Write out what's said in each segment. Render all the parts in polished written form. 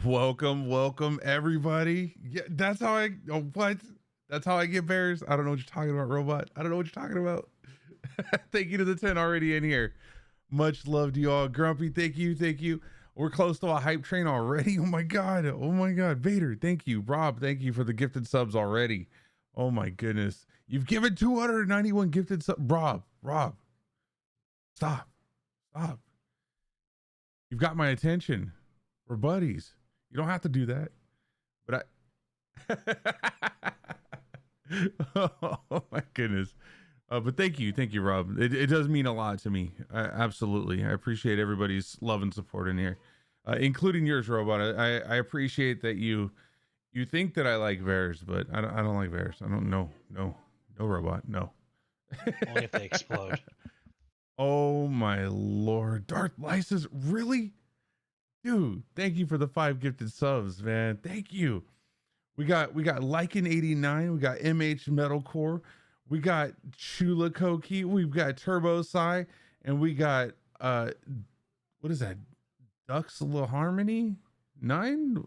Welcome everybody. Yeah, that's how I what? That's how I get bears. I don't know what you're talking about, robot. I don't know what you're talking about. Thank you to the 10 already in here. Much love to you all. Grumpy, thank you. We're close to a hype train already. Oh my god. Vader, thank you. Rob, thank you for the gifted subs already. Oh my goodness. You've given 291 gifted subs. Rob, stop. You've got my attention. We're buddies. You don't have to do that. But oh my goodness. But thank you, Rob. It does mean a lot to me. Absolutely. I appreciate everybody's love and support in here, including yours, Robot. I appreciate that you think that I like bears, but I don't like bears. I don't know. No, Robot. No. Only if they explode. Oh my Lord. Darth Lysis, really? Dude, thank you for the 5 gifted subs, man. Thank you. We got Lycan 89, we got MH Metalcore, we got Chula Koki, we've got Turbo Sai, and we got what is that? Ducks La Harmony 9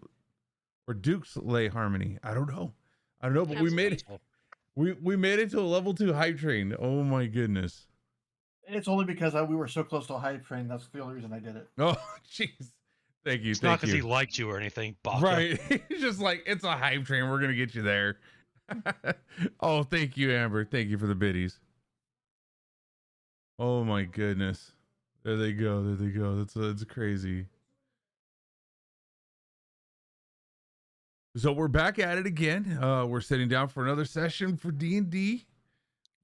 or Duke's Lay Harmony? I don't know, but we made it. We made it to a level 2 hype train. Oh my goodness. It's only because we were so close to a hype train. That's the only reason I did it. Oh, jeez. Thank you. It's not because he liked you or anything, Baka. Right. He's just like, it's a hype train. We're going to get you there. Oh, thank you, Amber. Thank you for the biddies. Oh, my goodness. There they go. That's crazy. So we're back at it again. We're sitting down for another session for D&D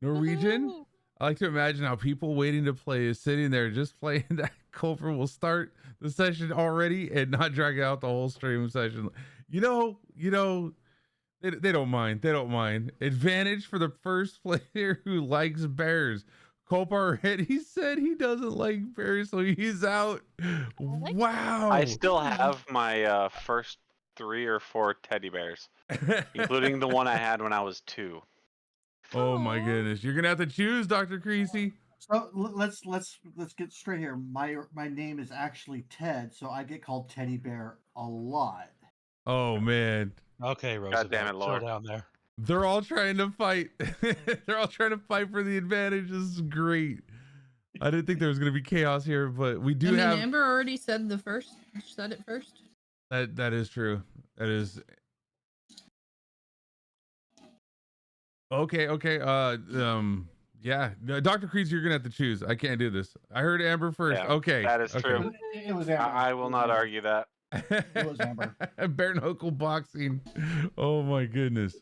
Norwegian. Woo-hoo. I like to imagine how people waiting to play is sitting there just playing that. Culprit will start the session already and not drag out the whole stream session. You know, they don't mind. Advantage for the first player who likes bears. Culp already said he doesn't like bears, so he's out. Wow. I still have my first 3 or 4 teddy bears, including the one I had when I was 2. Oh my goodness. You're gonna have to choose, Dr. Creasy. So let's get straight here. My name is actually Ted, so I get called Teddy Bear a lot. Oh man. Okay, Rose. God damn it, Lord. Chill down there. They're all trying to fight. They're all trying to fight for the advantage. This is great. I didn't think there was gonna be chaos here, but we do have. Amber already said it first. That is true. That is. Okay. Yeah, Dr. Creasy, you're gonna have to choose. I can't do this. I heard Amber first. Yeah, okay, that is true. It was Amber. I will not argue that. It was Amber. Bare knuckle boxing. Oh my goodness.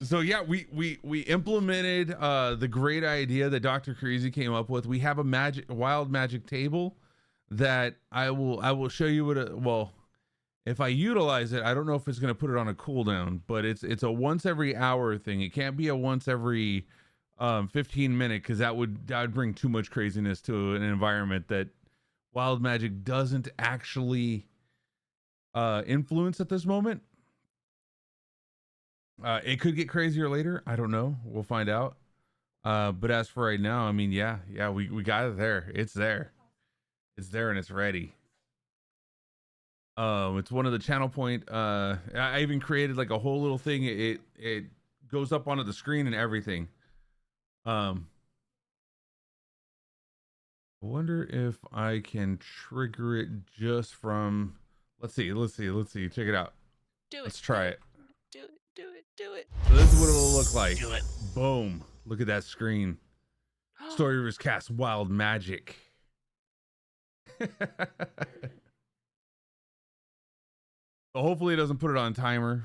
So yeah, we implemented the great idea that Dr. Creasy came up with. We have a wild magic table that I will show you what if I utilize it, I don't know if it's gonna put it on a cooldown, but it's a once every hour thing. It can't be a once every 15 minute, because that would bring too much craziness to an environment that wild magic doesn't actually influence at this moment. It could get crazier later. I don't know. We'll find out. But as for right now, I mean, yeah, we got it there. It's there and it's ready. It's one of the channel point. I even created like a whole little thing. It goes up onto the screen and everything. I wonder if I can trigger it just from. Let's see. Check it out. Let's try it. Do it. So this is what it'll look like. Do it. Boom! Look at that screen. Story Rivers cast wild magic. Hopefully it doesn't put it on timer,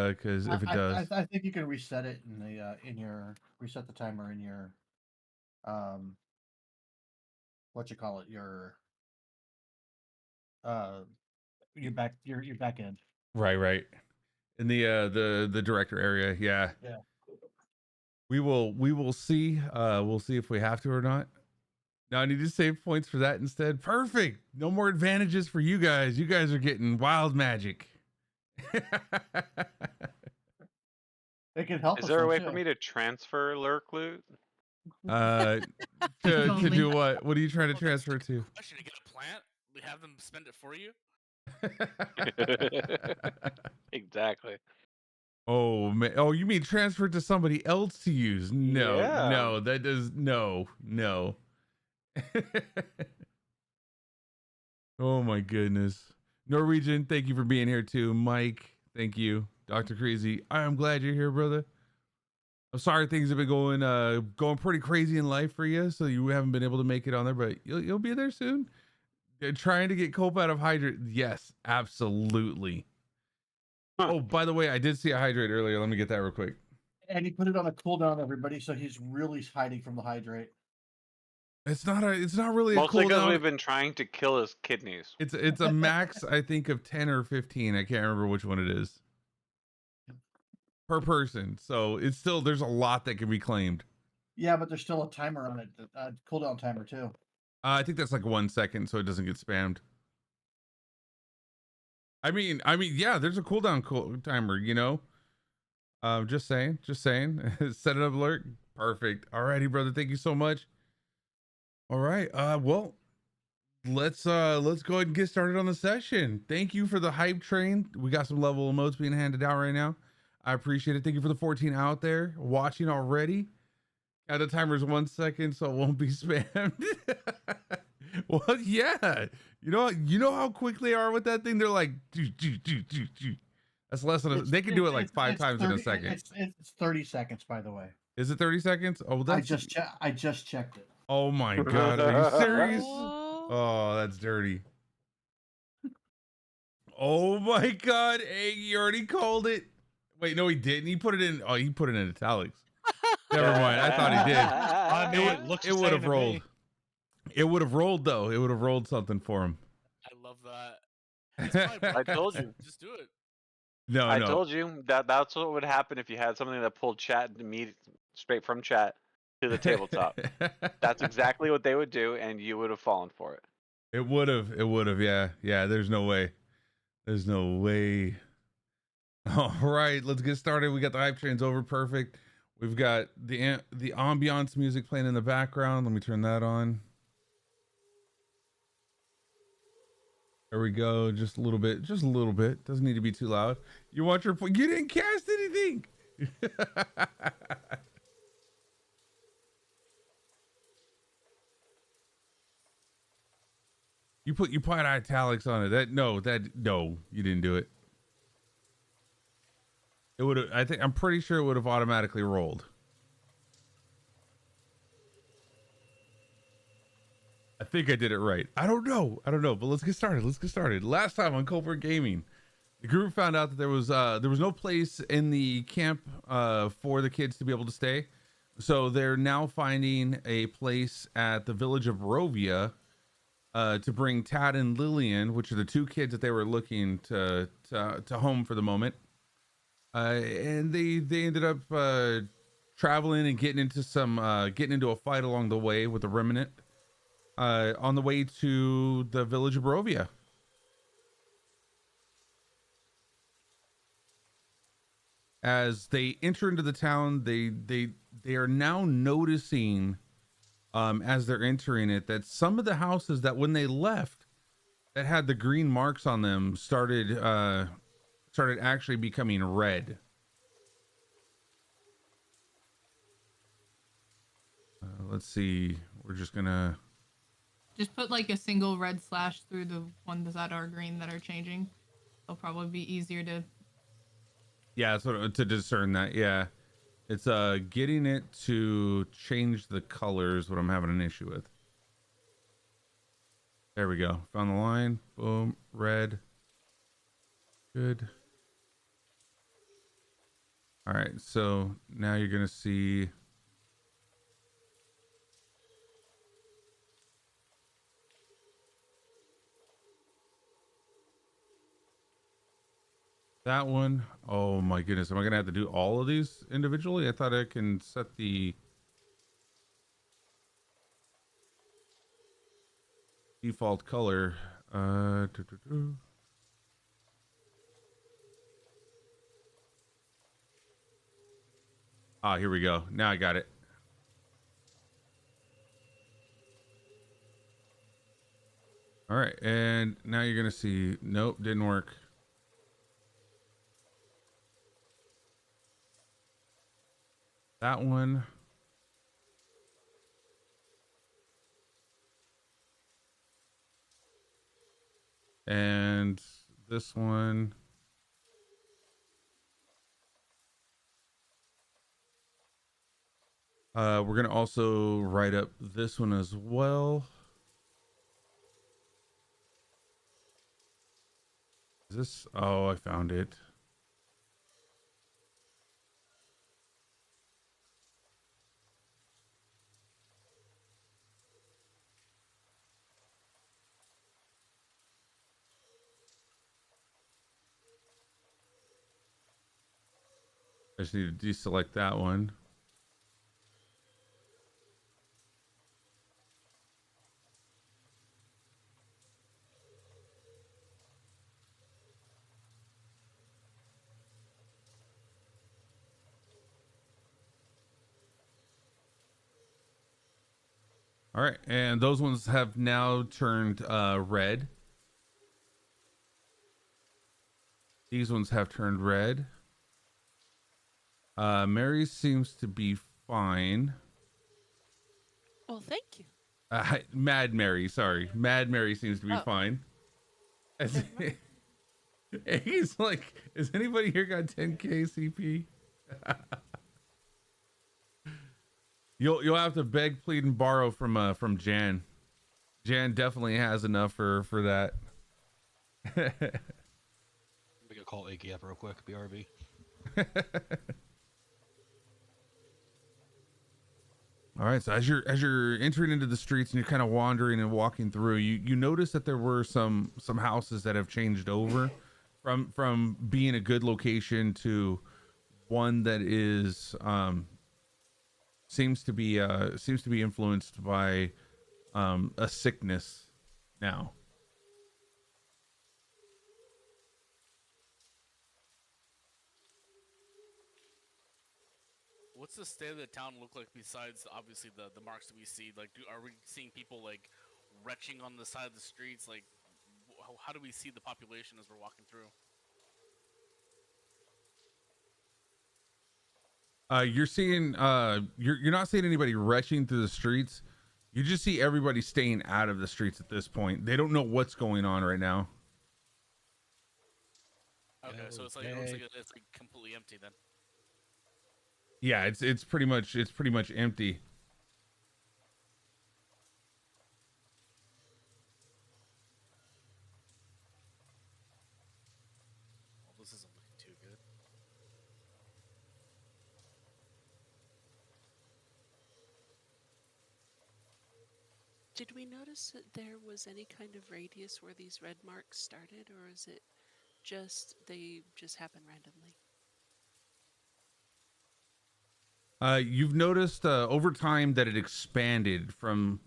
because if it does, I think you can reset it reset the timer in your your back end. right in the director area. Yeah. We will see. We'll see if we have to or not. Now I need to save points for that instead. Perfect. No more advantages for you guys. You guys are getting wild magic. It can help. Is there a way for me to transfer lurk loot? To do what? What are you trying to transfer to? Question: to get a plant, we have them spend it for you. Exactly. Oh man. Oh, you mean transfer to somebody else to use? No, Yeah. no, that does no. Oh my goodness. Norwegian, thank you for being here too. Mike, thank you. Dr. Crazy, I am glad you're here, brother. I'm sorry things have been going pretty crazy in life for you, so you haven't been able to make it on there, but you'll be there soon. Trying to get Cope out of hydrate. Yes, absolutely. Huh. Oh, by the way, I did see a hydrate earlier. Let me get that real quick. And he put it on a cooldown, everybody, so he's really hiding from the hydrate. It's not really a Mostly because cooldown. we've been trying to kill his kidneys. It's a max, I think, of 10 or 15. I can't remember which one it is. Per person. So it's still, there's a lot that can be claimed. Yeah, but there's still a timer on it, a cooldown timer too. I think that's like 1 second, so it doesn't get spammed. I mean, yeah, there's a cooldown timer, you know. Just saying. Set it up alert. Perfect. Alrighty, brother. Thank you so much. All right. Well, let's go ahead and get started on the session. Thank you for the hype train. We got some level emotes being handed out right now. I appreciate it. Thank you for the 14 out there watching already. The timer's 1 second, so it won't be spammed. Well, yeah. You know how quick they are with that thing? They're like, that's less than they can do it like 5 times 30, in a second. It's 30 seconds, by the way. Is it 30 seconds? Oh, that's I just checked it. oh my god, are you serious? Oh. Oh, that's dirty. Oh my god, Egg, you already called it. Wait, no, he didn't. He put it in. Oh, he put it in italics. Never mind. I thought he did. I mean, it looks It the would same have to rolled. me. It would have rolled though. It would have rolled something for him. I love that. It's fine, I told you. Just do it. No, I no. told you that's what would happen if you had something that pulled chat straight from chat to the tabletop. That's exactly what they would do, and you would have fallen for it. It would have. It would have. Yeah. Yeah. There's no way. There's no way. All right, let's get started. We got the hype trains over. Perfect. We've got the ambiance music playing in the background. Let me turn that on. There we go. Just a little bit. Just a little bit. Doesn't need to be too loud. You want your? You didn't cast anything. You put italics on it. No, you didn't do it. It would have. I'm pretty sure it would have automatically rolled. I think I did it right. I don't know, but let's get started. Last time on Kulprids Gaming, the group found out that there was no place in the camp for the kids to be able to stay. So they're now finding a place at the village of Barovia to bring Tad and Lillian, which are the 2 kids that they were looking to home for the moment. And they ended up traveling and getting into a fight along the way with the remnant on the way to the village of Barovia. As they enter into the town, they are now noticing as they're entering it that some of the houses that when they left that had the green marks on them started actually becoming red. Let's see. We're just gonna Just put like a single red slash through the ones that are green that are changing. It'll probably be easier to. Yeah, so to discern that. Yeah, it's getting it to change the colors. What I'm having an issue with. There we go. Found the line. Boom. Red. Good. All right, so now you're gonna see that one. Oh my goodness, am I gonna have to do all of these individually? I thought I can set the default color. Ah, here we go. Now I got it. All right, and now you're gonna see. Nope, didn't work. That one. And this one. We're gonna also write up this one as well. Is this? Oh, I found it. I just need to deselect that one. All right, and those ones have now turned red. These ones have turned red. Mary seems to be fine. Well, thank you. Mad Mary, sorry. Mad Mary seems to be fine. He's like, is anybody here got 10k CP? You'll have to beg, plead, and borrow from Jan. Jan definitely has enough for that. We could call Iggy up real quick. BRB. All right, so as you're entering into the streets and you're kind of wandering and walking through, you notice that there were some houses that have changed over from being a good location to one that is seems to be influenced by a sickness now. What's the state of the town look like besides obviously the marks that we see? Like, are we seeing people like retching on the side of the streets? Like, how do we see the population as we're walking through? You're seeing you're not seeing anybody rushing through the streets. You just see everybody staying out of the streets at this point. They don't know what's going on right now. Okay, so it's like it looks like it's like completely empty then. Yeah, it's pretty much empty. Well, this isn't looking too good. Did we notice that there was any kind of radius where these red marks started, or is it just they just happen randomly? You've noticed over time that it expanded from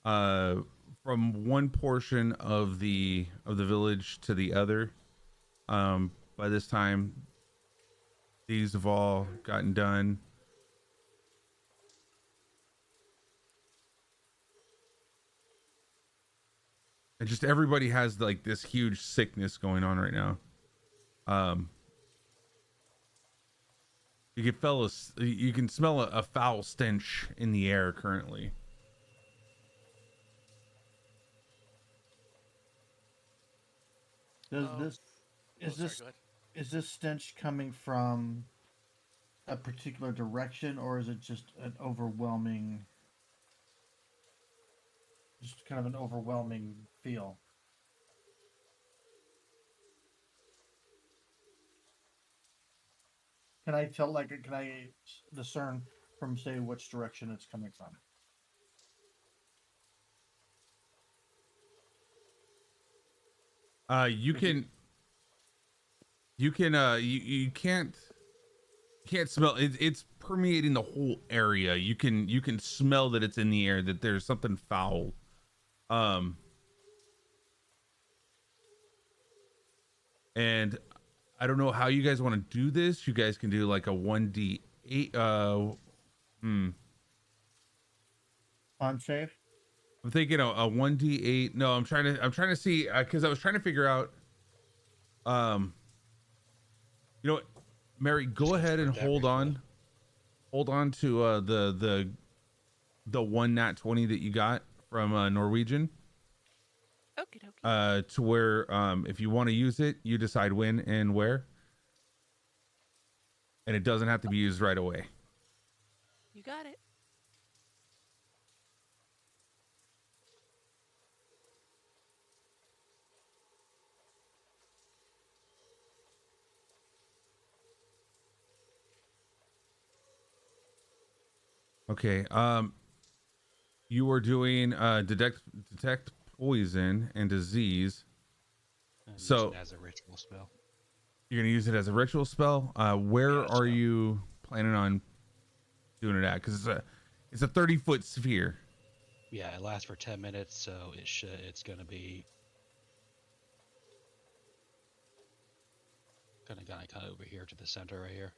one portion of the village to the other. By this time, these have all gotten done. And just everybody has like this huge sickness going on right now. You can smell a foul stench in the air currently. Does Go is this stench coming from a particular direction, or is it just an overwhelming, just kind of an overwhelming feel? Can I discern from, say, which direction it's coming from? You can't smell it. It's permeating the whole area. You can smell that it's in the air, that there's something foul. And I don't know how you guys want to do this. You guys can do like a 1d8 On save? I'm thinking a 1d8. No, I'm trying to see because I was trying to figure out. You know what, Mary, go ahead and hold on to the one nat 20 that you got from Norwegian. Okie dokie. To where if you want to use it, you decide when and where, and it doesn't have to be used right away. You got it. Okay. You are doing detect poison and disease. So use it as a ritual spell. You're gonna use it as a ritual spell. Where Yeah, are you planning on doing it at? Because it's a 30-foot sphere. Yeah, it lasts for 10 minutes, so it's gonna be kind of over here to the center right here.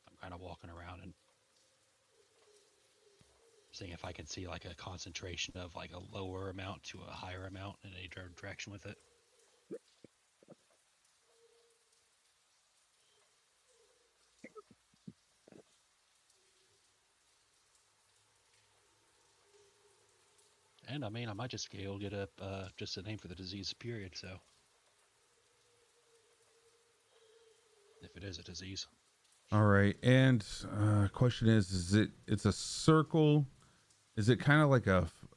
I'm kind of walking around and seeing if I can see like a concentration of like a lower amount to a higher amount in any direction with it. And I mean, I might just be able to get just a name for the disease, period. So, if it is a disease. All right. And question is it's a circle? Is it kind of like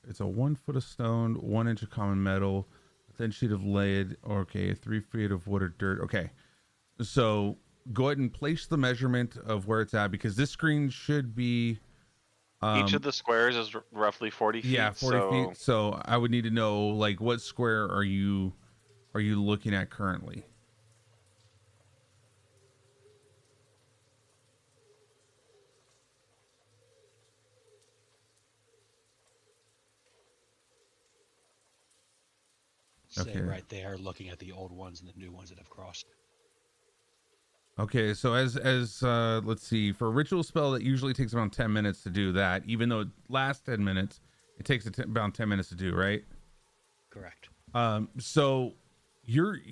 it's a 1 foot of stone, 1 inch of common metal, a thin sheet of lead, okay, 3 feet of wood or dirt. Okay. So go ahead and place the measurement of where it's at, because this screen should be Each of the squares is roughly 40 feet. yeah, 40 feet. So I would need to know, like, what square are you looking at currently? Say right there, looking at the old ones and the new ones that have crossed. Okay, so as let's see, for a ritual spell that usually takes around 10 minutes to do that, even though it lasts 10 minutes, it takes about 10 minutes to do, right? Correct. So you're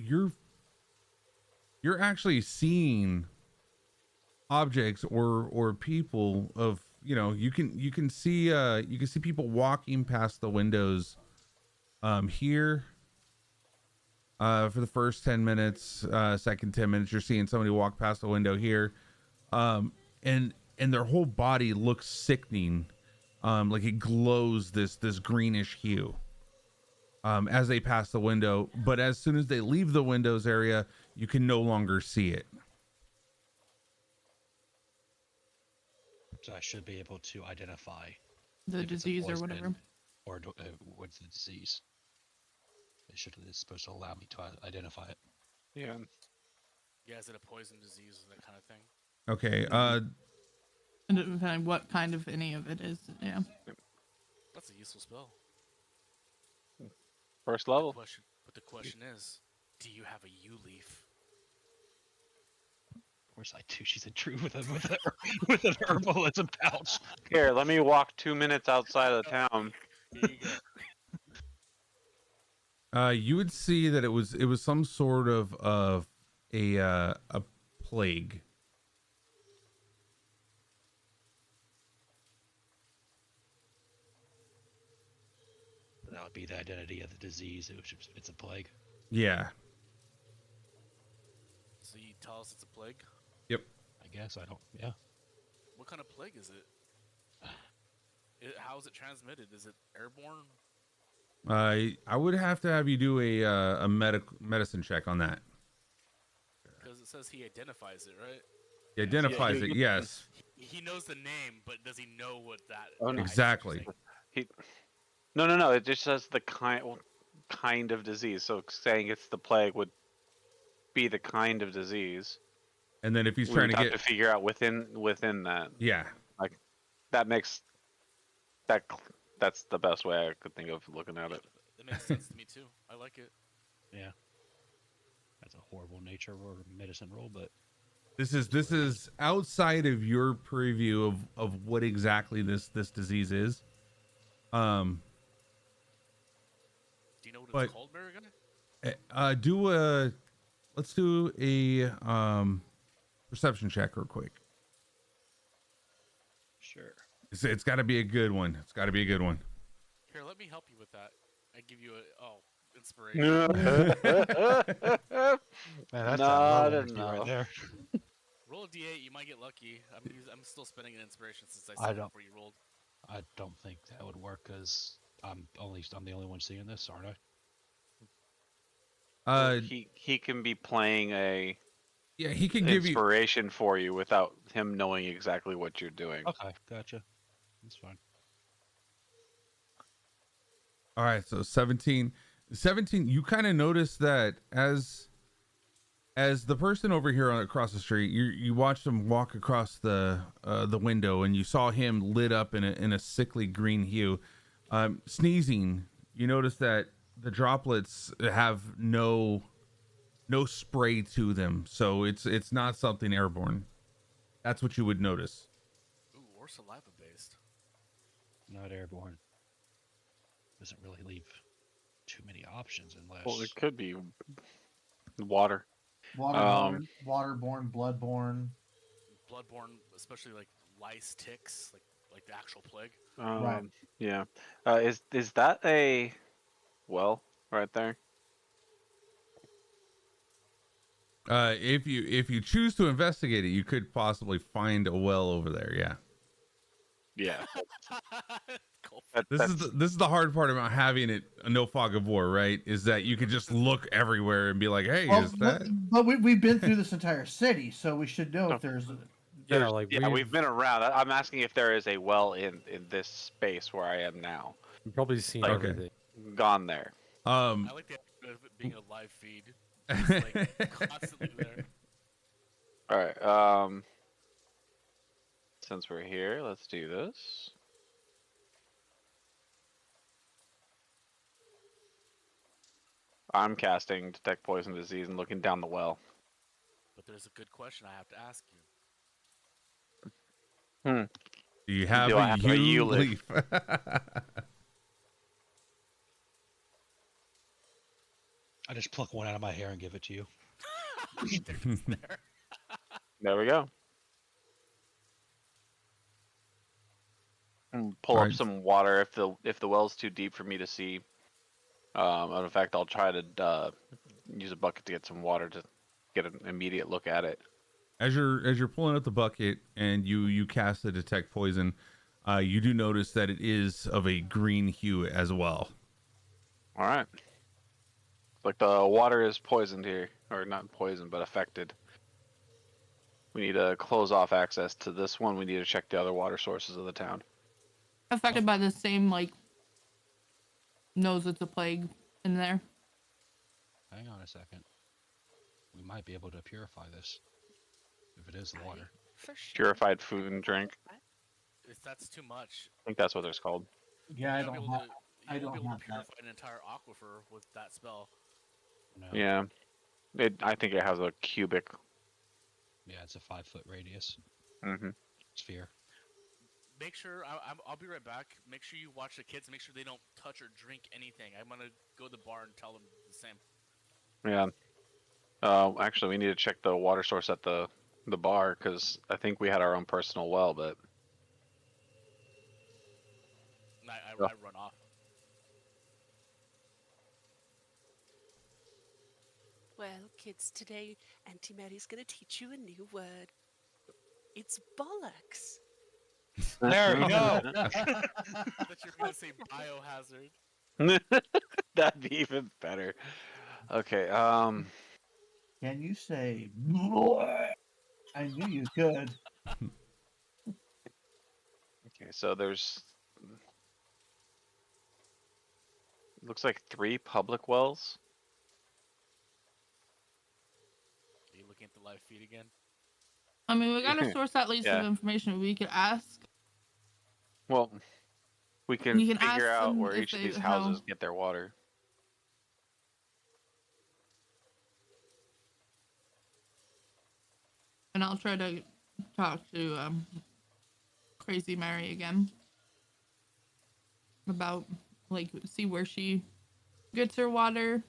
actually seeing objects or people of, you can see people walking past the windows here. For the first 10 minutes, second 10 minutes, you're seeing somebody walk past the window here. And their whole body looks sickening. Like it glows this greenish hue, as they pass the window. But as soon as they leave the windows area, you can no longer see it. So I should be able to identify The if it's a disease or poison whatever. or what's the disease. It's supposed to allow me to identify it. Yeah. Yeah, is it a poison disease, that kind of thing? Okay. And depending on what kind of any of it is. Yeah. That's a useful spell. First level. But the question is, do you have a U leaf? Of course I do. She's a true with an herbalism pouch. Here, let me walk 2 minutes outside of the town. Here you go. You would see that it was some sort of a plague. That would be the identity of the disease. It's a plague. Yeah. So you tell us it's a plague? Yep. I guess I don't. Yeah. What kind of plague is it? How is it transmitted? Is it airborne? I would have to have you do a medicine check on that. Because it says he identifies it, right? He identifies it, yes. He knows the name, but does he know what that? Oh, no. Exactly. No. It just says the kind of disease. So saying it's the plague would be the kind of disease. And then if he's We trying would to have get to figure out within that. yeah. Like that's the best way I could think of looking at it. It makes sense to me too. I like it. Yeah. That's a horrible nature or medicine roll, but This is outside of your preview of what exactly this disease is. Do you know what But- it's called, Mary Guy? Let's do a perception check real quick. Sure. It's got to be a good one. It's got to be a good one. Here, let me help you with that. I give you inspiration. Man, that's Not a low enough. right there. Roll a d8, you might get lucky. I'm still spending an inspiration since I I said don't- before you rolled. I don't think that would work because I'm the only one seeing this, aren't I? He can be playing a Yeah, he can give you. inspiration for you without him knowing exactly what you're doing. Okay, gotcha. That's fine. All right, so 17. You kind of notice that as the person over here across the street, you watched him walk across the window, and you saw him lit up in a sickly green hue, sneezing. You notice that the droplets have no spray to them, so it's not something airborne. That's what you would notice. Ooh, or saliva based. Not airborne. Doesn't really leave too many options unless. Well, it could be water. Waterborne, waterborne, bloodborne. Bloodborne, especially like lice, ticks, like the actual plague. Right. Yeah. Is that a well right there? If you choose to investigate it, you could possibly find a well over there. Yeah. Yeah. Cool. This is the hard part about having it a no fog of war, right? Is that you could just look everywhere and be like, hey, Well, is that? but we've been through this entire city, so we should know if there's. Yeah, like we've been around. I'm asking if there is a well in this space where I am now. You've probably seen Okay. everything. Gone there. I like the idea of it being a live feed. Just like constantly there. All right. Since we're here, let's do this. I'm casting Detect Poison Disease and looking down the well. But there's a good question I have to ask you. Do you have Do I have a U leaf? leaf? I just pluck one out of my hair and give it to you. They're just there. There we go. And pull up Alright. some water if the well's too deep for me to see. And in fact, I'll try to use a bucket to get some water to get an immediate look at it. As you're pulling out the bucket and you cast the detect poison, you do notice that it is of a green hue as well. All right. Like the water is poisoned here, or not poisoned, but affected. We need to close off access to this one. We need to check the other water sources of the town. Affected by the same, like, knows it's a plague in there. Hang on a second. We might be able to purify this. If it is the water. For sure. Purified food and drink. If that's too much, I think that's what it's called. Yeah, I you won't don't be able have. to- I you won't don't be able have to that. purify an entire aquifer with that spell. No. Yeah. I think it has a cubic. Yeah, it's a 5-foot radius Mm-hmm. sphere. Make sure I'll be right back. Make sure you watch the kids. Make sure they don't touch or drink anything. I'm gonna go to the bar and tell them the same. Yeah. Actually, we need to check the water source at the bar because I think we had our own personal well, but And I Yeah. run off. Well, kids, today Auntie Mary's gonna teach you a new word. It's bollocks. There we go. I thought you were gonna say biohazard. that'd be even better. Okay. Can you say? "Bleh"? I knew you could. Okay. So there's looks like 3 public wells. Are you looking at the live feed again? I mean, we gotta source at least Yeah. some information. We could ask. Well, we can You can figure ask out them where if each of they- these houses how- get their water. And and I'll try to talk to Crazy Mary again about like see where she gets her water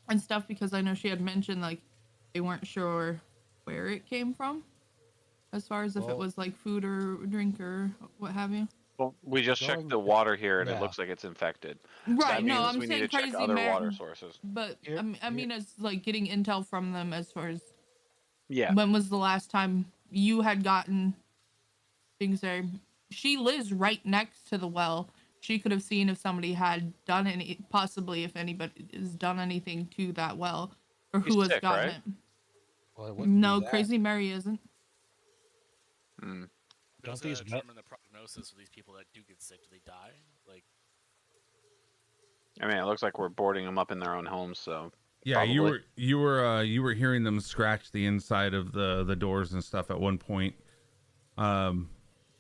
and stuff, because I know she had mentioned like they weren't sure where it came from as far as if it was like food or drink or what have you. Well, we just checked Going- the water here, and it yeah. looks like it's infected. Right, that no, means I'm we need saying to check Crazy other Mary, water sources. but Here- I mean as like getting intel from them as far as Yeah. when was the last time you had gotten things there. She lives right next to the well. She could have seen if somebody had done any, possibly if anybody has done anything to that well, or He's who has sick, gotten right? it. Well, it wouldn't be No, that. Crazy Mary isn't. Hmm. Don't Does these that wel- determine the prognosis of these people that do get sick? Do they die? Like, I mean, it looks like we're boarding them up in their own homes, so Yeah, Probably. you were hearing them scratch the inside of the doors and stuff at one point. I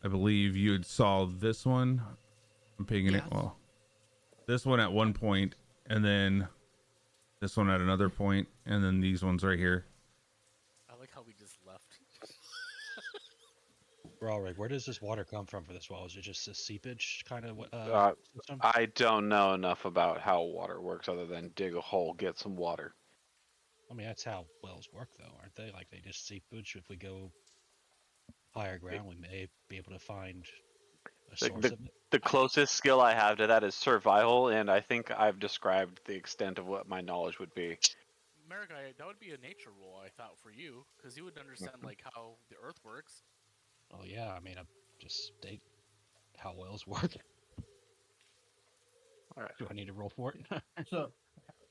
believe you had saw this one. I'm pinging it. Yes. Well, this one at one point, and then this one at another point, and then these ones right here. I like how we just left. Brawrig, where does this water come from for this well? Is it just a seepage kind of system? I don't know enough about how water works other than dig a hole, get some water. I mean, that's how wells work, though, aren't they? Like, they just seepage. If we go higher ground, we may be able to find a source of it. The closest skill I have to that is survival, and I think I've described the extent of what my knowledge would be. Marigai, that would be a nature rule, I thought, for you, because you would understand like how the Earth works. Oh, yeah, I mean, I just state how wells work. Alright. Do I need to roll for it? So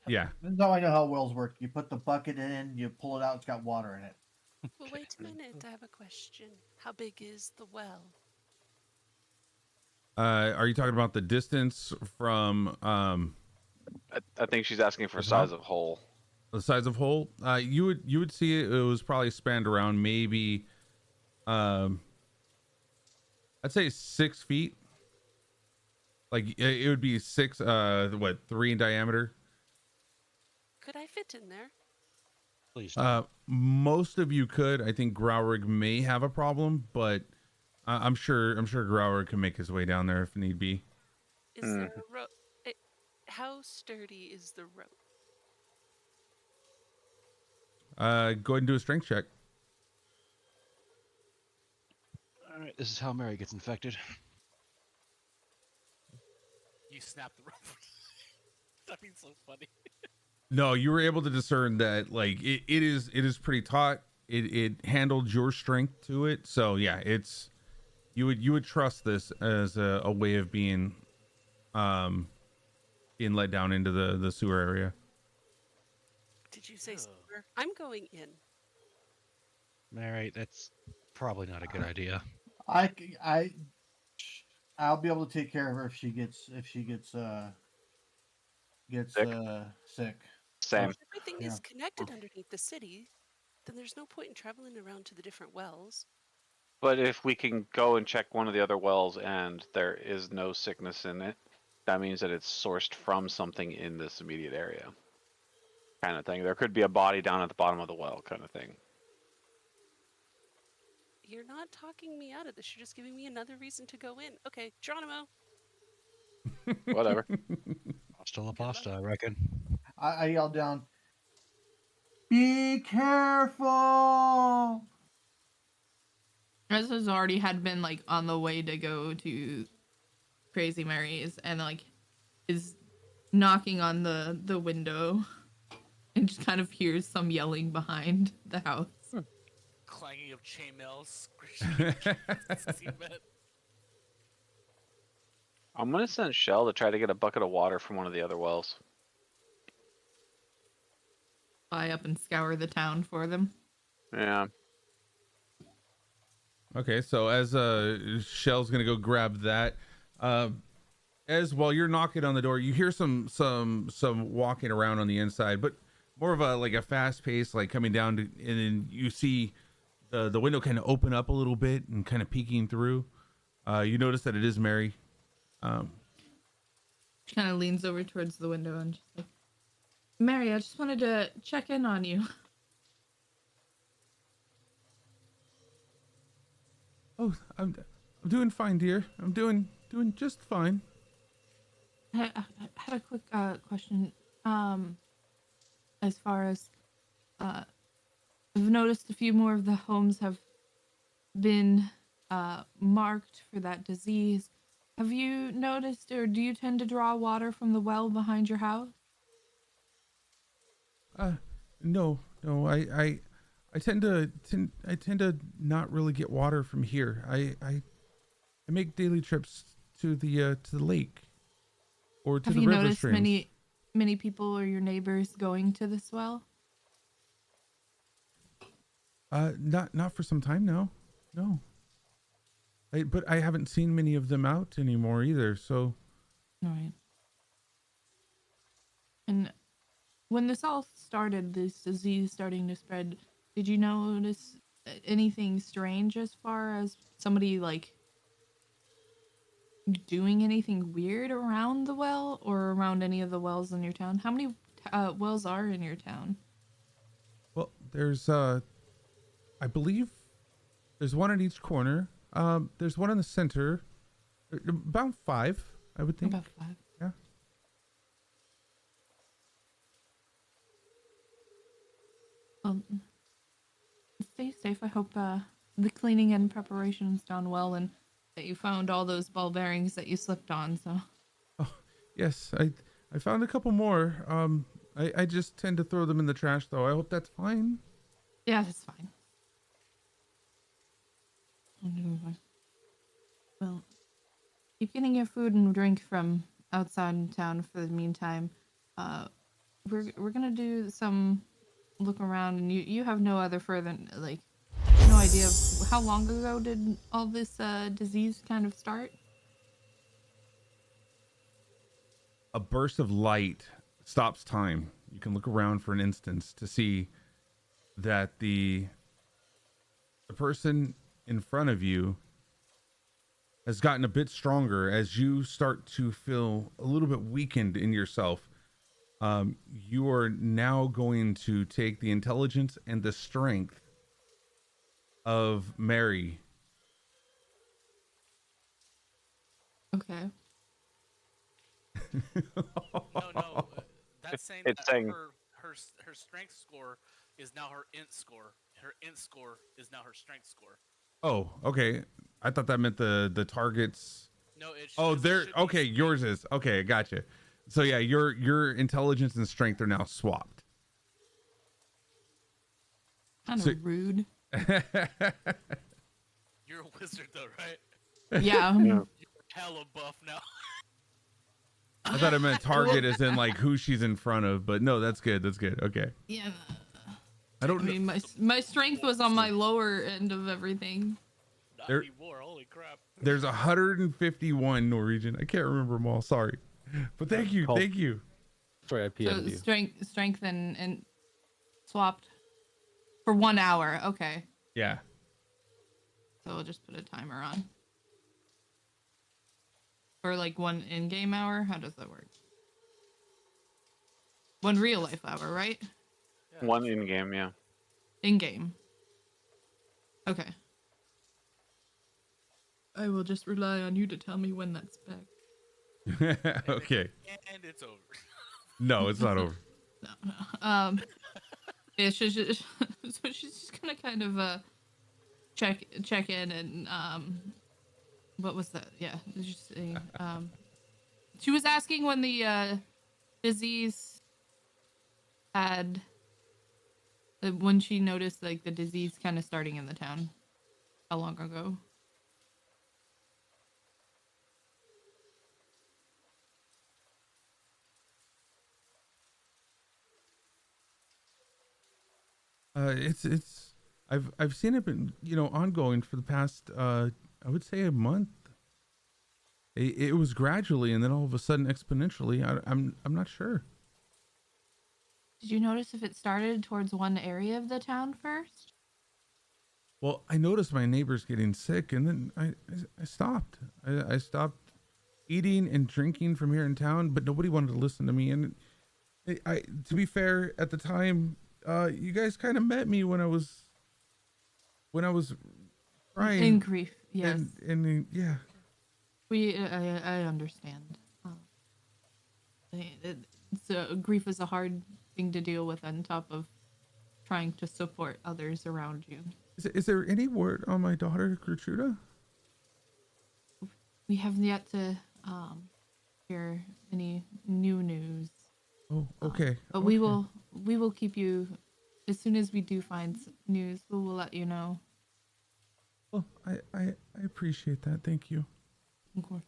Yeah. this is how I know how wells work. You put the bucket in, you pull it out, it's got water in it. Well, wait a minute. I have a question. How big is the well? Are you talking about the distance from I think she's asking for The size top? of hole. the size of hole? You would see it was probably spanned around maybe I'd say 6 feet. Like it would be 6 3 in diameter. Could I fit in there? Please don't. Most of you could. I think Growrig may have a problem, but I'm sure Growrig can make his way down there if need be. Is there a rope? How sturdy is the rope? Go ahead and do a strength check. All right, this is how Mary gets infected. You snap the rope. That'd be so funny. No, you were able to discern that like it is pretty taut. It handled your strength to it. So yeah, it's you would trust this as a way of being led down into the sewer area. Did you say Ugh. sewer? I'm going in. Mary, that's probably not a good idea. I'll be able to take care of her if she gets Sick? sick. Same. If everything Yeah. is connected underneath the city, then there's no point in traveling around to the different wells. But if we can go and check one of the other wells and there is no sickness in it, that means that it's sourced from something in this immediate area. Kind of thing. There could be a body down at the bottom of the well, kind of thing. You're not talking me out of this. You're just giving me another reason to go in. Okay, Geronimo. Whatever. Hasta la pasta, I reckon. I yelled down, "Be careful!" Rez has already had been like on the way to go to Crazy Mary's and like is knocking on the window and just kind of hears some yelling behind the house. Clanging of chainmail, squishing cement. I'm gonna send Shell to try to get a bucket of water from one of the other wells. Fly up and scour the town for them. Yeah. Okay, so as Shell's gonna go grab that, as while you're knocking on the door, you hear some walking around on the inside, but more of a fast pace, like coming down to, and then you see the window kind of open up a little bit and kind of peeking through. You notice that it is Mary. She kind of leans over towards the window and just like, Mary, I just wanted to check in on you. Oh, I'm doing fine, dear. I'm doing just fine. I had a quick question. As far as I've noticed a few more of the homes have been marked for that disease. Have you noticed, or do you tend to draw water from the well behind your house? No. I tend to not really get water from here. I make daily trips to the lake or to Have the you river noticed streams. many people or your neighbors going to this well? Not for some time now. No. But I haven't seen many of them out anymore either. So. All right. And when this all started, this disease starting to spread, did you notice anything strange as far as somebody like doing anything weird around the well or around any of the wells in your town? How many wells are in your town? Well, there's I believe there's one in each corner. There's one in the center. About 5, I would think. About 5. Yeah. Well, stay safe. I hope the cleaning and preparation's done well, and that you found all those ball bearings that you slipped on. So. Oh, yes. I found a couple more. I just tend to throw them in the trash, though. I hope that's fine. Yeah, that's fine. Well, keep getting your food and drink from outside in town for the meantime. We're gonna do some look around, and you have no other further like no idea of how long ago did all this disease kind of start? A burst of light stops time. You can look around for an instance to see that the person in front of you has gotten a bit stronger as you start to feel a little bit weakened in yourself. You are now going to take the intelligence and the strength of Mary. Okay. No. That's saying It's that saying- her strength score is now her int score. Her int score is now her strength score. Oh, okay. I thought that meant the targets. No, it. Oh, should they're be okay. strength. Yours is okay. Gotcha. So yeah, your intelligence and strength are now swapped. Kind of So- rude. You're a wizard though, right? Yeah. Yeah. You're hella buff now. I thought it meant target as in like who she's in front of, but no, that's good. That's good. Okay. Yeah. I don't I mean, my strength was on my lower end of everything. Not There- anymore. Holy crap. There's 151 Norwegian. I can't remember them all. Sorry, but thank you. Call- Thank you. Sorry, I So PM'd you. strength and swapped for 1 hour. Okay. Yeah. So we'll just put a timer on. For like 1 in-game hour? How does that work? 1 real life hour, right? Yeah, One in game, yeah. In-game. Okay. I will just rely on you to tell me when that's back. Okay. And it's over. No, it's not over. No. Yeah, she's just, so she's just gonna kind of check in and what was that? Yeah, just saying, she was asking when the disease had when she noticed like the disease kind of starting in the town. How long ago? It's I've seen it been ongoing for the past I would say a month. It was gradually and then all of a sudden exponentially. I'm not sure. Did you notice if it started towards one area of the town first? Well, I noticed my neighbors getting sick, and then I stopped. I stopped eating and drinking from here in town, but nobody wanted to listen to me. And I to be fair, at the time, you guys kind of met me when I was Crying In grief, yes. and yeah. I understand. Grief is a hard thing to deal with on top of trying to support others around you. Is there any word on my daughter Gertruda? We have yet to hear any new news. Oh, okay. But okay. we will keep you as soon as we do find news. We will let you know. Well, I appreciate that. Thank you. Of course.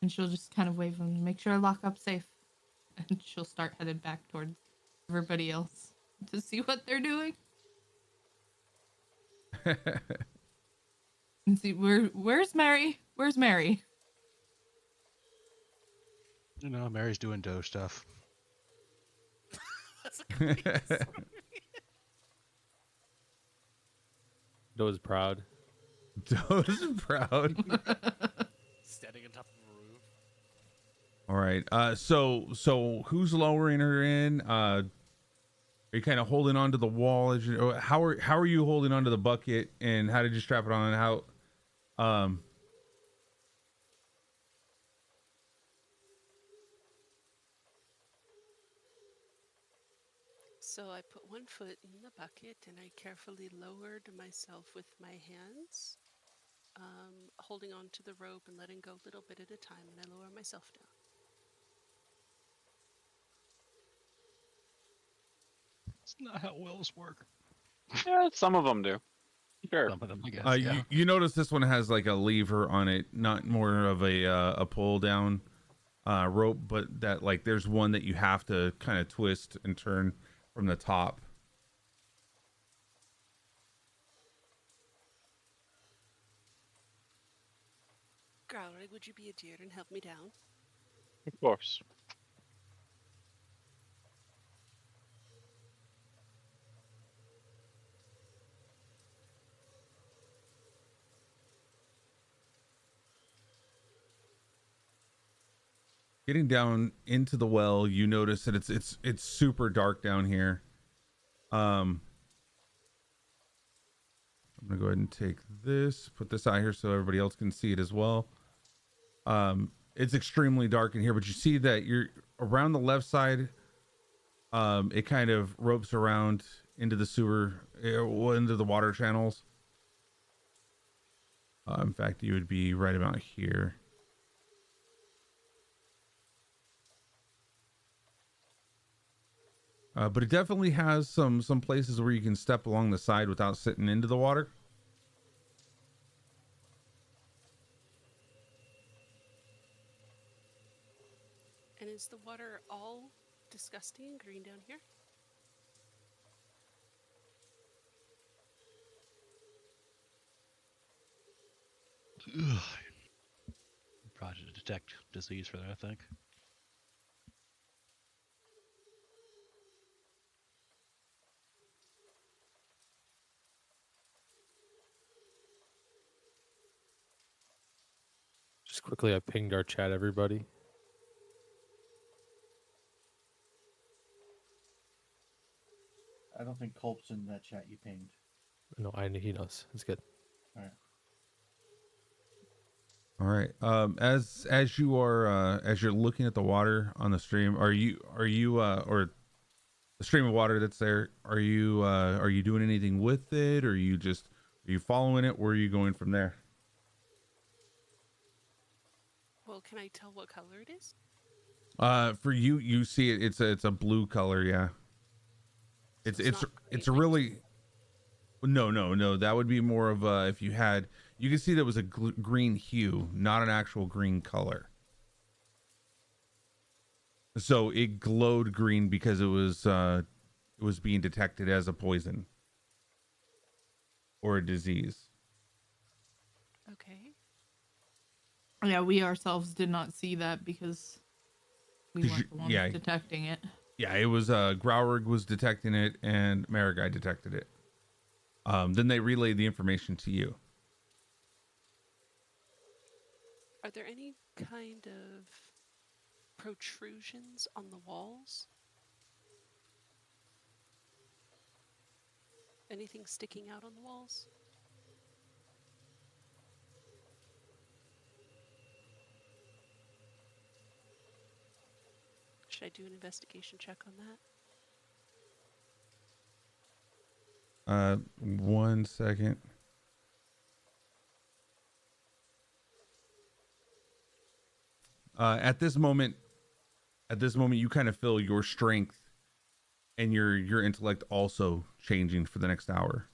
And she'll just kind of wave and make sure I lock up safe. And she'll start headed back towards everybody else to see what they're doing. And see where's Mary? Where's Mary? You know, Mary's doing dough stuff. That's a great story. Doe's proud. Doe's proud. Standing on top of a roof. All right. So who's lowering her in? Are you kind of holding onto the wall as you? How are you holding onto the bucket, and how did you strap it on? And how? So I put one foot in the bucket and I carefully lowered myself with my hands, holding on to the rope and letting go a little bit at a time, and I lower myself down. It's not how wells work. Yeah, some of them do. Sure. Some of them, I guess. Yeah. You notice this one has like a lever on it, not more of a pull down rope, but that like there's one that you have to kind of twist and turn from the top. Growler, would you be a dear and help me down? Of course. Getting down into the well, you notice that it's super dark down here. I'm gonna go ahead and take this, put this out here so everybody else can see it as well. It's extremely dark in here, but you see that you're around the left side. It kind of ropes around into the sewer, into the water channels. In fact, you would be right about here. But it definitely has some places where you can step along the side without sitting into the water. And is the water all disgusting and green down here? Probably to detect disease for that, I think. Just quickly, I pinged our chat, everybody. I don't think Culp's in that chat you pinged. No, he knows. It's good. All right. All right. As you are as you're looking at the water on the stream, are you or the stream of water that's there, are you doing anything with it, or are you following it? Where are you going from there? Well, can I tell what color it is? For you see it, it's a blue color, yeah. So It's a really no, that would be more of a, if you can see that was a green hue, not an actual green color. So it glowed green because it was being detected as a poison or a disease. Okay. Yeah, we ourselves did not see that because we weren't the ones detecting it. Yeah, it was Growrig was detecting it and Marigai detected it. Then they relayed the information to you. Are there any kind of protrusions on the walls? Anything sticking out on the walls? do an investigation check on that? 1 second. At this moment, you kind of feel your strength and your intellect also changing for the next hour.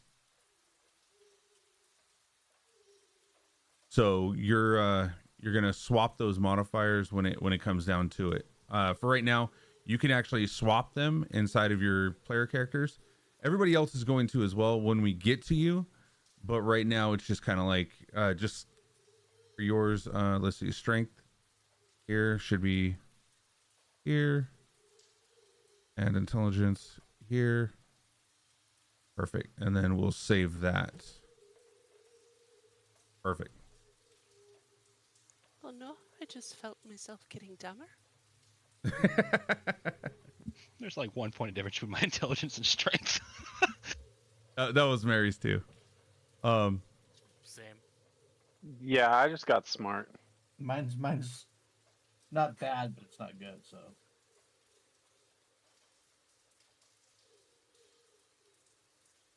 So you're gonna swap those modifiers when it comes down to it. For right now, you can actually swap them inside of your player characters. Everybody else is going to as well when we get to you, but right now it's just kind of like just for yours. Let's see, strength here should be here, and intelligence here. Perfect, and then we'll save that. Perfect. Oh no, I just felt myself getting dumber. There's like 1 point of difference between my intelligence and strength. That was Mary's too. Same. Yeah, I just got smart. Mine's not bad, but it's not good. So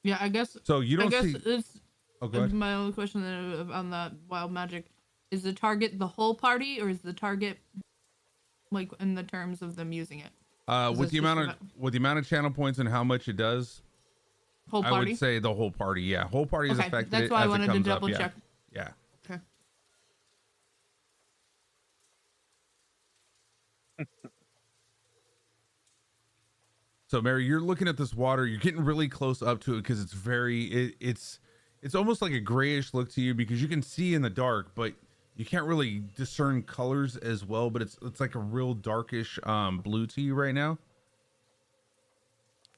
Yeah, I guess. So you don't I guess see. it's Oh, go ahead. my only question then on the wild magic: is the target the whole party, or is the target like in the terms of them using it? With the amount of channel points and how much it does, Whole I party. would say the whole party. Yeah, whole party is Okay, affected. that's why I as it wanted to comes double up. Yeah. check. Yeah. Okay. So Mary, you're looking at this water. You're getting really close up to it because it's it's almost like a grayish look to you because you can see in the dark, but you can't really discern colors as well. But it's like a real darkish blue to you right now.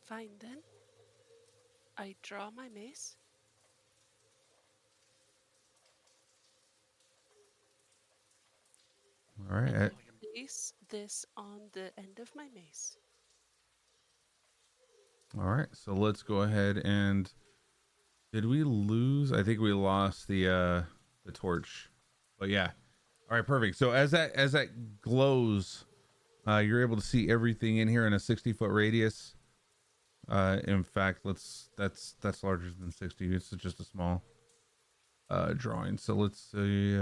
Fine then. I draw my mace. All right. Place this on the end of my mace. All right. So let's go ahead and did we lose? I think we lost the torch. But yeah. All right, perfect. So as that glows, you're able to see everything in here in a 60-foot radius. In fact, that's larger than 60. It's just a small drawing. So let's see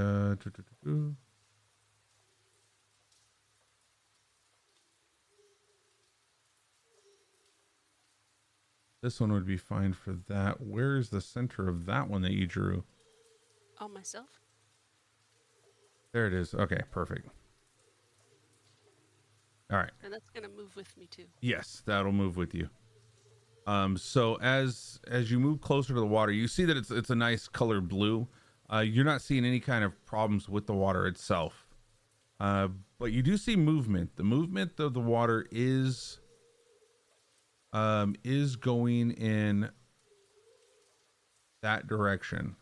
this one would be fine for that. Where is the center of that one that you drew? On myself. There it is. Okay, perfect. All right. And that's gonna move with me too. Yes, that'll move with you. So as you move closer to the water, you see that it's a nice colored blue. You're not seeing any kind of problems with the water itself. But you do see movement. The movement of the water is going in that direction.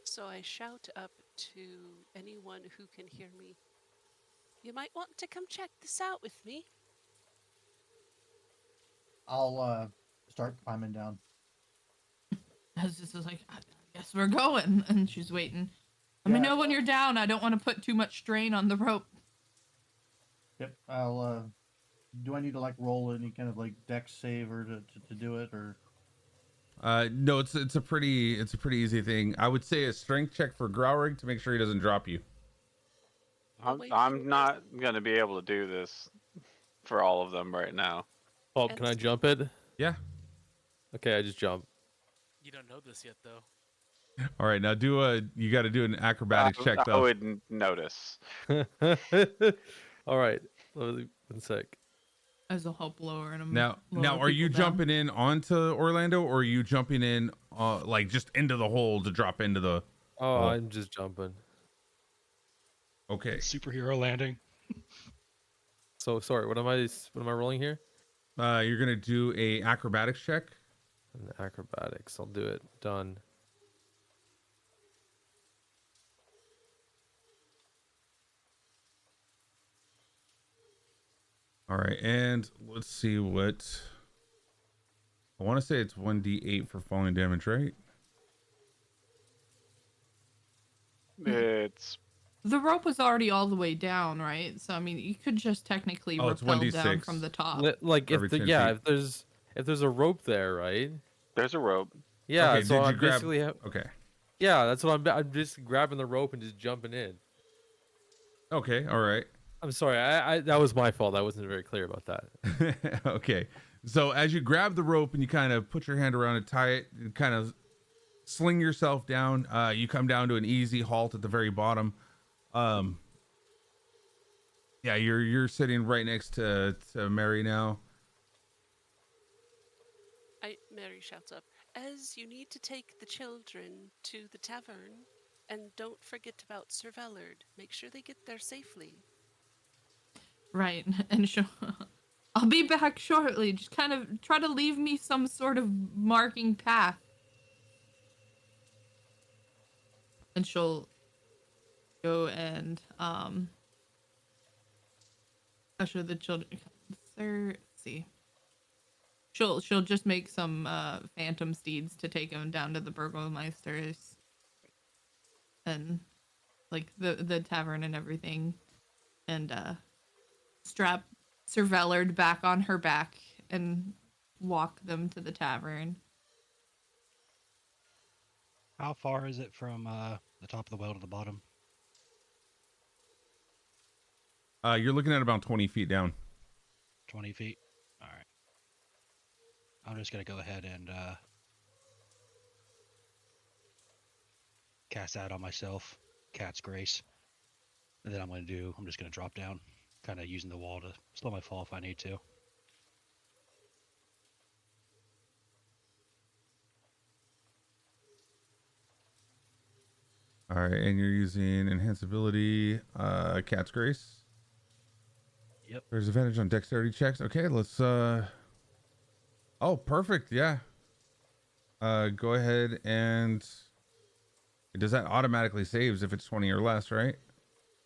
So I shout up to anyone who can hear me. You might want to come check this out with me. I'll start climbing down. As this is like, I guess we're going, and she's waiting. Let me know when you're down. I don't want to put too much strain on the rope. Yep. I'll. Do I need to like roll any kind of like dex save or to do it or? No, it's a pretty easy thing. I would say a strength check for Growrig to make sure he doesn't drop you. I'm not gonna be able to do this for all of them right now. Oh, can I jump it? Yeah. Okay, I just jump. You don't know this yet, though. All right, now you got to do an acrobatics check I though. would notice. All right, 1 sec. As a help lower and Now are you jumping in onto Orlando, or are you jumping in like just into the hole to drop into the Oh, hole? I'm just jumping. Okay. Superhero landing. So sorry, what am I rolling here? You're gonna do a acrobatics check. An acrobatics. I'll do it. Done. All right, and let's see what I want to say. It's 1d8 for falling damage, right? It's The rope was already all the way down, right? So I mean, you could just technically Oh, it's rappel down 1d6. from the top. Like Every if the 10 yeah, feet. if there's a rope there, right? there's a rope. Yeah, Okay, so did you I'm grab? basically Okay. yeah, that's what I'm just grabbing the rope and just jumping in. Okay. All right. I'm sorry, I that was my fault. I wasn't very clear about that. Okay. So as you grab the rope and you kind of put your hand around it, tie it, and kind of sling yourself down, you come down to an easy halt at the very bottom. Yeah, you're sitting right next to Mary now. Mary shouts up, as you need to take the children to the tavern, and don't forget about Sir Vellard. Make sure they get there safely. Right, and I'll be back shortly. Just kind of try to leave me some sort of marking path. And she'll go and usher the children. Sir, let's see. She'll just make some phantom steeds to take them down to the Burgomeisters and like the tavern and everything, and strap Sir Vellard back on her back and walk them to the tavern. How far is it from the top of the well to the bottom? You're looking at about 20 feet down. 20 feet? All right. I'm just going to go ahead and cast that on myself, Cat's Grace. And then I'm just going to drop down, kind of using the wall to slow my fall if I need to. All right, and you're using enhance ability, Cat's Grace. Yep. There's advantage on dexterity checks. Okay, let's oh, perfect. Yeah. Go ahead and does that automatically saves if it's 20 or less, right?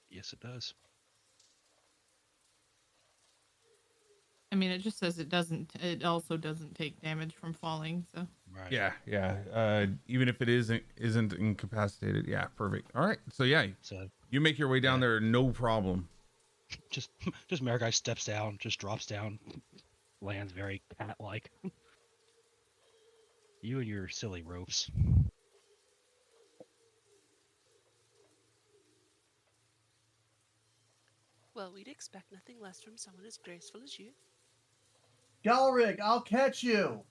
Yes, it does. I mean, it just says it also doesn't take damage from falling, so. Right. Yeah. Even if it isn't incapacitated. Yeah, perfect. All right. So yeah, So you make your way down there, no problem. just Marigai steps down, just drops down, lands very cat-like. You and your silly ropes. Well, we'd expect nothing less from someone as graceful as you. Galric, I'll catch you.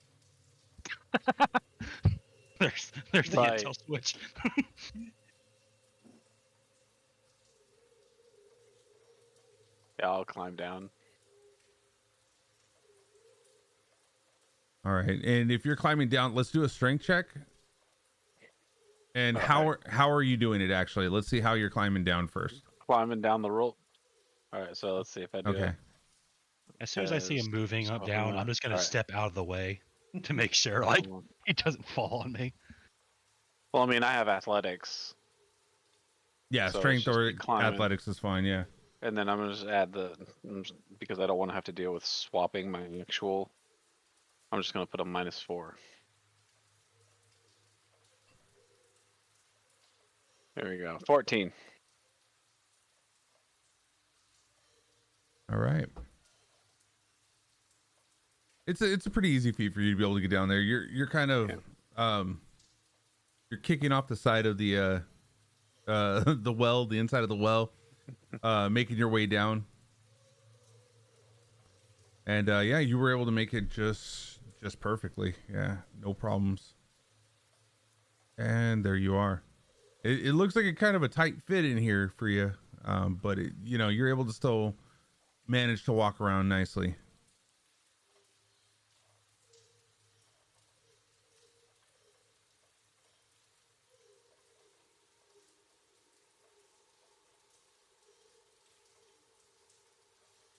There's the Right. intel switch. Yeah, I'll climb down. All right. And if you're climbing down, let's do a strength check. And how are you doing it actually? Let's see how you're climbing down first. Climbing down the rope. All right, so let's see if I do Okay. it. As soon as I see him moving up, down, I'm just gonna Alright. step out of the way to make sure, like, he doesn't fall on me. Well, I mean, I have athletics, Yeah, So it's strength just or me climbing. athletics is fine. Yeah. and then I'm gonna just add because I don't want to have to deal with swapping my actual. I'm just gonna put a -4. There we go. 14. All right. It's a pretty easy feat for you to be able to get down there. You're kind of you're kicking off the side of the the well, the inside of the well, making your way down. And yeah, you were able to make it just perfectly. Yeah, no problems. And there you are. It looks like a kind of a tight fit in here for you, but you're able to still manage to walk around nicely.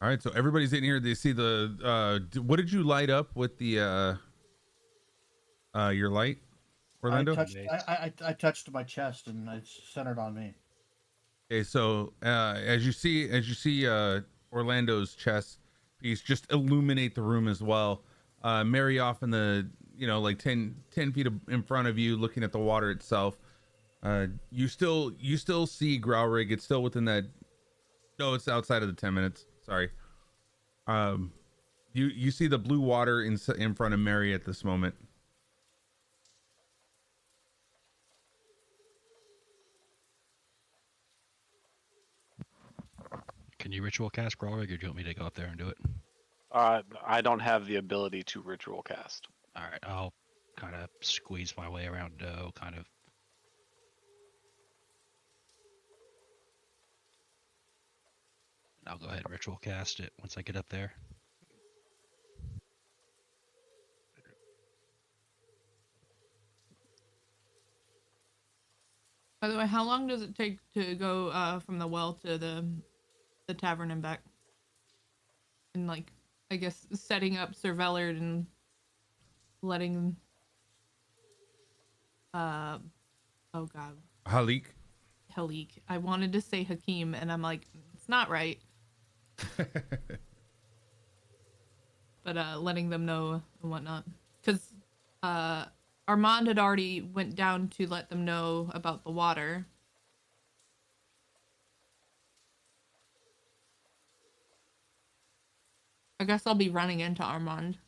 All right, so everybody's in here. They see the what did you light up with the your light, Orlando? I touched my chest and it's centered on me. Okay, so as you see Orlando's chest piece just illuminate the room as well. Mary off in the like 10 feet in front of you, looking at the water itself. You still see Growlrig. It's still within that. No, it's outside of the 10 minutes. Sorry. You see the blue water in front of Mary at this moment. Can you ritual cast Growlrig, or do you want me to go up there and do it? I don't have the ability to ritual cast. All right, I'll kind of squeeze my way around Doe, kind of. I'll go ahead and ritual cast it once I get up there. By the way, how long does it take to go from the well to the tavern and back? And like, I guess setting up Sir Vellard and letting oh god, Halik. I wanted to say Hakeem, and I'm like, it's not right. But letting them know and whatnot, because Armand had already went down to let them know about the water. I guess I'll be running into Armand,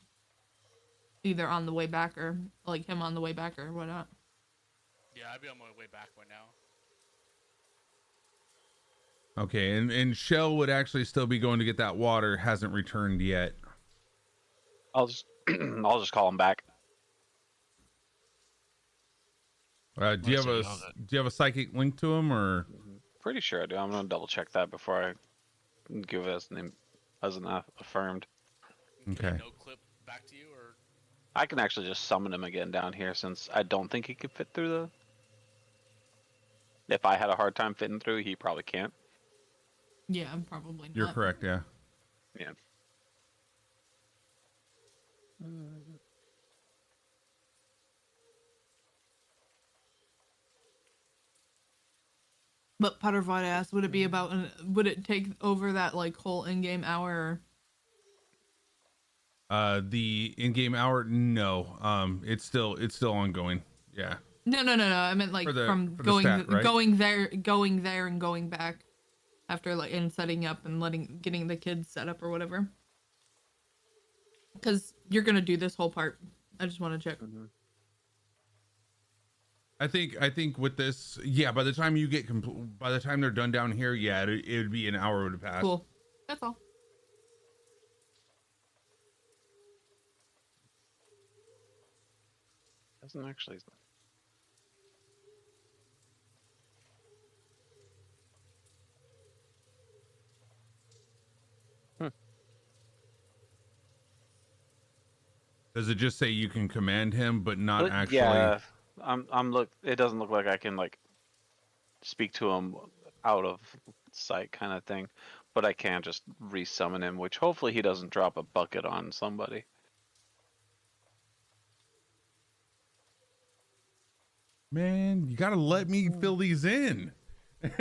either on the way back or like him on the way back or whatnot. Yeah, I'd be on my way back right now. Okay, and Shell would actually still be going to get that water. Hasn't returned yet. I'll just I'll just call him back. Do you have a psychic link to him, or? Pretty sure I do. I'm gonna double check that before I give it as name as an affirmed. Okay. No clip back to you, or I can actually just summon him again down here, since I don't think he could fit through the. If I had a hard time fitting through, he probably can't. Yeah, I'm probably not. You're correct. Yeah. Yeah. But Pottervod asked, would it be about would it take over that like whole in-game hour? The in-game hour, no. It's still ongoing. Yeah. No. I meant like from going right? going there and going back after like and setting up and getting the kids set up or whatever. Because you're gonna do this whole part. I just want to check. Mm-hmm. I think with this, yeah. By the time you get by the time they're done down here, yeah, it would be an hour would have passed. Cool. That's all. Doesn't actually. Does it just say you can command him, but not actually? Yeah, I'm look. It doesn't look like I can like speak to him out of sight, kind of thing. But I can just resummon him, which hopefully he doesn't drop a bucket on somebody. Man, you gotta let me fill these in. That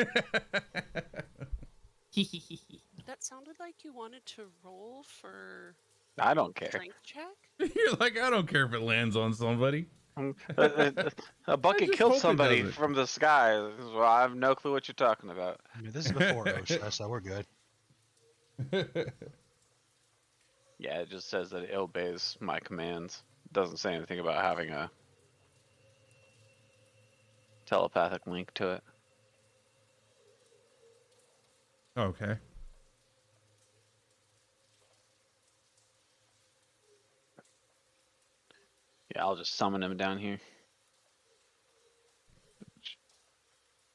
sounded like you wanted to roll for I don't care. strength check. You're like, I don't care if it lands on somebody. A bucket just killed hope it somebody doesn't. from the sky. Well, I have no clue what you're talking about. I mean, this is before OSHA, so we're good. Yeah, it just says that it obeys my commands. It doesn't say anything about having a telepathic link to it. Okay. Yeah, I'll just summon him down here.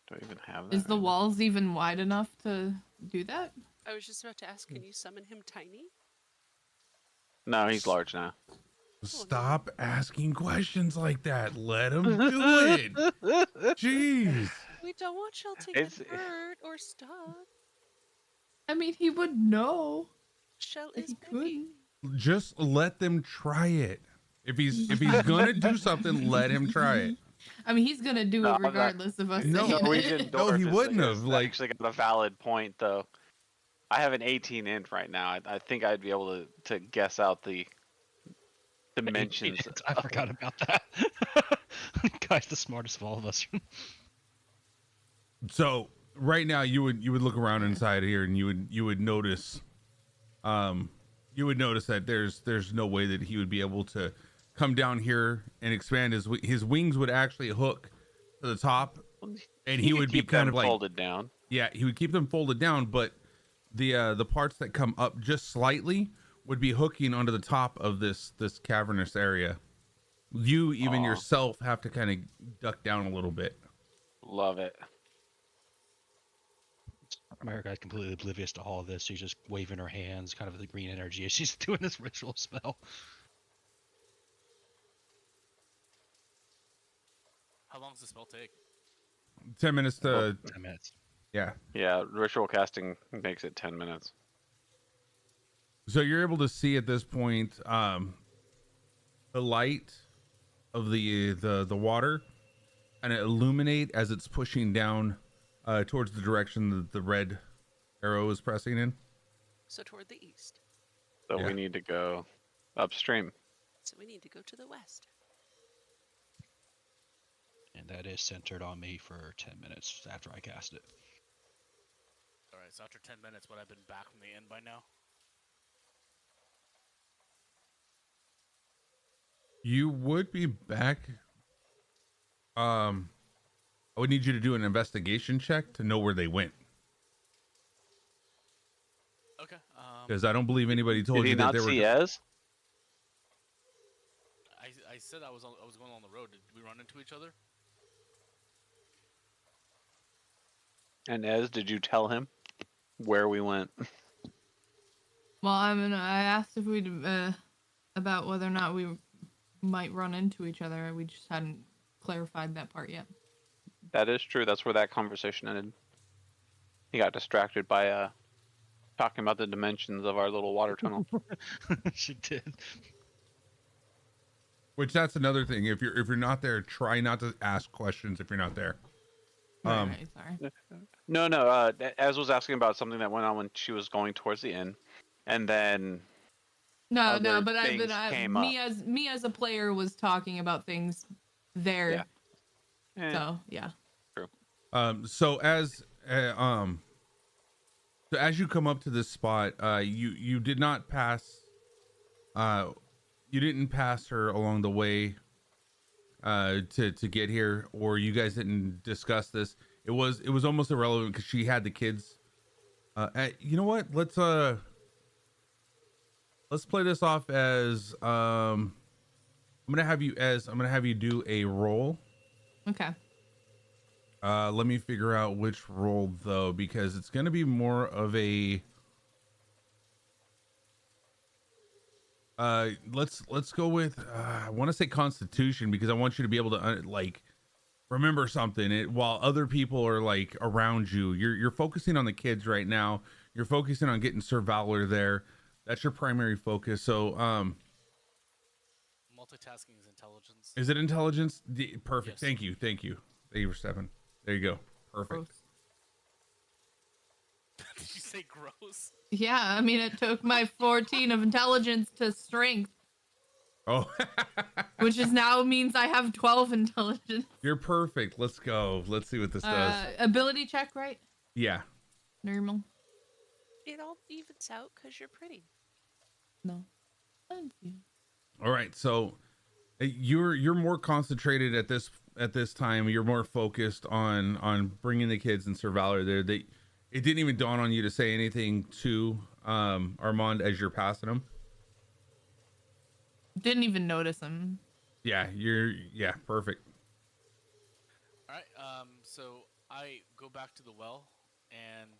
Do I even have that? Is the right now? walls even wide enough to do that? I was just about to ask, can you summon him tiny? No, he's large now. Stop asking questions like that. Let him do it. Jeez. We don't want y'all to It's- get hurt or stuck. I mean, he would know Shell if is he big. could. Just let them try it. If he's gonna do something, let him try it. I mean, he's gonna do No, it I'm not- regardless of us No, saying Norwegian it. No, he dwarf wouldn't is have, like- actually got a valid point though. I have an 18 inch right now. I think I'd be able to guess out the dimensions. I forgot about that. Guy's the smartest of all of us. So right now you would look around inside here and you would notice that there's no way that he would be able to come down here and expand his wings would actually hook to the top, and he would be keep kind them of like folded down. Yeah, he would keep them folded down, but the parts that come up just slightly would be hooking onto the top of this cavernous area. You even yourself have to kind of duck down a little bit. Love it. America's completely oblivious to all of this. She's just waving her hands, kind of the green energy as she's doing this ritual spell. How long does the spell take? 10 minutes to 10 minutes. Yeah. Yeah, ritual casting makes it 10 minutes. So you're able to see at this point the light of the water and it illuminate as it's pushing down towards the direction that the red arrow is pressing in. So toward the east. So Yeah. we need to go upstream. So we need to go to the west. And that is centered on me for 10 minutes after I cast it. Alright, so after 10 minutes, would I have been back from the inn by now? You would be back. I would need you to do an investigation check to know where they went, Okay. because I don't believe anybody told Did he you that not they were. see Ez? I said I was going on the road. Did we run into each other? And Ez, did you tell him where we went? Well, I asked if we'd about whether or not we might run into each other. We just hadn't clarified that part yet. That is true. That's where that conversation ended. He got distracted by talking about the dimensions of our little water tunnel. She did. Which that's another thing. If you're not there, try not to ask questions if you're not there. Right, sorry. No, Ez was asking about something that went on when she was going towards the inn, and then No, other but things came up. me as a player was talking about things there. Yeah. So yeah. So as you come up to this spot, you did not pass. You didn't pass her along the way to get here, or you guys didn't discuss this. It was almost irrelevant because she had the kids. You know what? Let's play this off as I'm gonna have you do a roll. Okay. Let me figure out which roll though, because it's gonna be more of a let's go with I want to say Constitution, because I want you to be able to like remember something while other people are like around you. You're focusing on the kids right now. You're focusing on getting Sir Valor there. That's your primary focus. So Multitasking is intelligence. is it intelligence? Perfect. Yes. Thank you for 7. There you go. Perfect. Gross. Did you say gross? Yeah, I mean it took my 14 of intelligence to strength, Oh, which is now means I have 12 intelligence. you're perfect. Let's go. Let's see what this does. Ability check, right? Yeah. Normal. It all evens out because you're pretty. No. Thank you. All right. So you're more concentrated at this time. You're more focused on bringing the kids and Sir Valor there. It didn't even dawn on you to say anything to Armand as you're passing him. Didn't even notice him. Yeah, perfect. Alright, so I go back to the well, and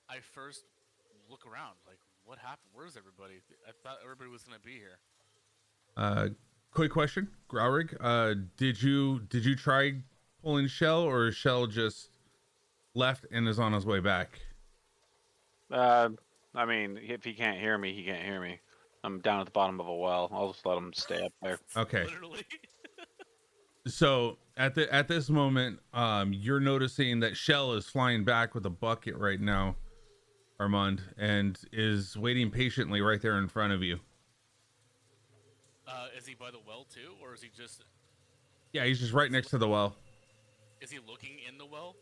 I first look around. Like, what happened? Where's everybody? I thought everybody was going to be here. Quick question, Growrig. Did you try pulling Shell, or Shell just left and is on his way back? I mean, if he can't hear me, he can't hear me. I'm down at the bottom of a well. I'll just let him stay up there. Okay. Literally. So at this moment, you're noticing that Shell is flying back with a bucket right now, Armand, and is waiting patiently right there in front of you. Is he by the well too, or is he just? Yeah, he's just right next to the well. Is he looking in the well?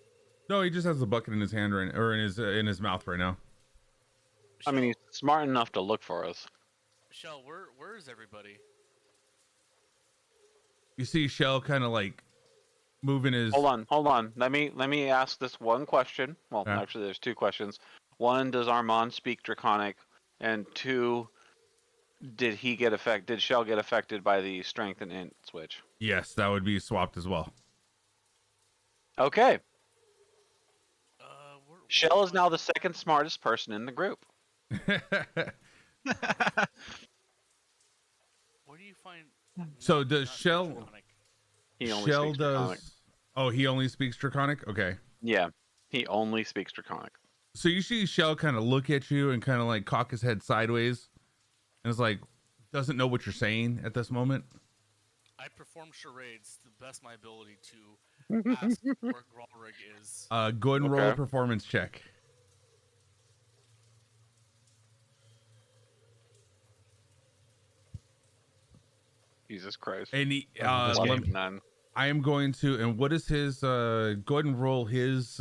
No, he just has the bucket in his hand right, or in his mouth right now. I mean, he's smart enough to look for us. Shell, where is everybody? You see Shell kind of like moving his. Hold on. Let me ask this one question. Well, Yeah. actually, there's two questions. One, does Armand speak Draconic? And two, did Shell get affected by the strength and int switch? Yes, that would be swapped as well. Okay. Where Shell is now the second smartest person in the group. Where do you find? So not- does not Shell? Draconic? He only Shell speaks does. Draconic. Oh, he only speaks Draconic. Okay. Yeah, he only speaks Draconic. So you see Shell kind of look at you and kind of like cock his head sideways, and it's like doesn't know what you're saying at this moment. I perform charades to the best of my ability to ask where Gralrig is. Go ahead and roll a Okay. performance check. Jesus Christ. And he, this let game. me- None. I am going to. And what is his? Go ahead and roll his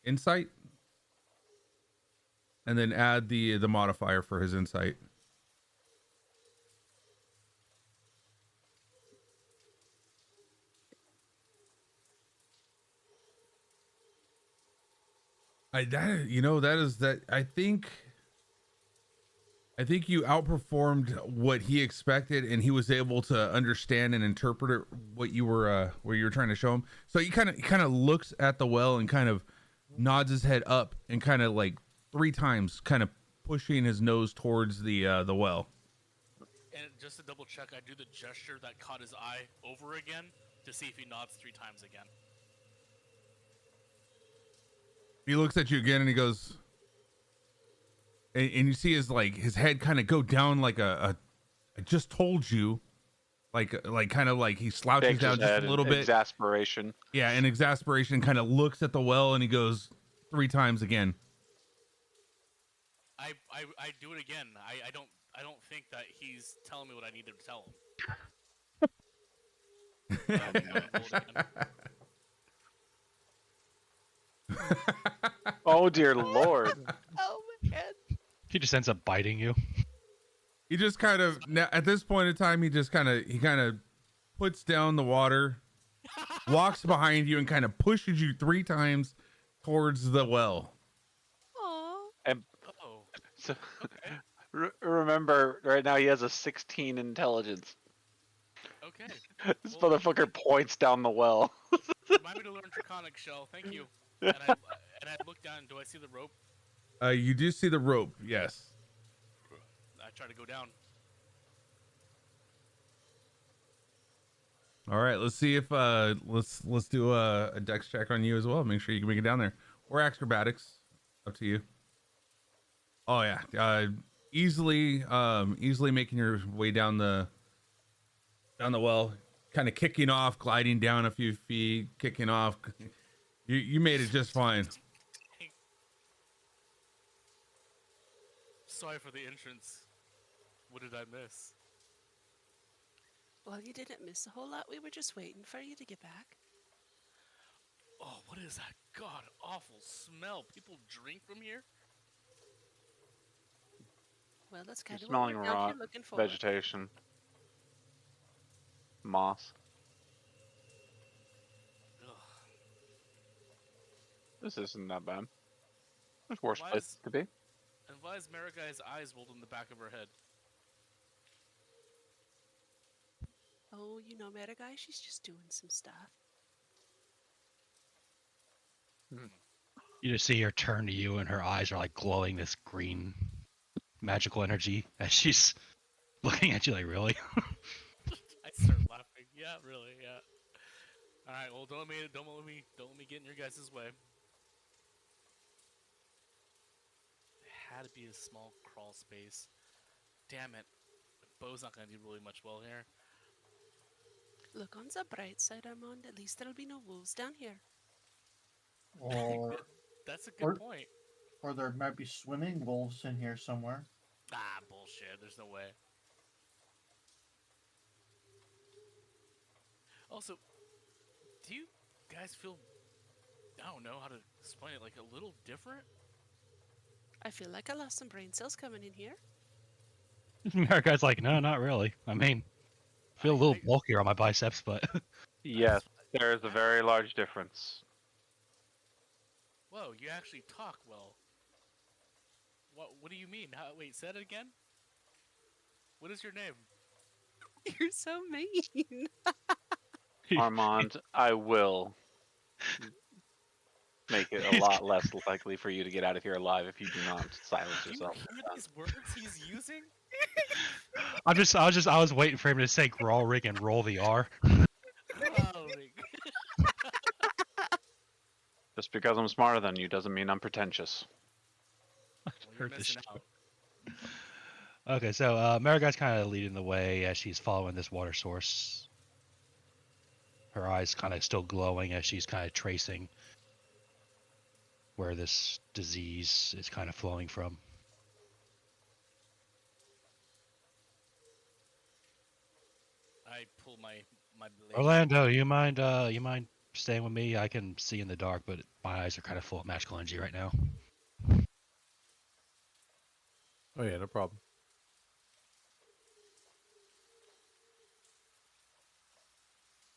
insight, and then add the modifier for his insight. I think you outperformed what he expected, and he was able to understand and interpret what you were trying to show him. So he kind of looks at the well and kind of nods his head up and kind of like 3 times, kind of pushing his nose towards the well. And just to double check, I do the gesture that caught his eye over again to see if he nods 3 times again. He looks at you again and he goes, and you see his head kind of go down like I just told you, like kind of like he slouches Shakes down his just head a in little bit. Exasperation. Yeah, in exasperation, kind of looks at the well and he goes 3 times again. I do it again. I don't think that he's telling me what I need to tell him. Oh dear lord. Oh my head. He just ends up biting you. He just kind of at this point in time, he kind of puts down the water, walks behind you, and kind of pushes you 3 times towards the well. Aw. Oh, So, okay. remember, right now he has a 16 intelligence. Okay. This Well, motherfucker points down the well. remind me to learn Draconic, Shell. Thank you. And I look down. Do I see the rope? You do see the rope, yes. I try to go down. All right, let's see if let's do a dex check on you as well. Make sure you can make it down there, or acrobatics, up to you. Oh yeah, easily making your way down the well, kind of kicking off, gliding down a few feet, kicking off. You made it just fine. Sorry for the entrance. What did I miss? Well, you didn't miss a whole lot. We were just waiting for you to get back. Oh, what is that god awful smell? People drink from here? Well, that's kind You're of what smelling we're down rot here looking for. vegetation. Moss. Ugh. This isn't that bad. There's worse Why places is- to be. And why is Marigai's eyes rolled in the back of her head? Oh, you know, Metaguy, she's just doing some stuff. You just see her turn to you, and her eyes are like glowing this green magical energy as she's looking at you like, really? I start laughing. Yeah, really, yeah. All right, well, don't let me get in your guys' way. It had to be a small crawl space. Damn it. Bo's not gonna do really much well here. Look on the bright side, Armand. At least there'll be no wolves down here. Or That's a good Or- point. or there might be swimming wolves in here somewhere. Ah, bullshit. There's no way. Also, do you guys feel don't know how to explain it. Like a little different. I feel like I lost some brain cells coming in here. America's like, no, not really. I mean, I feel a little I- bulkier on my biceps, but Yes, there is a very large difference. Whoa, you actually talk well. What do you mean? Wait, say it again. What is your name? You're so mean. Armand, I will make it a lot less likely for you to get out of here alive if you do not silence Do you yourself. hear these words he's using? I was waiting for him to say Grawrig and roll the R. Growling. Just because I'm smarter than you doesn't mean I'm pretentious. Well, you're Heard this missing out. Okay, so Mariguy's kind of leading the way as she's following this water source. Her eyes kind of still glowing as she's kind of tracing where this disease is kind of flowing from. I pull my blade. Orlando, you mind staying with me? I can see in the dark, but my eyes are kind of full of magical energy right now. Oh yeah, no problem.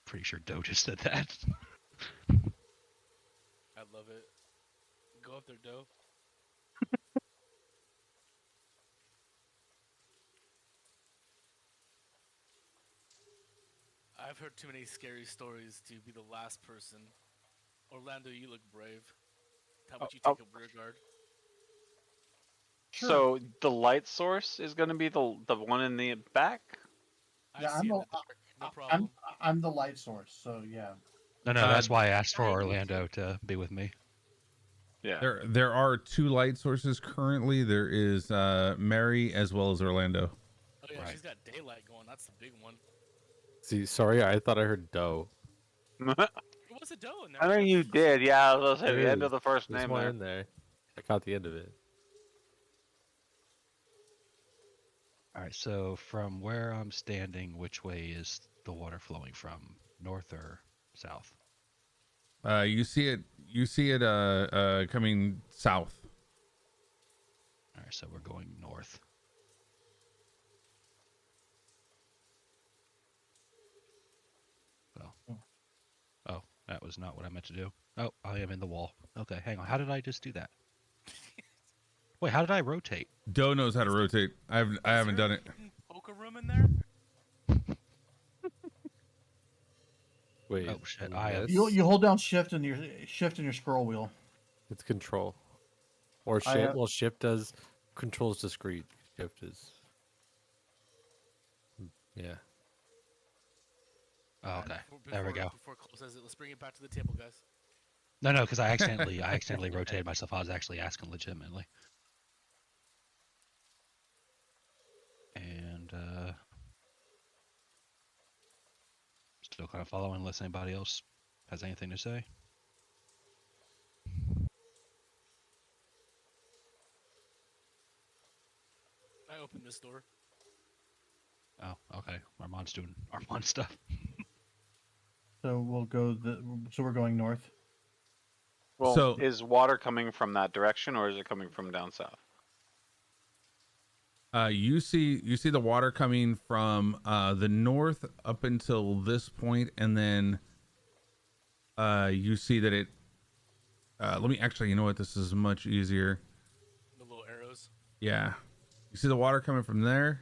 Pretty sure Doe just said that. I love it. Go up there, Doe. I've heard too many scary stories to be the last person. Orlando, you look brave. How about you take a rear guard? Sure. So the light source is going to be the one in the back? I Yeah, see in I'm the dark. No problem. I'm the light source, so yeah. No, that's why I asked for Orlando to be with me. Yeah. There are 2 light sources currently. There is Mary as well as Orlando. Oh yeah, Right. she's got daylight going. That's the big one. See, sorry, I thought I heard doe. There was a Doe in there. I know you did. Yeah, I was going to say There the end is. of the first There's name one there. in there. I caught the end of it. All right, so from where I'm standing, which way is the water flowing from? North or south? You see it coming south. All right, so we're going north. Oh, that was not what I meant to do. Oh, I am in the wall. Okay, hang on. How did I just do that? Wait, how did I rotate? Doe knows how to rotate. I haven't done it. Poker room in there? Wait. Oh, shit, and I am- this? You hold down shift and your scroll wheel. It's control. Or I, shift. Well, shift does controls discrete. Shift is. Yeah. Oh, okay. Before- There we go. Before Cole says it, let's bring it back to the table, guys. No, because I accidentally rotated myself. I was actually asking legitimately. And still kind of following unless anybody else has anything to say. I opened this door. Oh, okay. Armand's doing Armand stuff. So we'll go so we're going north. Well, So- is water coming from that direction or is it coming from down south? You see the water coming from the north up until this point, and then you see that it. Let me actually. You know what? This is much easier. The little arrows. Yeah, you see the water coming from there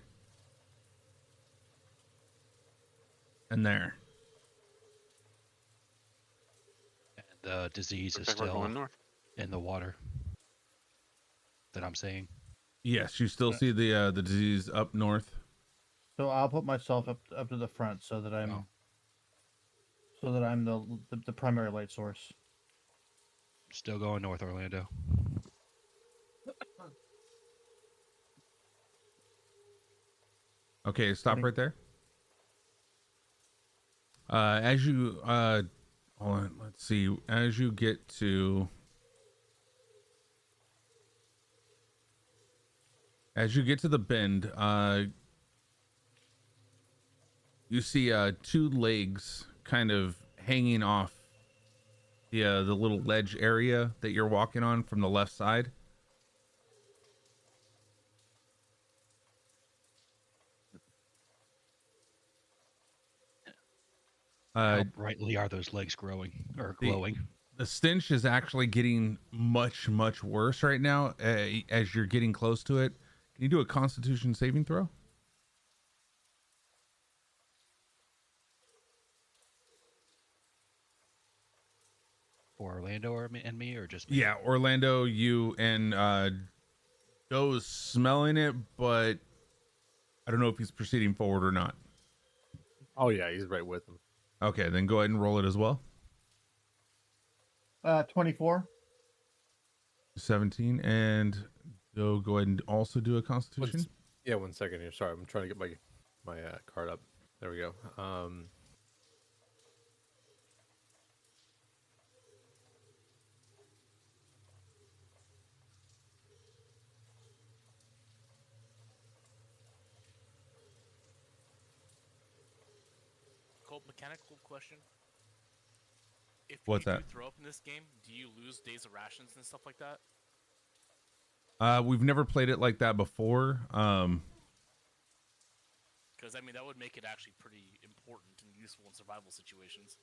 and there. And the disease is Looks like we're still going north. in the water that I'm seeing. Yes, you still see the disease up north. So I'll put myself up to the front so that I'm Oh. the primary light source. Still going north, Orlando. Okay, stop right there. As you hold on, let's see. As you get to the bend, you see 2 legs kind of hanging off the little ledge area that you're walking on from the left side. How brightly are those legs growing or the- glowing? The stench is actually getting much worse right now as you're getting close to it. Can you do a Constitution saving throw? For Orlando and me, or just me? Yeah, Orlando, you and Joe's smelling it, but I don't know if he's proceeding forward or not. Oh yeah, he's right with him. Okay, then go ahead and roll it as well. 24. 17, and Joe, go ahead and also do a Constitution. Yeah, 1 second here. Sorry, I'm trying to get my card up. There we go. Cold mechanical question. If What's you that? do throw up in this game, do you lose days of rations and stuff like that? We've never played it like that before. Because I mean, that would make it actually pretty important and useful in survival situations.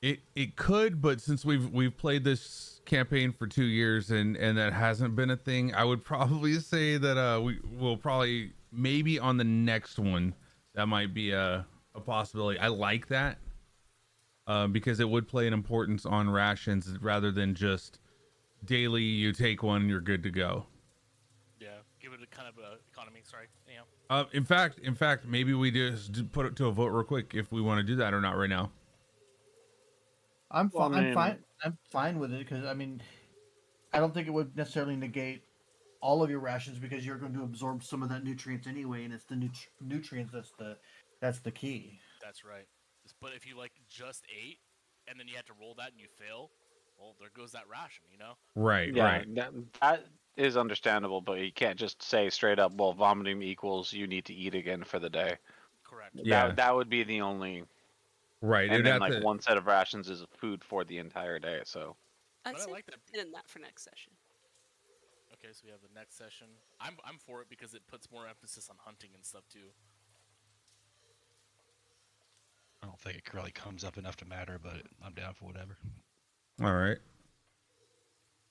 It could, but since we've played this campaign for 2 years and that hasn't been a thing, I would probably say that we will probably maybe on the next one that might be a possibility. I like that because it would play an importance on rations rather than just daily you take one and you're good to go. Yeah, give it a kind of a economy. Sorry, anyhow. In fact, maybe we just put it to a vote real quick if we want to do that or not right now. I'm Well, I mean- fine. I'm fine with it because I mean, I don't think it would necessarily negate all of your rations because you're going to absorb some of that nutrients anyway, and it's the nutrients that's the key. That's right. But if you like just ate and then you had to roll that and you fail, well, there goes that ration, you know? Right, Yeah, right. that is understandable, but you can't just say straight up, well, vomiting equals you need to eat again for the day. Correct. Yeah. That would be the only. Right. And It'd then have like to- one set of rations is food for the entire day. So I But I say like that. put in that for next session. Okay, so we have the next session. I'm for it because it puts more emphasis on hunting and stuff too. I don't think it really comes up enough to matter, but I'm down for whatever. All right.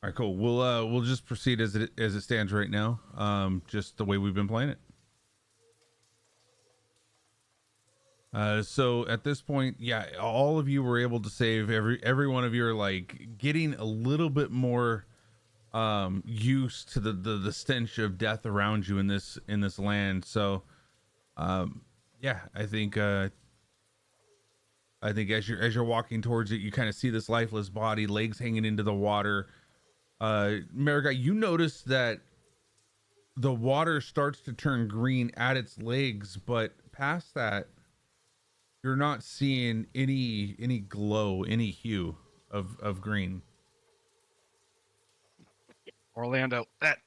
All right, cool. We'll just proceed as it stands right now. Just the way we've been playing it. So at this point, yeah, all of you were able to save. Every one of you are like getting a little bit more used to the stench of death around you in this land. So yeah, I think as you're walking towards it, you kind of see this lifeless body, legs hanging into the water. Marigai, you notice that the water starts to turn green at its legs, but past that, you're not seeing any glow, any hue of green. Orlando, that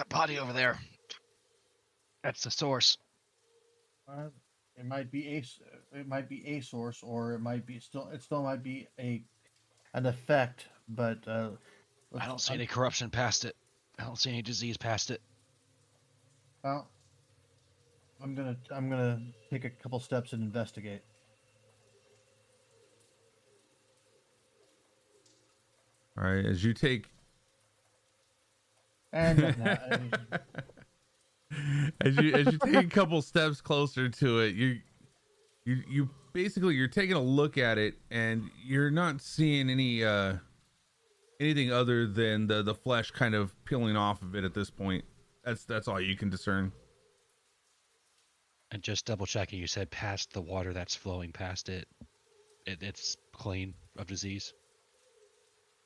body over there. That's the source. It might be a source, or it still might be an effect. But I don't see any corruption past it. I don't see any disease past it. Well, I'm gonna take a couple steps and investigate. All right, as you take And as you take a couple steps closer to it, you basically you're taking a look at it and you're not seeing any anything other than the flesh kind of peeling off of it at this point. That's all you can discern. And just double checking, you said past the water that's flowing past it, it's clean of disease.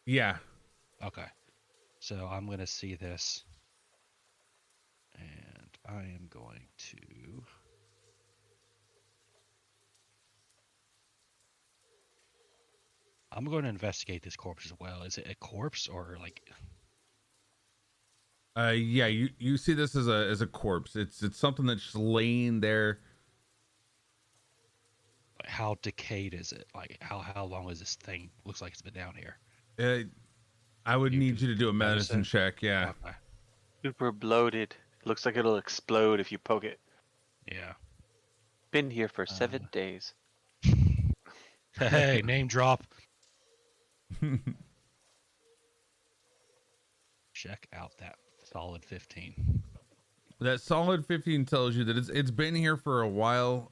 Yeah. Okay. So I'm going to see this. And I am going to... I'm going to investigate this corpse as well. Is it a corpse or like... Yeah, you see this as a corpse. It's something that's just laying there. how decayed is it? Like how long is this thing? Looks like it's been down here. I would You need can you to do a notice medicine it? check. Yeah. Okay. Super bloated. Looks like it'll explode if you poke it. Yeah. Been here for 7 days. Hey, name drop. Check out that solid 15. That solid 15 tells you that it's been here for a while.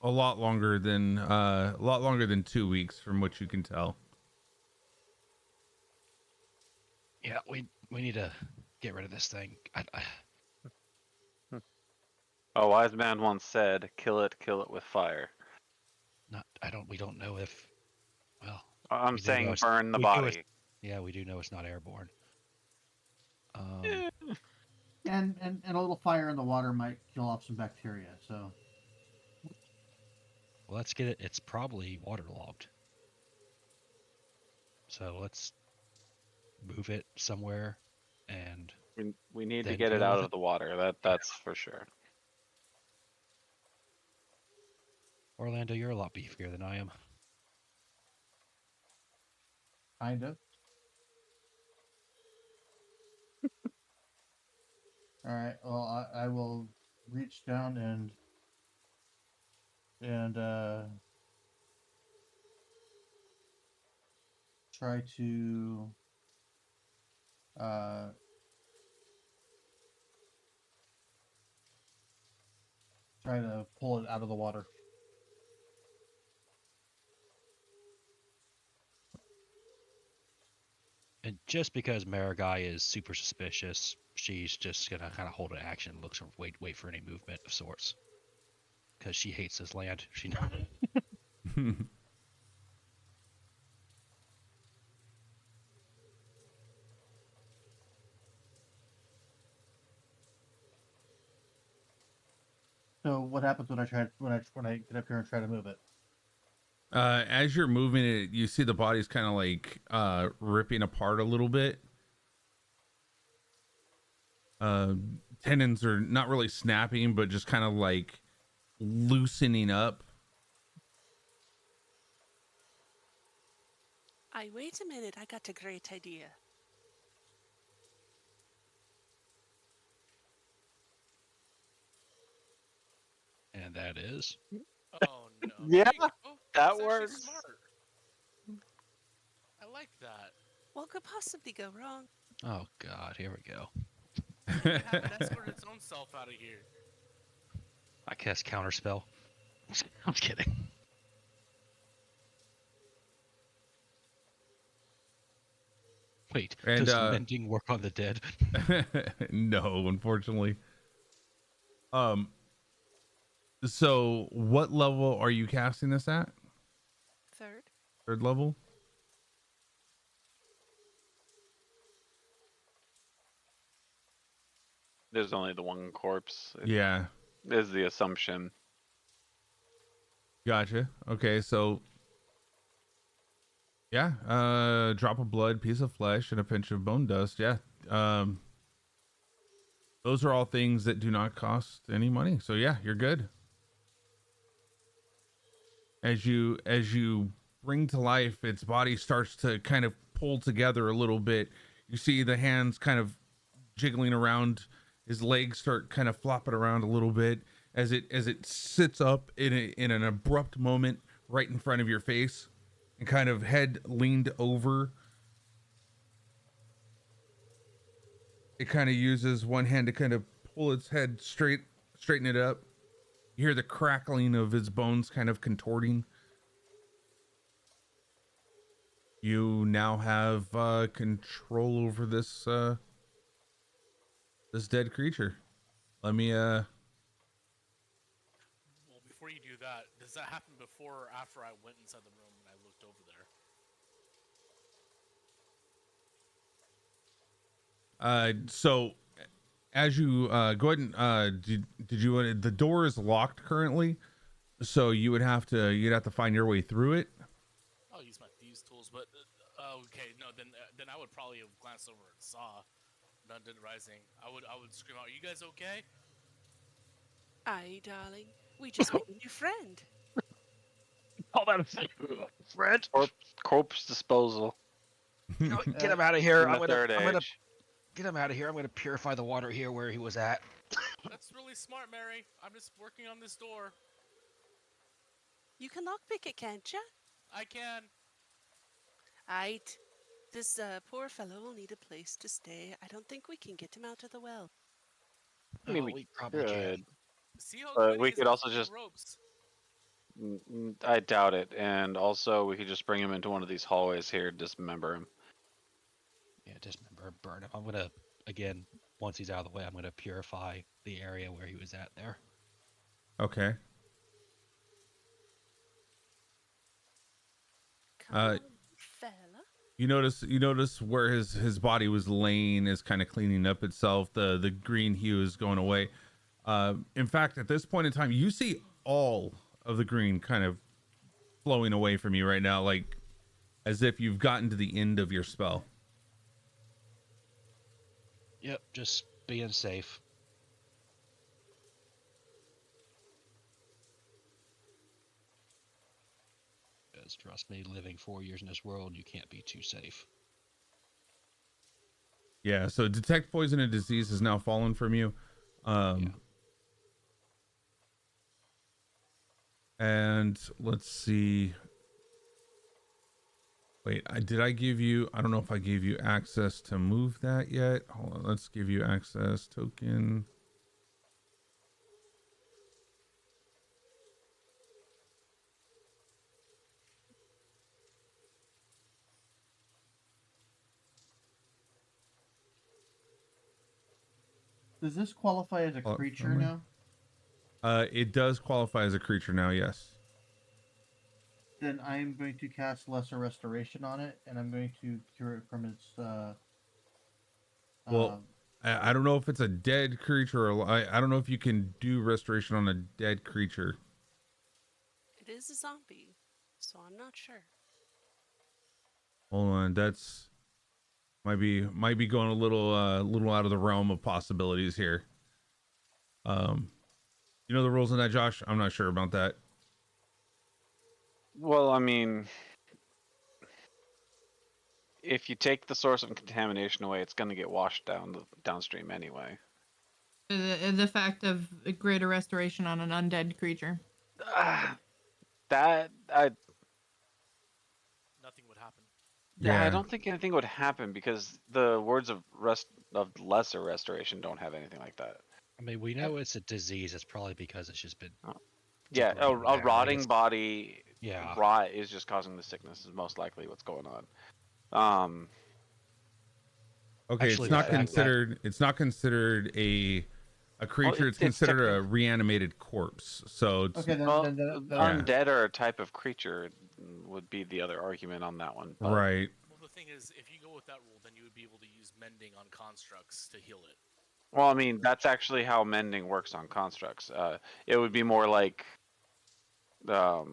A lot longer than 2 weeks, from what you can tell. Yeah, we need to get rid of this thing. A wise man once said, kill it with fire. We don't know if. Well, I'm we do know saying it's- burn the we know it's- body. Yeah, we do know it's not airborne. And a little fire in the water might kill off some bacteria. So Well, let's get it. It's probably waterlogged. So let's move it somewhere, and We need to Then get it deal out with of the water. That's for sure. Orlando, you're a lot beefier than I am. kind of. All right. Well, I will reach down and try to pull it out of the water. And just because Marigai is super suspicious, she's just gonna kind of hold an action, looks for wait for any movement of sorts, because she hates this land. She So what happens when I get up here and try to move it? As you're moving it, you see the body's kind of like ripping apart a little bit. Tendons are not really snapping, but just kind of like loosening up. Wait a minute, I got a great idea. and that is Oh no. Yeah, There you go. that That's actually works. Smart. I like that. What could possibly go wrong? oh god, here we go. It have it escort its own self out of here. I cast counterspell. I'm just kidding. Wait, And, does mending work on the dead? No, unfortunately. So what level are you casting this at? Third. Third level? There's only the one corpse. Yeah. Is the assumption. Gotcha. Okay, so yeah, drop of blood, piece of flesh, and a pinch of bone dust. Yeah. Those are all things that do not cost any money. So yeah, you're good. As you bring to life, its body starts to kind of pull together a little bit. You see the hands kind of jiggling around. His legs start kind of flopping around a little bit as it sits up in an abrupt moment right in front of your face, and kind of head leaned over. It kind of uses one hand to kind of pull its head straighten it up. You hear the crackling of his bones kind of contorting. You now have control over this dead creature. Let me Well, before you do that, does that happen before or after I went inside the room and I looked over there? So as you go ahead and did you the door is locked currently, so you'd have to find your way through it. I'll use my thieves tools, but okay, no, then I would probably have glanced over and saw London Rising. I would scream out, "Are you guys okay?" Aye, darling. We just made a new friend. call that a thing. Fred, Corpse disposal. get him out of here. In the third age. Get him out of here. I'm gonna purify the water here where he was at. That's really smart, Mary. I'm just working on this door. You can lockpick it, can't you? I can. Aight. This poor fellow will need a place to stay. I don't think we can get him out of the well. I mean, Oh, we probably could. See how But good we he is could at also using just- ropes. I doubt it. And also, we could just bring him into one of these hallways here, dismember him. Yeah, dismember, burn him. I'm gonna, again, once he's out of the way, I'm gonna purify the area where he was at there. Okay. Come on, fella. You notice where his body was laying is kind of cleaning up itself. The green hue is going away. In fact, at this point in time, you see all of the green kind of flowing away from you right now, like as if you've gotten to the end of your spell. Yep, just being safe. Because trust me, living 4 years in this world, you can't be too safe. Yeah, so detect poison and disease has now fallen from you. Yeah. And let's see. Wait, did I give you, I don't know if I gave you access to move that yet. Hold on, let's give you access token. Does this qualify as a Oh, creature am I? now? It does qualify as a creature now, yes. Then I am going to cast Lesser Restoration on it, and I'm going to cure it from its. Well, I don't know if it's a dead creature or I don't know if you can do restoration on a dead creature. It is a zombie, so I'm not sure. Hold on, that's might be going a little out of the realm of possibilities here. You know the rules on that, Josh? I'm not sure about that. Well, I mean, if you take the source of contamination away, it's going to get washed downstream anyway. The fact of a greater restoration on an undead creature. That Nothing would happen. Yeah, I Yeah. don't think anything would happen because the words of lesser restoration don't have anything like that. I mean, we know it's a disease. It's probably because it's just been. Yeah, degrading a there. rotting It's- body Yeah. rot is just causing the sickness is most likely what's going on. Okay, Actually, it's not that- considered. It's not considered a creature. It's it's considered a reanimated corpse. So it's, Okay, then, Well, then undead are a type of creature would be the other argument on that one. but- right. Well, the thing is, if you go with that rule, then you would be able to use mending on constructs to heal it. Well, I mean, that's actually how mending works on constructs. It would be more like, I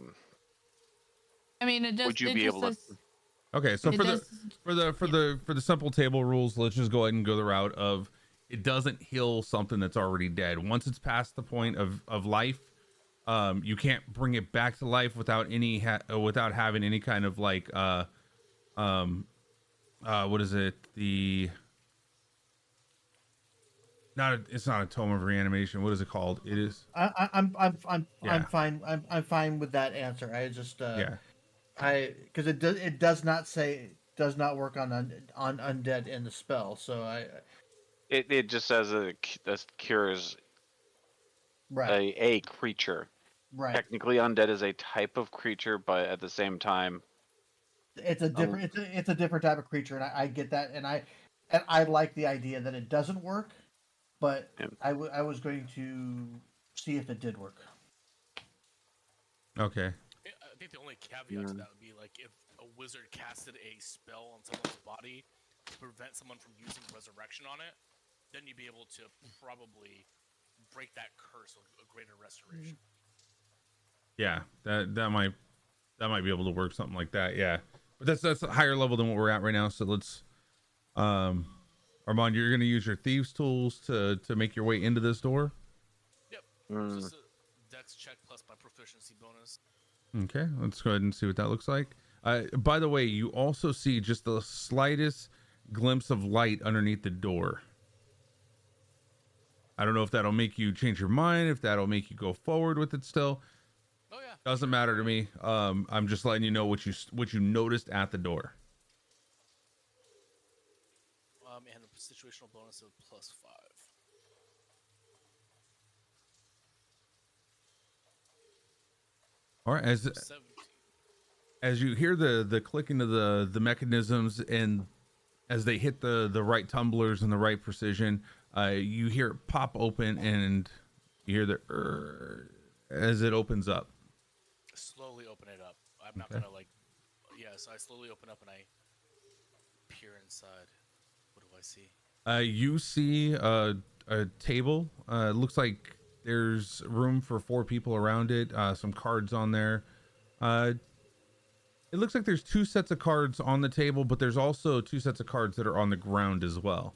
mean, it does. Would you it be just able to- says- Okay, so it for does- the simple table rules, let's just go ahead and go the route of it doesn't heal something that's already dead. Once it's past the point of life, you can't bring it back to life without without having any kind of like what is it? It's not a tome of reanimation. What is it called? It is. I'm Yeah. fine. I'm fine with that answer. I just Yeah. because it does not work on undead in the spell. So it just says that it cures right a creature. right. Technically, undead is a type of creature, but at the same time, It's a different it's a different type of creature, and I get that, and I like the idea that it doesn't work, but Yeah. I was going to see if it did work. Okay. I think the only caveat to that would be like if a wizard casted a spell on someone's body to prevent someone from using resurrection on it, then you'd be able to probably break that curse of a greater restoration. Yeah. That might be able to work, something like that. Yeah. But that's a higher level than what we're at right now. So let's Armand, you're gonna use your thieves tools to make your way into this door. Yep. Mm. Just a dex check plus my proficiency bonus. Okay, let's go ahead and see what that looks like. By the way, you also see just the slightest glimpse of light underneath the door. I don't know if that'll make you change your mind, if that'll make you go forward with it still. Oh yeah. Doesn't matter to me. I'm just letting you know what you noticed at the door. And a situational bonus of +5. All right, 17. as you hear the clicking of the mechanisms, and as they hit the right tumblers and the right precision, you hear it pop open, and you hear the as it opens up. Slowly open it up. I'm not Okay. gonna like. Yes, I slowly open up and I peer inside. What do I see? You see a table. Looks like there's room for 4 people around it. Some cards on there. It looks like there's 2 sets of cards on the table, but there's also 2 sets of cards that are on the ground as well.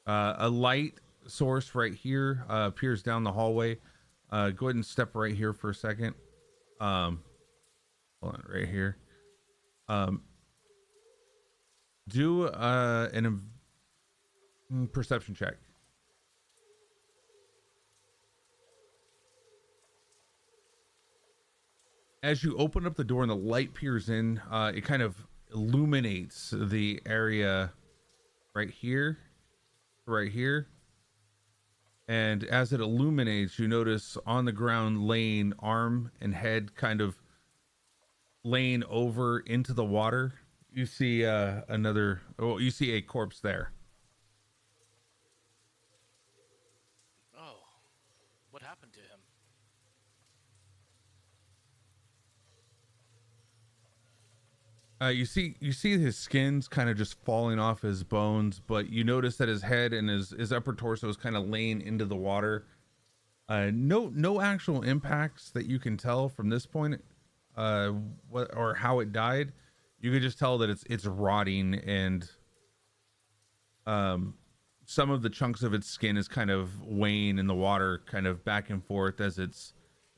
A light source right here appears down the hallway. Go ahead and step right here for a second. Hold on, right here. Do an perception check. As you open up the door and the light peers in, it kind of illuminates the area right here, and as it illuminates, you notice on the ground, laying arm and head kind of laying over into the water, you see you see a corpse there. Oh, what happened to him? You see his skin's kind of just falling off his bones, but you notice that his head and his upper torso is kind of laying into the water. No actual impacts that you can tell from this point, what or how it died. You could just tell that it's rotting, and some of the chunks of its skin is kind of weighing in the water, kind of back and forth as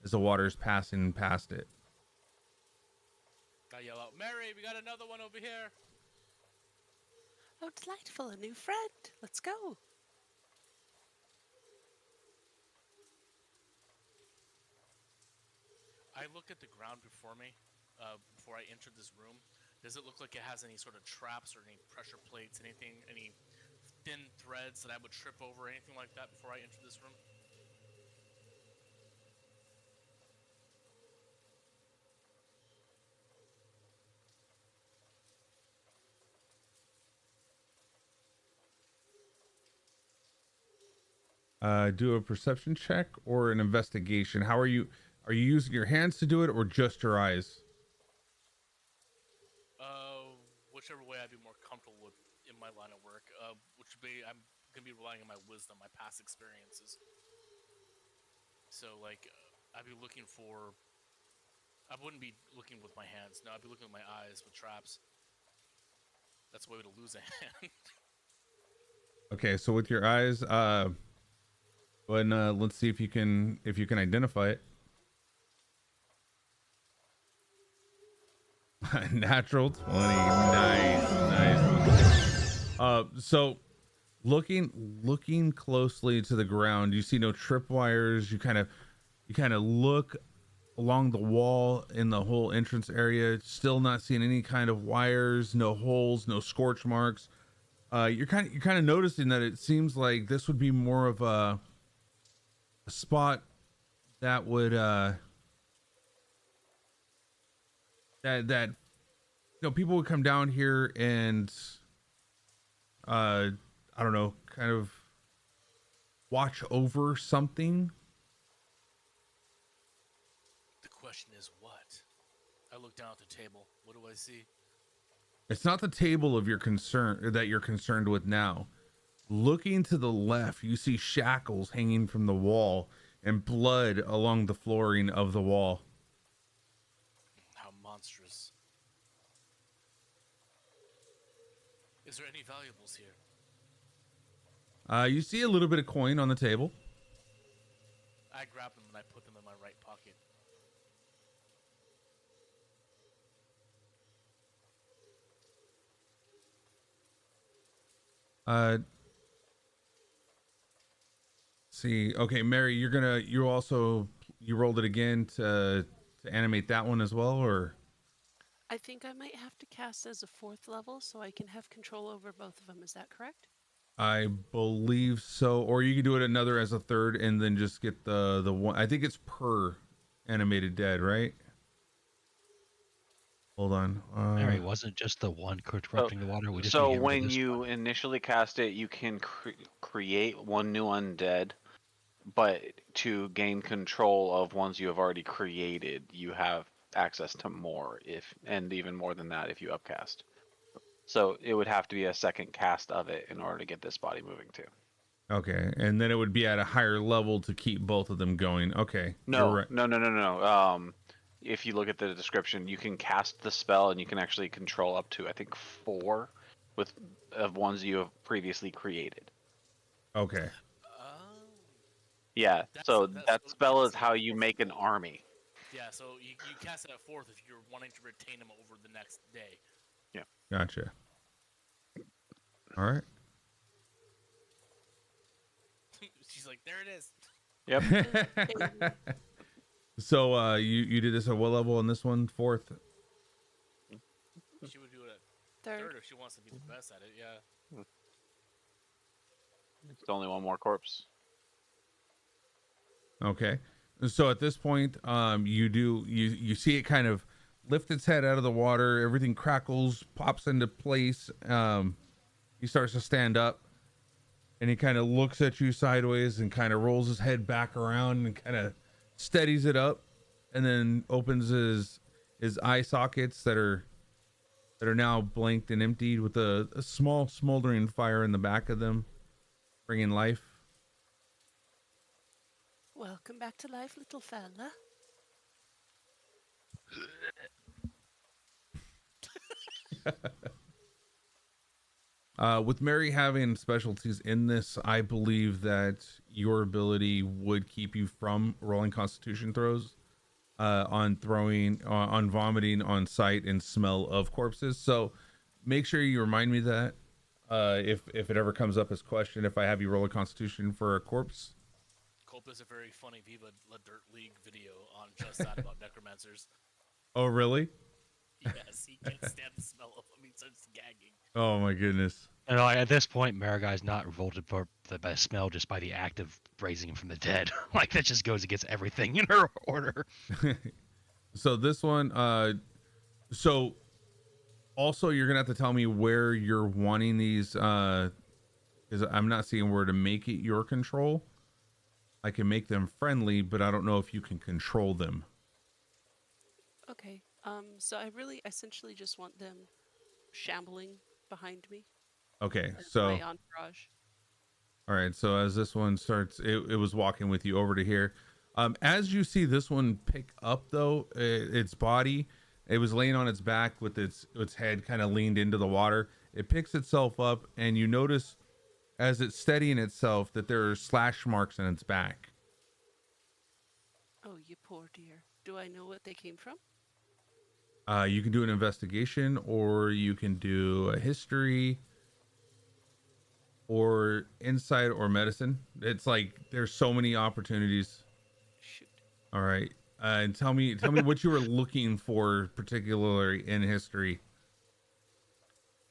the water's passing past it. I yell out, Mary, we got another one over here. Oh, delightful, a new friend. Let's go. I look at the ground before me, before I enter this room. Does it look like it has any sort of traps or any pressure plates, anything, any thin threads that I would trip over, anything like that before I enter this room? Do a perception check or an investigation. Are you using your hands to do it or just your eyes? Whichever way I'd be more comfortable with in my line of work, which would be, I'm gonna be relying on my wisdom, my past experiences. So like, I'd be looking for, I wouldn't be looking with my hands. No, I'd be looking with my eyes with traps. That's a way to lose a hand. Okay, so with your eyes, let's see if you can identify it. Natural 20. Nice. So looking closely to the ground, you see no tripwires. You kind of look along the wall in the whole entrance area, still not seeing any kind of wires, no holes, no scorch marks. You're kind of noticing that it seems like this would be more of a spot that would that people would come down here and I don't know, kind of watch over something. The question is what? I look down at the table. What do I see? It's not the table of your concern that you're concerned with now. Looking to the left, you see shackles hanging from the wall and blood along the flooring of the wall. How monstrous. Is there any valuables here? You see a little bit of coin on the table. I grab them and I put them in my right pocket. See, okay, Mary, you rolled it again to animate that one as well, or? I think I might have to cast as a 4th level so I can have control over both of them. Is that correct? I believe so, or you can do it another as a 3rd and then just get the one. I think it's per animated dead, right? Hold on. Mary, wasn't just the one corrupting the water? We just So need to get rid of when this you one. initially cast it, you can create one new undead, but to gain control of ones you have already created, you have access to more, and even more than that if you upcast. So it would have to be a second cast of it in order to get this body moving too. Okay, and then it would be at a higher level to keep both of them going. Okay, No, you're right. no. If you look at the description, you can cast the spell and you can actually control up to, I think, 4 of ones you have previously created. Okay. Yeah, so that so spell yes, is how you make an army. Yeah, so you cast it at 4th if you're wanting to retain them over the next day. Yeah. Gotcha. All right. She's like, there it is. Yep. So you did this at what level on this one? 4th? She would do it at 3rd if she wants to be the best at it, yeah. It's only one more corpse. Okay. So at this point, you see it kind of lift its head out of the water, everything crackles, pops into place. He starts to stand up and he kind of looks at you sideways and kind of rolls his head back around and kind of steadies it up, and then opens his eye sockets that are now blanked and emptied with a small smoldering fire in the back of them, bringing life. Welcome back to life, little fella. With Mary having specialties in this, I believe that your ability would keep you from rolling Constitution throws on vomiting on sight and smell of corpses. So make sure you remind me that if it ever comes up as question, if I have you roll a Constitution for a corpse. Cope is a very funny Viva La Dirt League video on just that about necromancers. Oh, really? Yes, he can't stand the smell of them. He starts gagging. Oh my goodness. And at this point, Maragai's not revolted by the smell, just by the act of raising him from the dead. Like, that just goes against everything in her order. So this one, so also you're gonna have to tell me where you're wanting these, because I'm not seeing where to make it your control. I can make them friendly, but I don't know if you can control them. Okay. So I really essentially just want them shambling behind me. Okay, as so my entourage. all right, so as this one starts, it was walking with you over to here. As you see this one pick up though, its body, it was laying on its back with its head kind of leaned into the water. It picks itself up, and you notice as it's steadying itself that there are slash marks in its back. Oh, you poor dear. Do I know what they came from? You can do an investigation, or you can do a history, or insight, or medicine. It's like there's so many opportunities. Shoot. All right, and tell me what you were looking for, particularly in history.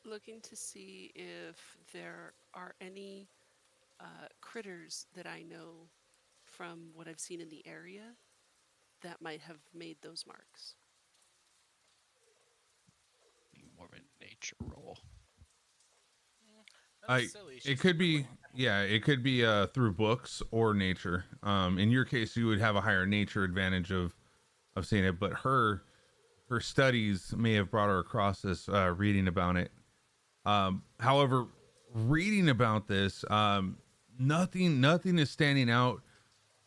Looking to see if there are any critters that I know from what I've seen in the area that might have made those marks. More of a nature roll. It could be, yeah, it could be through books or nature. In your case, you would have a higher nature advantage of seeing it, but her studies may have brought her across this reading about it. However, reading about this, nothing is standing out.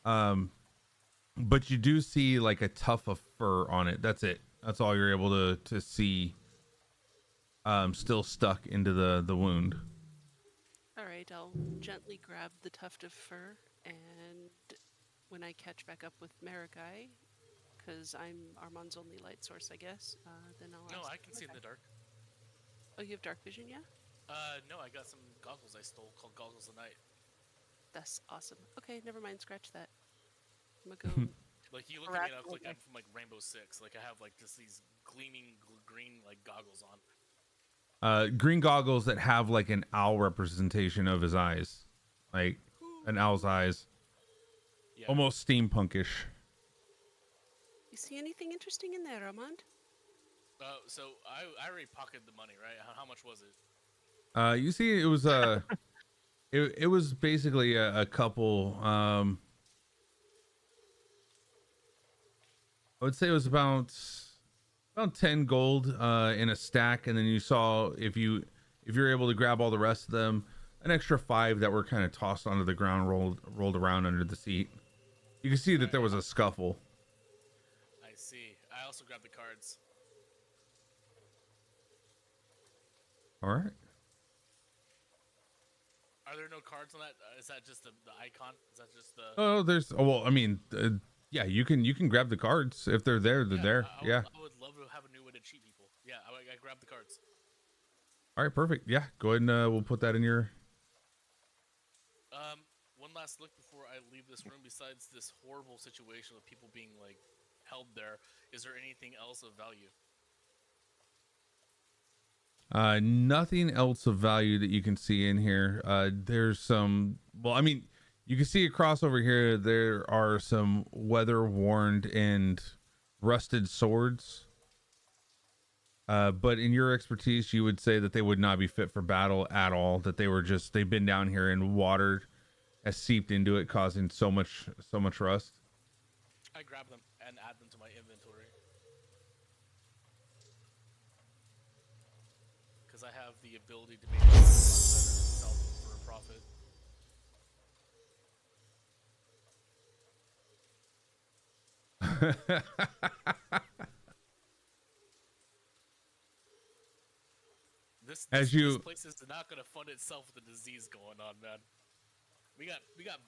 But you do see like a tuft of fur on it. That's it. That's all you're able to see. Still stuck into the wound. All right, I'll gently grab the tuft of fur and when I catch back up with Marigai, because I'm Armand's only light source, I guess, then I'll No, ask I can see in the dark. Oh, you have dark vision, yeah? No, I got some goggles I stole called Goggles of Night. That's awesome. Okay, never mind, scratch that. I'm gonna go. Like you look at me and I was like I'm from like Rainbow Six. Like I have like just these gleaming green like goggles on. Green goggles that have like an owl representation of his eyes, like an owl's eyes, Yeah. almost steampunkish. You see anything interesting in there, Armand? So I already pocketed the money, right? How much was it? You see, it was it was basically a couple. I would say it was about 10 gold in a stack, and then you saw if you're able to grab all the rest of them, an extra 5 that were kind of tossed onto the ground, rolled around under the seat. You can see that there was a scuffle. I see. I also grabbed the cards. All right. Are there no cards on that? Is that just the icon? Is that just the? Oh, there's. Oh, well, I mean, yeah, you can grab the cards if they're there. They're there. Yeah. I would love to have a new way to cheat people. Yeah, I grabbed the cards. All right, perfect. Yeah, go ahead and we'll put that in your. One last look before I leave this room. Besides this horrible situation with people being like held there, is there anything else of value? Nothing else of value that you can see in here. There's some. Well, I mean, you can see across over here. There are some weather-worn and rusted swords. But in your expertise, you would say that they would not be fit for battle at all. That they've been down here and water has seeped into it, causing so much rust. I grab them and add them to my inventory. Because I have the ability to make it sell them for a profit. This place is not gonna fund itself with the disease going on, man. We got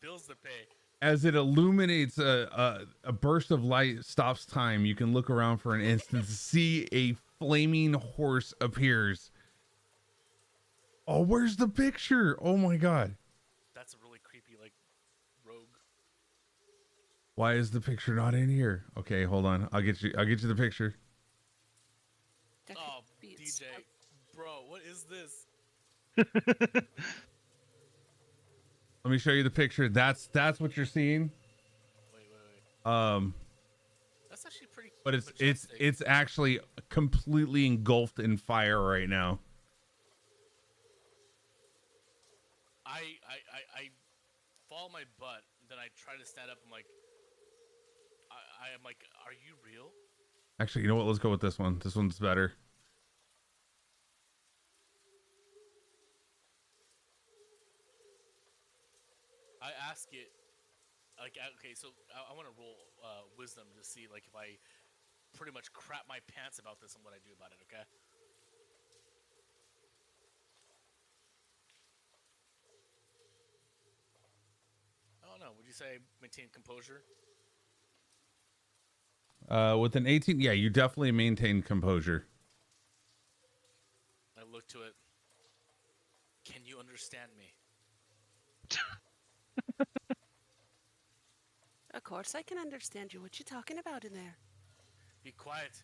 bills to pay. As it illuminates, a burst of light stops time. You can look around for an instant to see a flaming horse appears. Oh, where's the picture? Oh my god. That's a really creepy, like, rogue. Why is the picture not in here? Okay, hold on. I'll get you the picture. Oh, DJ, bro, what is this? Let me show you the picture. That's what you're seeing. Wait. That's actually pretty. But majestic. it's actually completely engulfed in fire right now. I fall my butt, then I try to stand up. I'm like, I am like, are you real? Actually, you know what? Let's go with this one. This one's better. I ask it, like, okay, so I want to roll wisdom to see, like, if I pretty much crap my pants about this and what I do about it, okay? I don't know. Would you say maintain composure? With an 18, yeah, you definitely maintain composure. I look to it. Can you understand me? Of course I can understand you. What you talking about in there? Be quiet.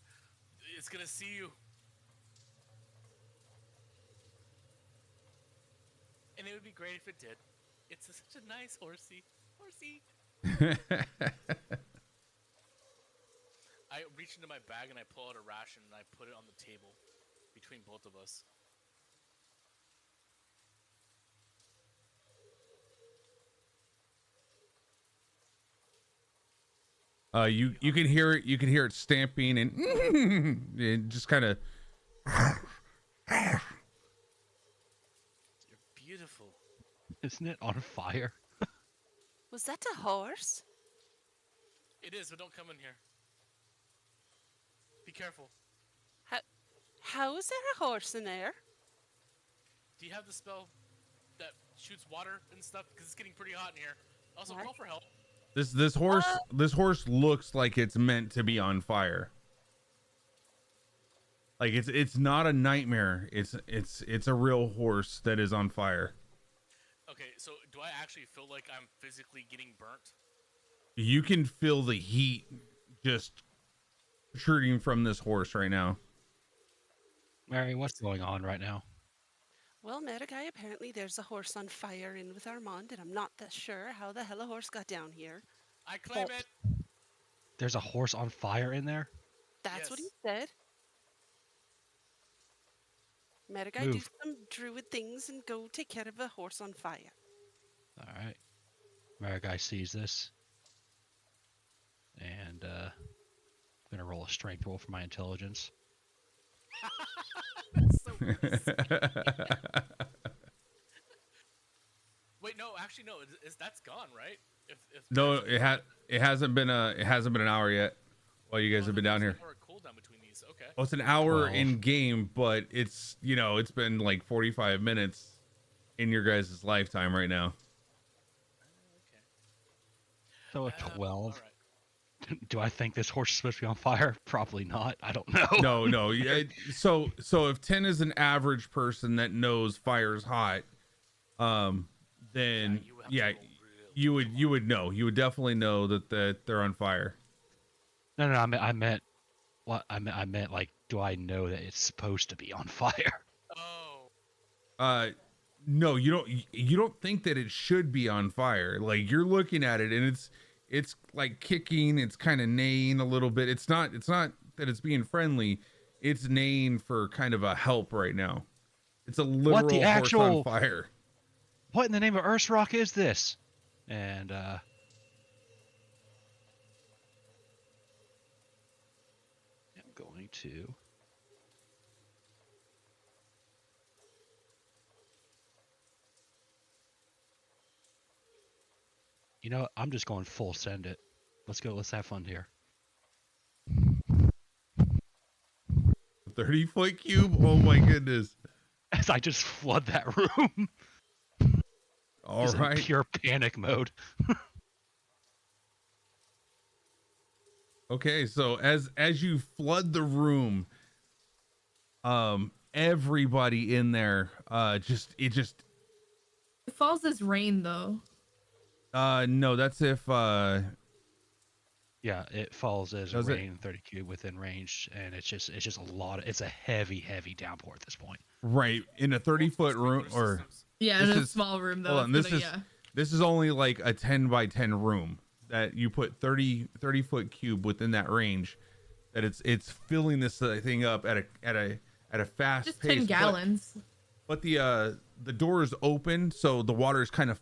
It's gonna see you. And it would be great if it did. It's such a nice horsey. I reach into my bag and I pull out a ration and I put it on the table between both of us. You can hear it. You can hear it stamping and it just kind of. You're beautiful. Isn't it on fire? Was that a horse? It is, but don't come in here. Be careful. How is there a horse in there? Do you have the spell that shoots water and stuff? Because it's getting pretty hot in here. Also, What? call for help. This horse looks like it's meant to be on fire. Like it's not a nightmare. It's a real horse that is on fire. Okay, so do I actually feel like I'm physically getting burnt? You can feel the heat just shooting from this horse right now. Mary, what's going on right now? Well, Metaguy, apparently there's a horse on fire in with Armand, and I'm not that sure how the hell a horse got down here. I claim it. There's a horse on fire in there? That's what he Yes. said. Metaguy, do Move. some druid things and go take care of a horse on fire. All right. Marigai sees this. And I'm going to roll a strength roll for my intelligence. That's so gross. Wait, no, actually, no. That's gone, right? If No, it hasn't been an hour yet while you guys have been down here. Cooldown between these. Okay. Well, it's an hour 12. in game, but it's it's been like 45 minutes in your guys' lifetime right now. Okay. So a all 12. right. Do I think this horse is supposed to be on fire? Probably not. I don't know. No. Yeah, so if 10 is an average person that knows fire's hot, then yeah, you would know. You would definitely know that they're on fire. No, I meant what I meant like, do I know that it's supposed to be on fire? Oh. No, you don't think that it should be on fire. Like, you're looking at it and it's like kicking, it's kind of neighing a little bit. It's not that it's being friendly, it's neighing for kind of a help right now. It's a literal horse on fire. What in the name of Earthrock is this? And I'm going to I'm just going full send it. Let's go. Let's have fun here. 30-foot cube. Oh my goodness. As I just flood that room. All Just in right. pure panic mode. Okay, so as you flood the room, everybody in there It falls as rain though. no, that's if Yeah, it falls as Does it? rain 30 cube within range, and it's just a lot. It's a heavy downpour at this point. right in a 30-foot room, or Yeah, This in a is- small room though. hold on, it's this gonna- this is only like a 10 by 10 room that you put 30-foot cube within that range, that it's filling this thing up at a fast just pace. 10 gallons. But the door is open, so the water is kind of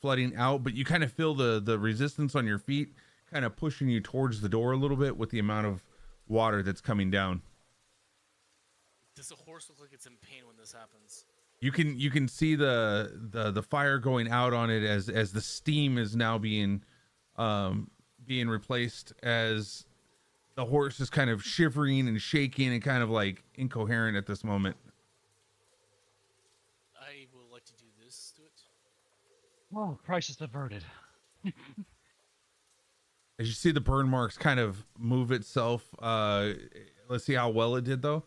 flooding out, but you kind of feel the resistance on your feet kind of pushing you towards the door a little bit with the amount of water that's coming down. Does the horse look like it's in pain when this happens? You can see the fire going out on it as the steam is now being replaced, as the horse is kind of shivering and shaking and kind of like incoherent at this moment. I will like to do this to it. Oh, crisis averted. As you see the burn marks kind of move itself. Let's see how well it did though.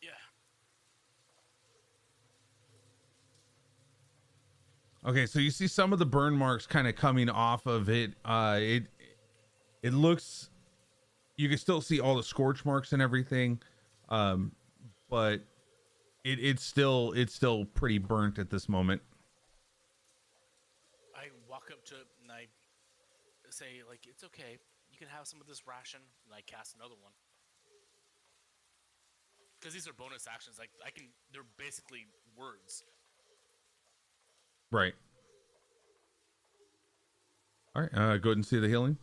Yeah. Okay, so you see some of the burn marks kind of coming off of it. It looks, you can still see all the scorch marks and everything, but it's still pretty burnt at this moment. I walk up to it and I say, like, it's okay. You can have some of this ration, and I cast another one. Because these are bonus actions. Like, they're basically words. Right. All right, go ahead and see the healing.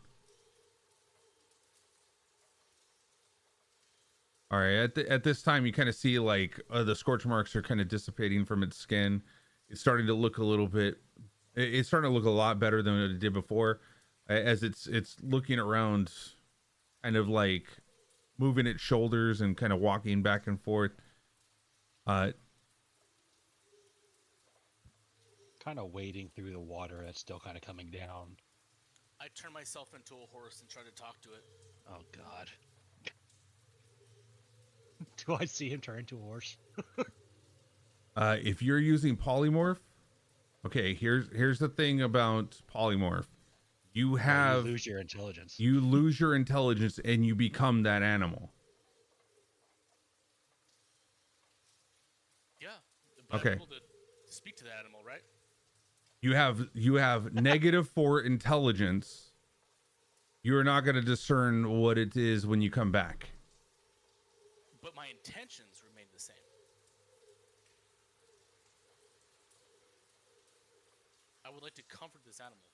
All right, at this time you kind of see like the scorch marks are kind of dissipating from its skin. It's starting to look a little bit, it's starting to look a lot better than it did before, as it's looking around, kind of like moving its shoulders and kind of walking back and forth. Time kind of wading through the water that's still kind of coming down. I turn myself into a horse and try to talk to it. Oh God. Do I see him turn into a horse? If you're using polymorph, okay, here's the thing about polymorph. You have you lose your intelligence. You lose your intelligence and you become that animal. Yeah. But Okay. I'm able to speak to the animal, right? You have -4 intelligence. You're not going to discern what it is when you come back. But my intentions remain the same. I would like to comfort this animal.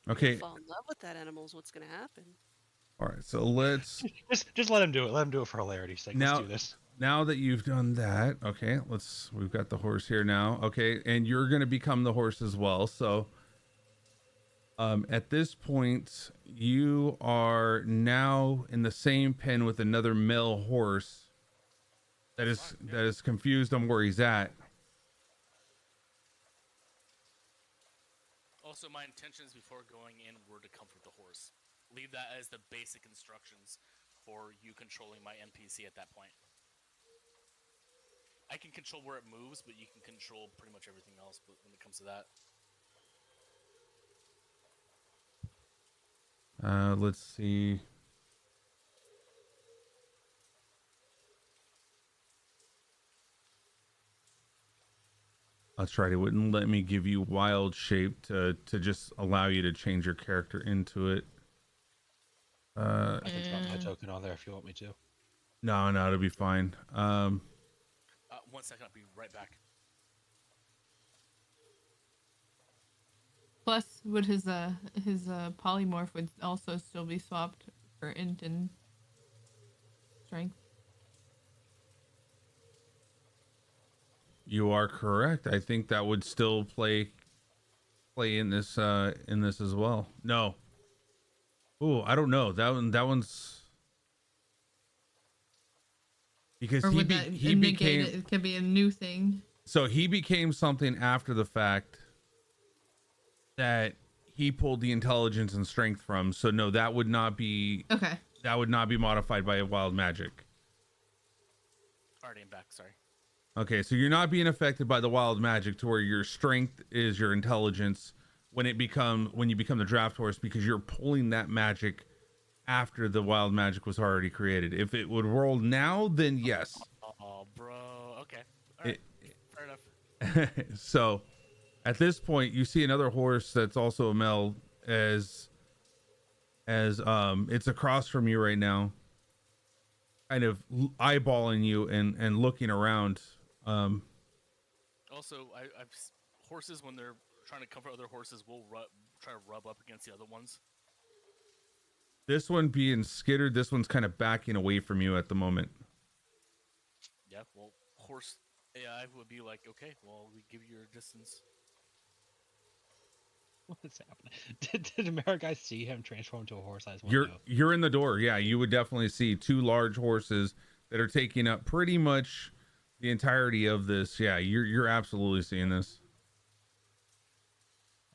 Okay. Fall in love with that animal is what's going to happen. All right. So let's just let him do it. Let him do it for hilarity's sake. Now- Let's do this. now that you've done that, okay, we've got the horse here now. Okay. And you're going to become the horse as well. So at this point, you are now in the same pen with another male horse that is confused on where he's at. Also, my intentions before going in were to comfort the horse. Leave that as the basic instructions for you controlling my NPC at that point. I can control where it moves, but you can control pretty much everything else when it comes to that. Let's see. That's right. It wouldn't let me give you wild shape to just allow you to change your character into it. I can drop my token on there if you want me to. No, it'll be fine. 1 second, I'll be right back. Plus, would his polymorph would also still be swapped for int and strength? You are correct. I think that would still play in this as well. No. Oh, I don't know. That one's because Or he would that negate became it? It could be a new thing. so he became something after the fact that he pulled the intelligence and strength from. So no, that would not be Okay. modified by a wild magic. Already I'm back, sorry. Okay, so you're not being affected by the wild magic to where your strength is your intelligence when you become the draft horse, because you're pulling that magic after the wild magic was already created. If it would roll now, then yes. Oh, bro. Okay. All right. Fair enough. So at this point, you see another horse that's also a male as it's across from you right now, kind of eyeballing you and looking around. Also, horses, when they're trying to comfort other horses, will try to rub up against the other ones. This one being skittered, this one's kind of backing away from you at the moment. Yeah, well, horse AI would be like, okay, well, we give you your distance. What's happening? Did America see him transform into a horse? I just want to know. You're in the door. Yeah, you would definitely see two large horses that are taking up pretty much the entirety of this. Yeah, you're absolutely seeing this.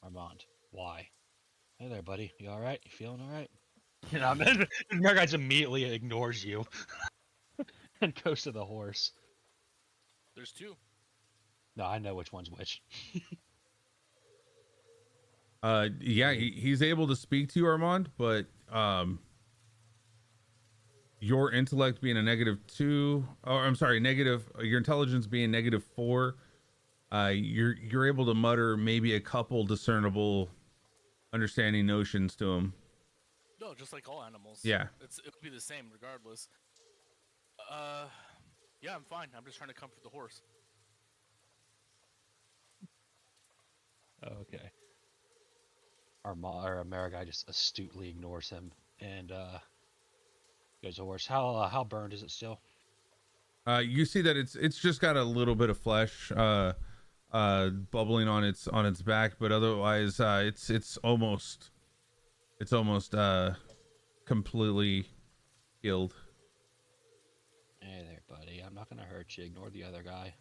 Armand, why? Hey there, buddy. You all right? You feeling all right? You know, America immediately ignores you and goes to the horse. There's two. No, I know which one's which. Yeah, he's able to speak to you, Armand, but your intellect being a -2, or I'm sorry, your intelligence being -4, you're able to mutter maybe a couple discernible understanding notions to him. No, just like all animals. Yeah. It would be the same regardless. Yeah, I'm fine. I'm just trying to comfort the horse. Okay. Our America just astutely ignores him and goes to horse. How burned is it still? You see that it's just got a little bit of flesh bubbling on its back, but otherwise it's almost completely healed. Hey there, buddy. I'm not gonna hurt you. Ignore the other guy.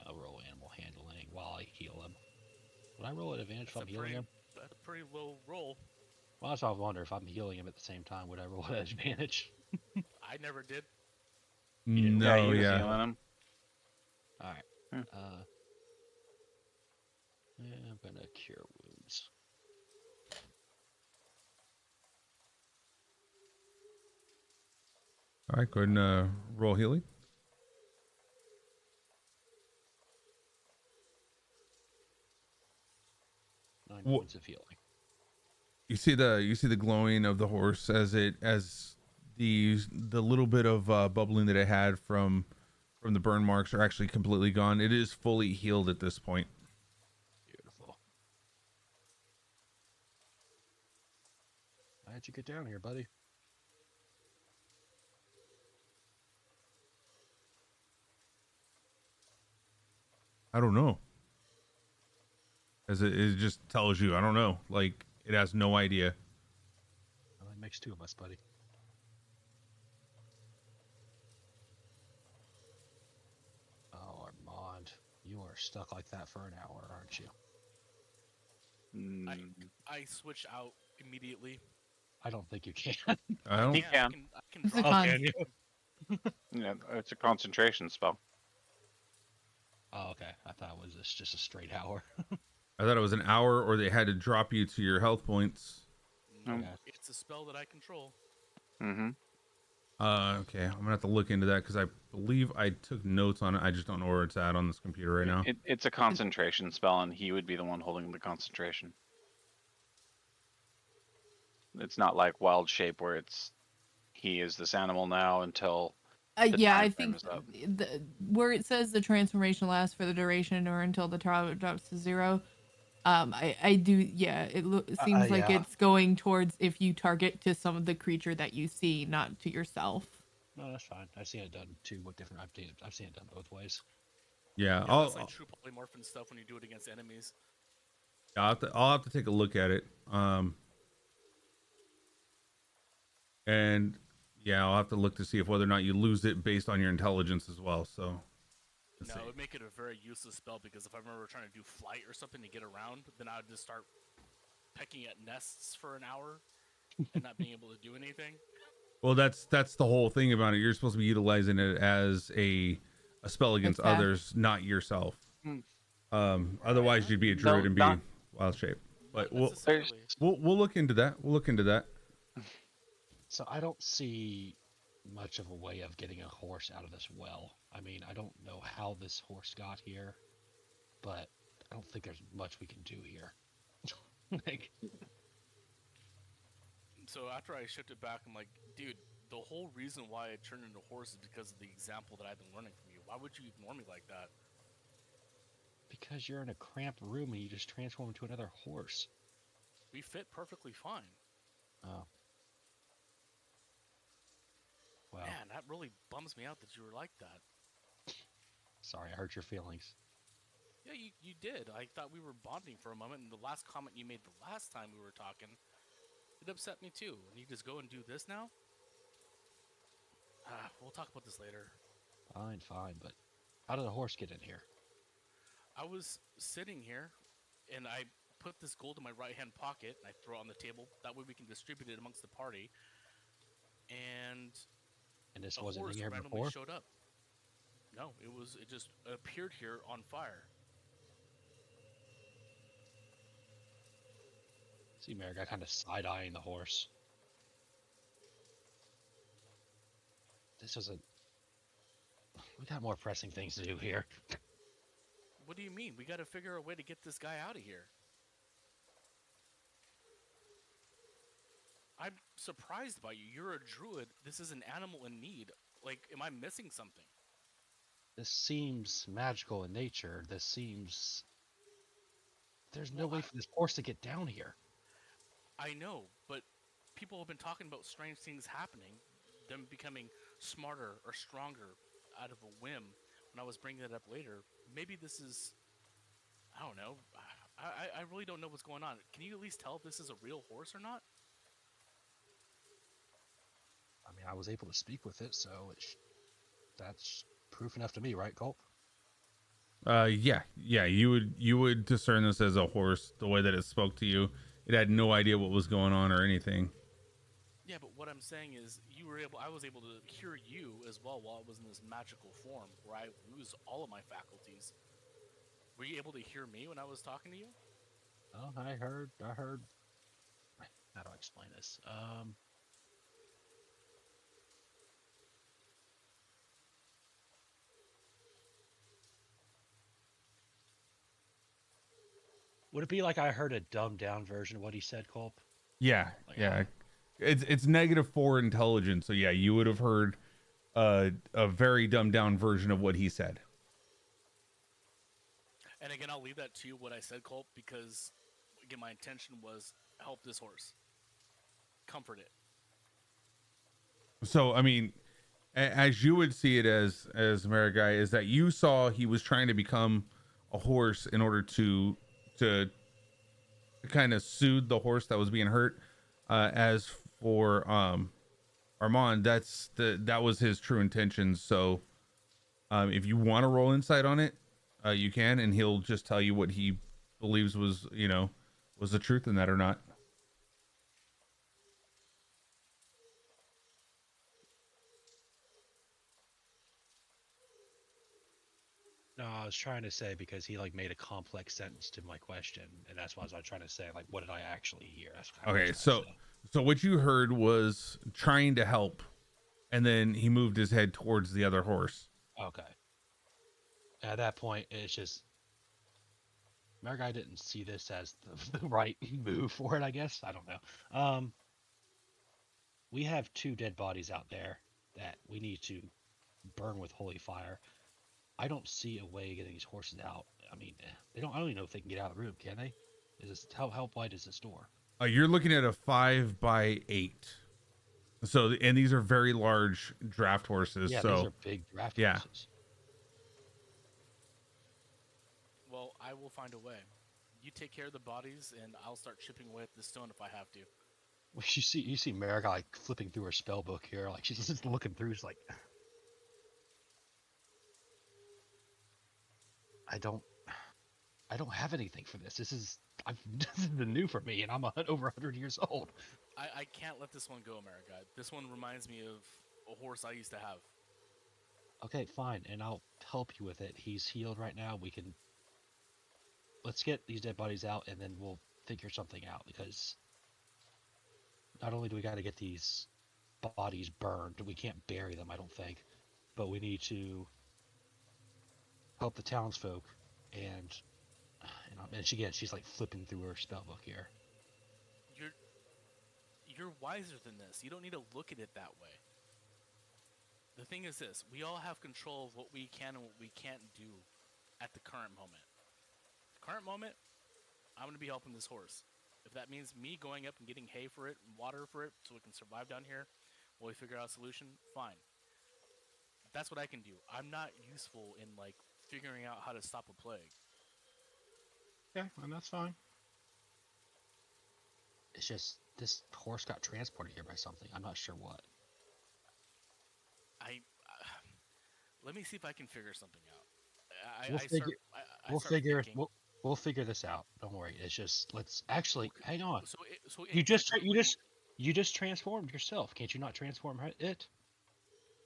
I'll roll animal handling while I heal him. Would I roll an advantage if I'm healing him? That's a pretty low roll. Well, that's why I wonder if I'm healing him at the same time. Would I roll an advantage? I never did. didn't Yeah, No, he was yeah. healing him. All right. Hmm. I'm gonna cure wounds. All right, go ahead and roll healing. 9 Wha- points of healing. You see the glowing of the horse as the little bit of bubbling that it had from the burn marks are actually completely gone. It is fully healed at this point. Beautiful. How'd you get down here, buddy? I don't know. As it just tells you, I don't know. Like it has no idea. Well, that makes 2 of us, buddy. Oh, Armand, you are stuck like that for an hour, aren't you? Mm, I switch out immediately. I don't think you can. I don't. He can. I can It's a drop con. it. Yeah, it's a concentration spell. Oh, okay. I thought it was just a straight hour. I thought it was an hour, or they had to drop you to your health points. No, Yeah. it's a spell that I control. Mm-hmm. Okay, I'm gonna have to look into that because I believe I took notes on it. I just don't know where it's at on this computer right now. It's a concentration spell, and he would be the one holding the concentration. It's not like wild shape where he is this animal now until the Yeah, time I frame think is up. where it says the transformation lasts for the duration or until the target drops to 0. I do. Yeah, it seems like yeah. it's going towards if you target to some of the creature that you see, not to yourself. No, that's fine. I've seen it done too. I've seen it done both ways. Yeah, Yeah, that's like true polymorph and stuff when you do it against enemies. I'll have to take a look at it. And yeah, I'll have to look to see if whether or not you lose it based on your intelligence as well. So let's No, see. it would make it a very useless spell because if I remember trying to do flight or something to get around, then I would just start pecking at nests for an hour and not being able to do anything. Well, that's the whole thing about it. You're supposed to be utilizing it as a spell against Attack. others, not yourself. Hmm. Otherwise, you'd be a druid and be not- wild shape. But Not we'll necessarily. look into that. We'll look into that. So I don't see much of a way of getting a horse out of this well. I mean, I don't know how this horse got here, but I don't think there's much we can do here. Like, So after I shipped it back, I'm like, dude, the whole reason why I turned into a horse is because of the example that I've been learning from you. Why would you ignore me like that? because you're in a cramped room and you just transform into another horse. We fit perfectly fine. Oh. Well, Man, that really bums me out that you were like that. sorry I hurt your feelings. Yeah, you did. I thought we were bonding for a moment, and the last comment you made the last time we were talking, it upset me too. And you just go and do this now? We'll talk about this later. Fine, but how did a horse get in here? I was sitting here, and I put this gold in my right-hand pocket, and I throw it on the table. That way we can distribute it amongst the party. And And this a wasn't horse here randomly before? showed up. No, it just appeared here on fire. See, Merrick, I kind of side-eyeing the horse. This isn't... We got more pressing things to do here. What do you mean? We gotta figure a way to get this guy out of here. I'm surprised by you. You're a druid. This is an animal in need. Like, am I missing something? This seems magical in nature. This seems... There's no way for this horse to get down here. I know, but people have been talking about strange things happening. Them becoming smarter or stronger out of a whim. When I was bringing it up later, maybe this is... I don't know. I really don't know what's going on. Can you at least tell if this is a real horse or not? I mean, I was able to speak with it, so that's proof enough to me, right, Culp? Yeah, you would discern this as a horse the way that it spoke to you. It had no idea what was going on or anything. Yeah, but what I'm saying is, I was able to hear you as well while I was in this magical form, where I lose all of my faculties. Were you able to hear me when I was talking to you? Oh, I heard. How do I explain this? Would it be like I heard a dumbed down version of what he said, Culp? Yeah, Like, yeah. It's -4 intelligence, so yeah, you would have heard a very dumbed down version of what he said. And again, I'll leave that to you, what I said, Culp, because, again, my intention was help this horse. Comfort it. So I mean, as you would see it as Marigai, is that you saw he was trying to become a horse in order to kind of soothe the horse that was being hurt. As for Armand, that was his true intentions. So if you want to roll insight on it, you can, and he'll just tell you what he believes was the truth in that or not. No, I was trying to say because he like made a complex sentence to my question, and that's why I was trying to say like, what did I actually hear? That's what I was Okay, trying to so say. what you heard was trying to help, and then he moved his head towards the other horse. Okay. At that point, it's just Marigai didn't see this as the right move for it. I guess I don't know. We have 2 dead bodies out there that we need to burn with holy fire. I don't see a way of getting these horses out. I mean, they don't. I don't even know if they can get out of the room. Can they? Is this how wide is this door? You're looking at a 5x8. So, and these are very large draft horses. Yeah, so these are big draft yeah. horses. Well, I will find a way. You take care of the bodies, and I'll start chipping away at the stone if I have to. Well, you see Marigai like flipping through her spell book here, like she's just looking through. She's like, I don't have anything for this. This is new for me, and I'm over 100 years old. I can't let this one go, Marigai. This one reminds me of a horse I used to have. Okay, fine, and I'll help you with it. He's healed right now. Let's get these dead bodies out, and then we'll figure something out. Because not only do we got to get these bodies burned, we can't bury them, I don't think, but we need to help the townsfolk. And she's like flipping through her spell book here. You're wiser than this. You don't need to look at it that way. The thing is this: we all have control of what we can and what we can't do at the current moment. Current moment, I'm going to be helping this horse. If that means me going up and getting hay for it and water for it so it can survive down here while we figure out a solution, fine. That's what I can do. I'm not useful in like figuring out how to stop a plague. Yeah, and that's fine. It's just this horse got transported here by something. I'm not sure what. Let me see if I can figure something out. We'll figure this out. Don't worry. It's just let's actually hang on. So You just transformed yourself. Can't you not transform it?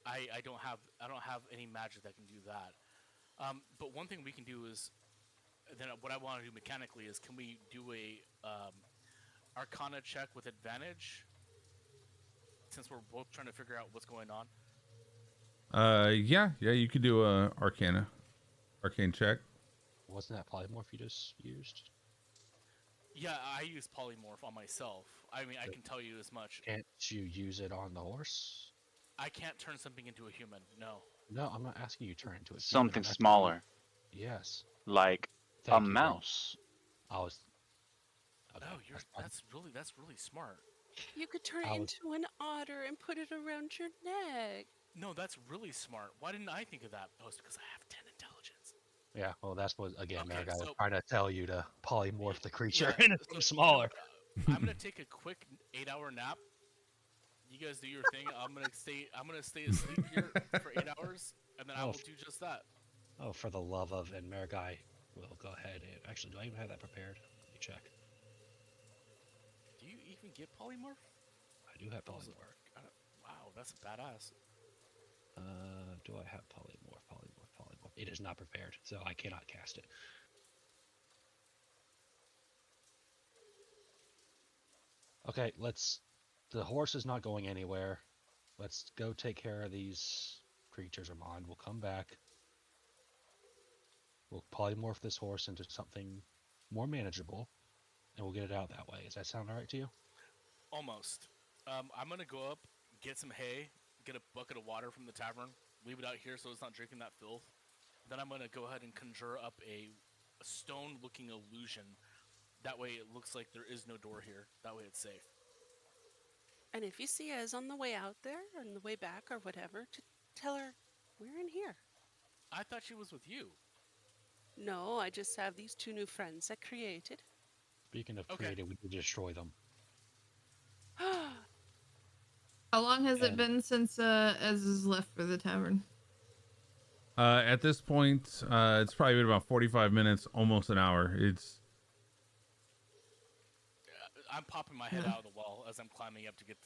I don't have any magic that can do that. But one thing we can do is, then what I want to do mechanically is, can we do a Arcana check with advantage? Since we're both trying to figure out what's going on. Yeah, you could do a arcane check. Wasn't that polymorph you just used? Yeah, I use polymorph on myself. I mean, I can tell you as much. Can't you use it on the horse? I can't turn something into a human. No. No, I'm not asking you to turn into a Something human. smaller. Yes. Like Thank a you, mouse. I was. Okay, No, that's really smart. You could turn it into an otter and put it around your neck. No, that's really smart. Why didn't I think of that? Oh, it's because I have 10 intelligence. Yeah, well, that's what, again, Okay, Marigai was so- trying to tell you to polymorph the creature Yeah, into so, something smaller. I'm gonna take a quick 8-hour nap. You guys do your thing. I'm gonna stay asleep here for 8 hours, and then I will do just that. Oh, for the love of, and Marigai will go ahead and actually, do I even have that prepared? Let me check. Do you even get polymorph? I do have That was a- polymorph. Wow, that's badass. Do I have polymorph? Polymorph. It is not prepared, so I cannot cast it. Okay, the horse is not going anywhere. Let's go take care of these creatures, Armand. We'll come back. We'll polymorph this horse into something more manageable, and we'll get it out that way. Does that sound all right to you? Almost. I'm gonna go up, get some hay, get a bucket of water from the tavern, leave it out here so it's not drinking that filth. Then I'm gonna go ahead and conjure up a stone-looking illusion. That way it looks like there is no door here. That way it's safe. And if you see us on the way out there, or on the way back, or whatever, to tell her we're in here. I thought she was with you. No, I just have these 2 new friends I created. Speaking of Okay. creative, we need to destroy them. How long has it been since Ez has left for the tavern? At this point, it's probably been about 45 minutes, almost an hour. It's I'm popping my head out of the wall as I'm climbing up to get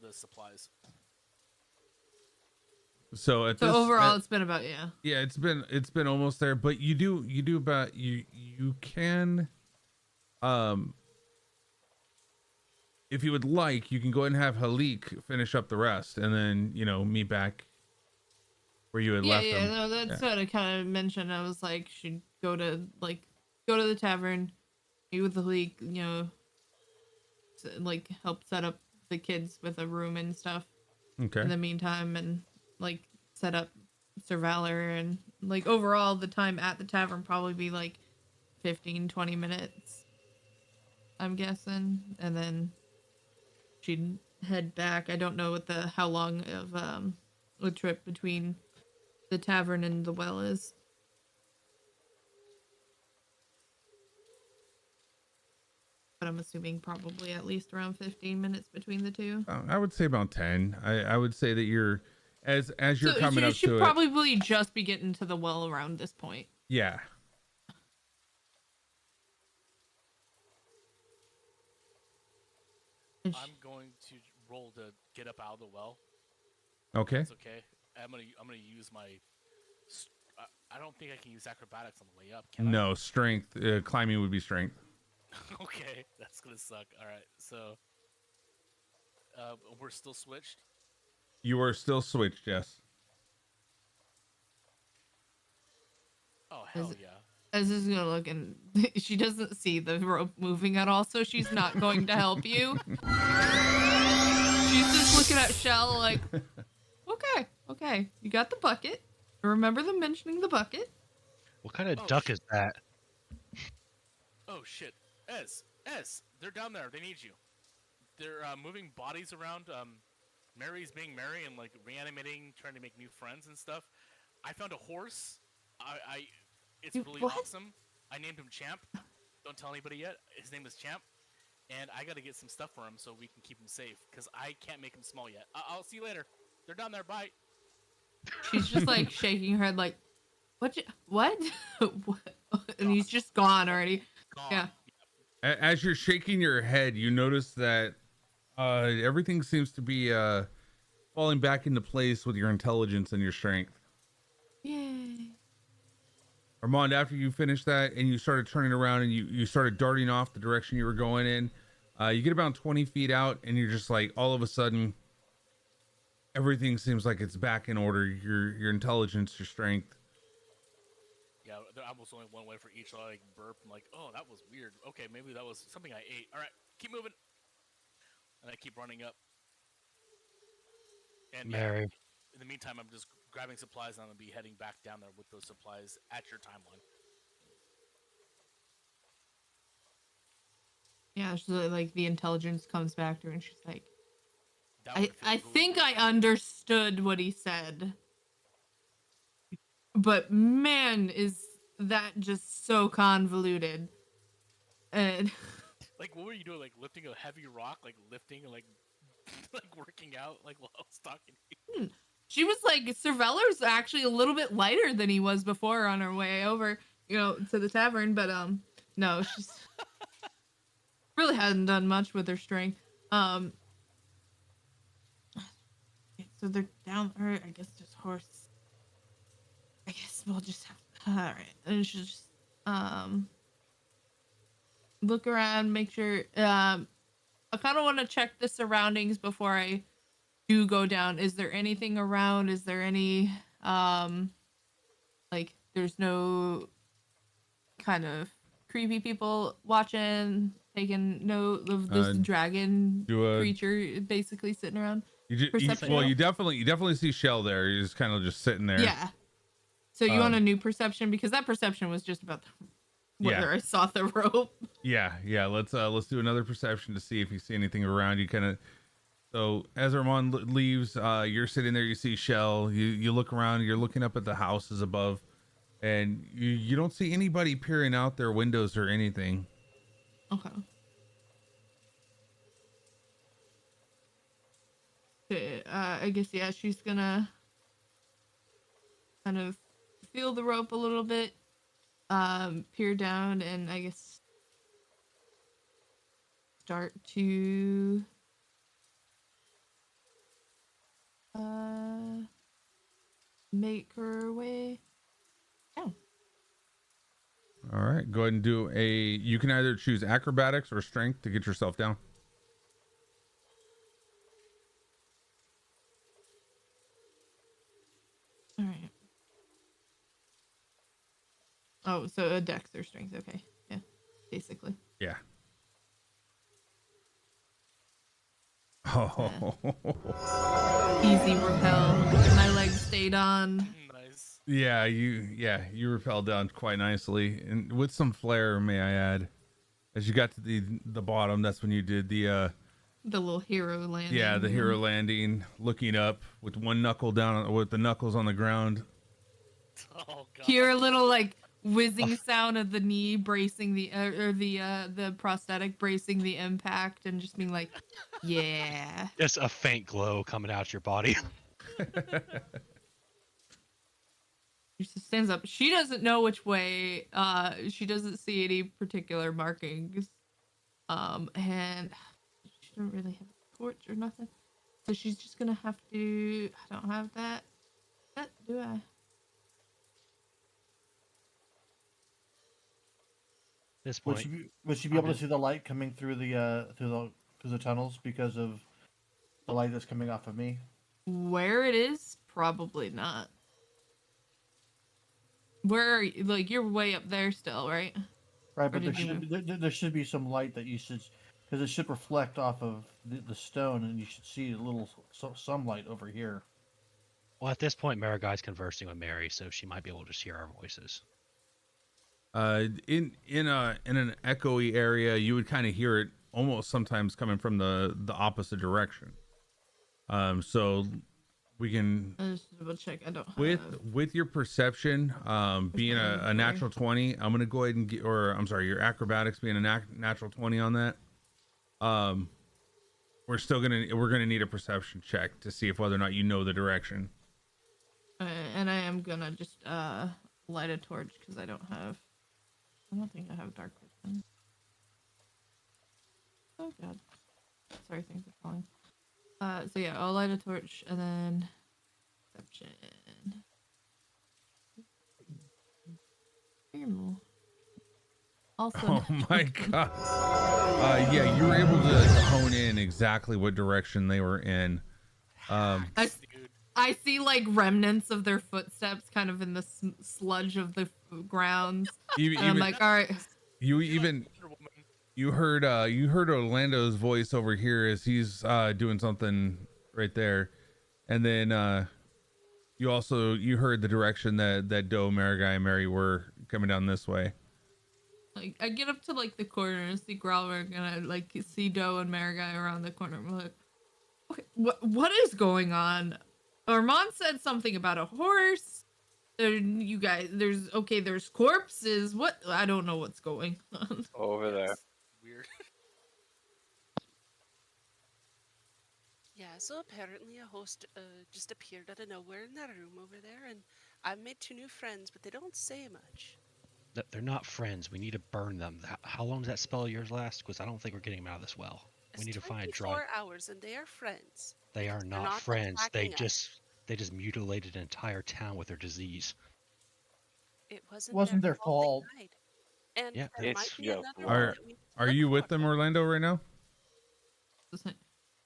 the supplies. so at So this overall, it's been about yeah, it's been almost there. But you do about you can, if you would like, you can go ahead and have Halik finish up the rest, and then meet back where you had left them. No, that's what I kind of mentioned. I was like, she'd go to the tavern, meet with the league, like help set up the kids with a room and stuff Okay. in the meantime, and like set up Sir Valor, and like overall the time at the tavern probably be like 15-20 minutes, I'm guessing, and then she'd head back. I don't know what how long of a trip between the tavern and the well is. But I'm assuming probably at least around 15 minutes between the two. I would say about 10. I would say that you're as you're So coming she up should to probably just be getting to the well around this point. Yeah. I'm going to roll to get up out of the well. Okay. It's okay. I'm gonna use my. I don't think I can use acrobatics on the way up. Can No, strength. Climbing would be strength. I? Okay, that's gonna suck. All right, so we're still switched. You are still switched, yes. Oh hell yeah! Ez is gonna look, and she doesn't see the rope moving at all, so she's not going to help you. She's just looking at Shell like, okay, you got the bucket. Remember them mentioning the bucket. What kind of duck is that? Oh shit, Ez, they're down there. They need you. They're moving bodies around. Mary's being Mary and like reanimating, trying to make new friends and stuff. I found a horse. It's really awesome. I named him Champ. Don't tell anybody yet. His name is Champ, and I gotta get some stuff for him so we can keep him safe because I can't make him small yet. I'll see you later. They're down there. Bye. She's just like shaking her head like, what? What? And he's just gone already. Gone. Yeah. As you're shaking your head, you notice that everything seems to be falling back into place with your intelligence and your strength. Yay. Armand, after you finished that and you started turning around and you started darting off the direction you were going in, you get about 20 feet out and you're just like, all of a sudden, everything seems like it's back in order. Your intelligence, your strength. Yeah, there almost only one way for each. So I like burp. I'm like, oh, that was weird. Okay, maybe that was something I ate. All right, keep moving. And I keep running up. And Mary. In the meantime, I'm just grabbing supplies and I'm gonna be heading back down there with those supplies at your timeline. Yeah, she's like the intelligence comes back to her and she's like, That would feel I really think good. I understood what he said. But man, is that just so convoluted. And Like, what were you doing? Like lifting a heavy rock, like lifting and like like working out, like while I was talking to you. She was like, Cerveller's actually a little bit lighter than he was before on her way over, to the tavern. But no, she's really hadn't done much with her strength. Okay, so they're down, or I guess just horse. I guess we'll just have. All right, and she'll just look around, make sure. I kind of want to check the surroundings before I do go down. Is there anything around? Is there any like there's no kind of creepy people watching, taking note of this dragon creature basically sitting around? You definitely see Shell there. He's kind of just sitting there. Yeah. So you want a new perception, because that perception was just about whether I saw the rope. Yeah. Let's do another perception to see if you see anything around you. Kind of. So as Armand leaves, you're sitting there. You see Shell. You look around. You're looking up at the houses above, and you don't see anybody peering out their windows or anything. Okay. I guess she's gonna kind of feel the rope a little bit, peer down, and I guess start to make her way down. All right, go ahead and do you can either choose acrobatics or strength to get yourself down. All right. Oh, so a dex or strength. Okay. Yeah, basically. Yeah. Oh. Easy rappel. My legs stayed on. Nice. Yeah, you rappelled down quite nicely, and with some flair, may I add. As you got to the bottom, that's when you did the little hero landing. Yeah, the hero landing, looking up with one knuckle down, with the knuckles on the ground. Oh god. Hear a little like whizzing sound of the knee bracing the prosthetic bracing the impact, and just being like, yeah. Just a faint glow coming out your body. She just stands up. She doesn't know which way. She doesn't see any particular markings. And she don't really have a torch or nothing. So she's just gonna have to. I don't have that. Do I? This point, would she be able to see the light coming through the tunnels because of the light that's coming off of me? Where it is, probably not. Where are you? Like, you're way up there still, right? Right, but there should be some light that you should, because it should reflect off of the stone, and you should see a little some light over here. Well, at this point, Mariguy's conversing with Mary, so she might be able to just hear our voices. In an echoey area, you would kind of hear it almost sometimes coming from the opposite direction. So we can just double check. I don't with your perception being a natural 20. I'm gonna go ahead and get, or I'm sorry, your acrobatics being a natural 20 on that. We're gonna need a perception check to see if whether or not you know the direction. And I am gonna just light a torch because I don't think I have dark vision. Oh god. Sorry, things are falling. So yeah, I'll light a torch and then perception. Also, oh my god. Yeah, you were able to hone in exactly what direction they were in. I see like remnants of their footsteps kind of in the sludge of the grounds. And I'm like, all right. You heard Orlando's voice over here as he's doing something right there, and then you heard the direction that Doe, Mariguy, and Mary were coming down this way. Like, I get up to like the corner and see Growler, and I like see Doe and Mariguy around the corner. I'm like, okay, what is going on? Armand said something about a horse. You guys, there's corpses. What? I don't know what's going on. Over there. Weird. Yeah, so apparently a host just appeared out of nowhere in that room over there, and I've made 2 new friends, but they don't say much. They're not friends. We need to burn them. How long does that spell of yours last? Because I don't think we're getting them out of this well. We It's need to find a 24 hours, and they are friends. They are because they're not friends. attacking us. They just mutilated an entire town with their disease. It Wasn't their fault. They died. And Yeah, there it's- might be yeah, another well- one Are that we need to are look you with for. them, Orlando, right now?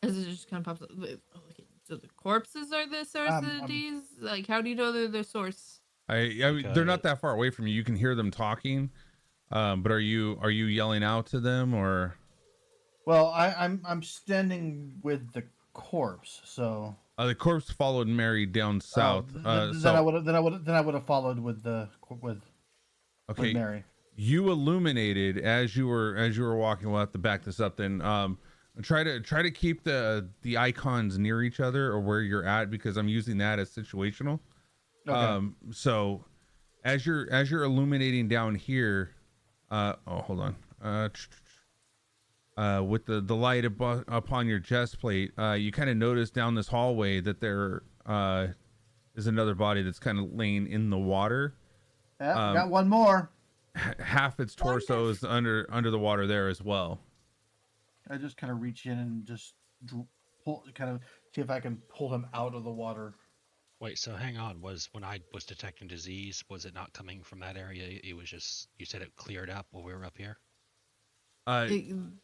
As it just kind of pops up. Okay, so the corpses are the source of the I'm- disease? Like, how do you know they're the source? I mean, they're not that far away from you. You can hear them talking. But are you yelling out to them or? Well, I'm standing with the corpse, so The corpse followed Mary down south. then I would have followed with Okay, Mary. you illuminated as you were walking. We'll have to back this up then. Try to keep the icons near each other or where you're at, because I'm using that as situational. Okay. So as you're illuminating down here, hold on. With the light upon your chest plate, you kind of notice down this hallway that there is another body that's kind of laying in the water. Yeah, got one more. Half its torso is under the water there as well. I just kind of reach in and just see if I can pull him out of the water. Wait, so hang on. When I was detecting disease, was it not coming from that area? It was just, you said it cleared up while we were up here?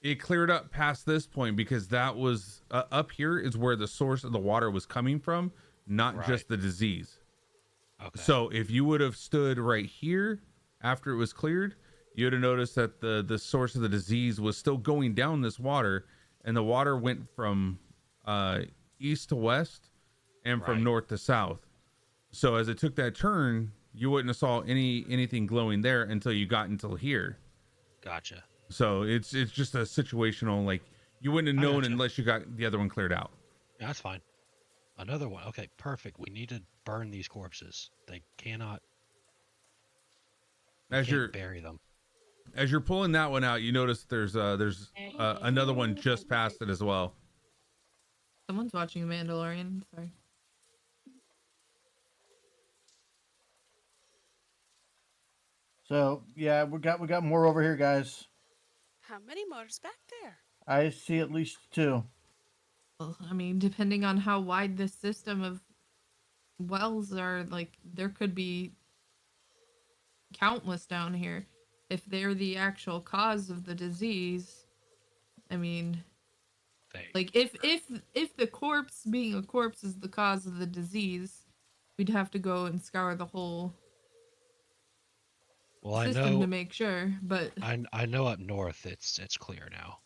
It cleared up past this point because that was up here is where the source of the water was coming from, not just the disease. Okay. So if you would have stood right here after it was cleared, you would have noticed that the source of the disease was still going down this water, and the water went from east to west and from north to south. So as it took that turn, you wouldn't have saw anything glowing there until you got until here. Gotcha. So it's just a situational, like, you wouldn't have known unless you got the other one cleared out. Yeah, that's fine. Another one. Okay, perfect. We need to burn these corpses. They cannot. We can't bury them. As you're pulling that one out, you notice there's another one just past it as well. Someone's watching Mandalorian. Sorry. So yeah, we got more over here, guys. How many more is back there? I see at least 2. Well, I mean, depending on how wide this system of wells are, like, there could be countless down here. If they're the actual cause of the disease, I mean, like, if the corpse being a corpse is the cause of the disease, we'd have to go and scour the whole system to make sure. But I know up north it's clear now.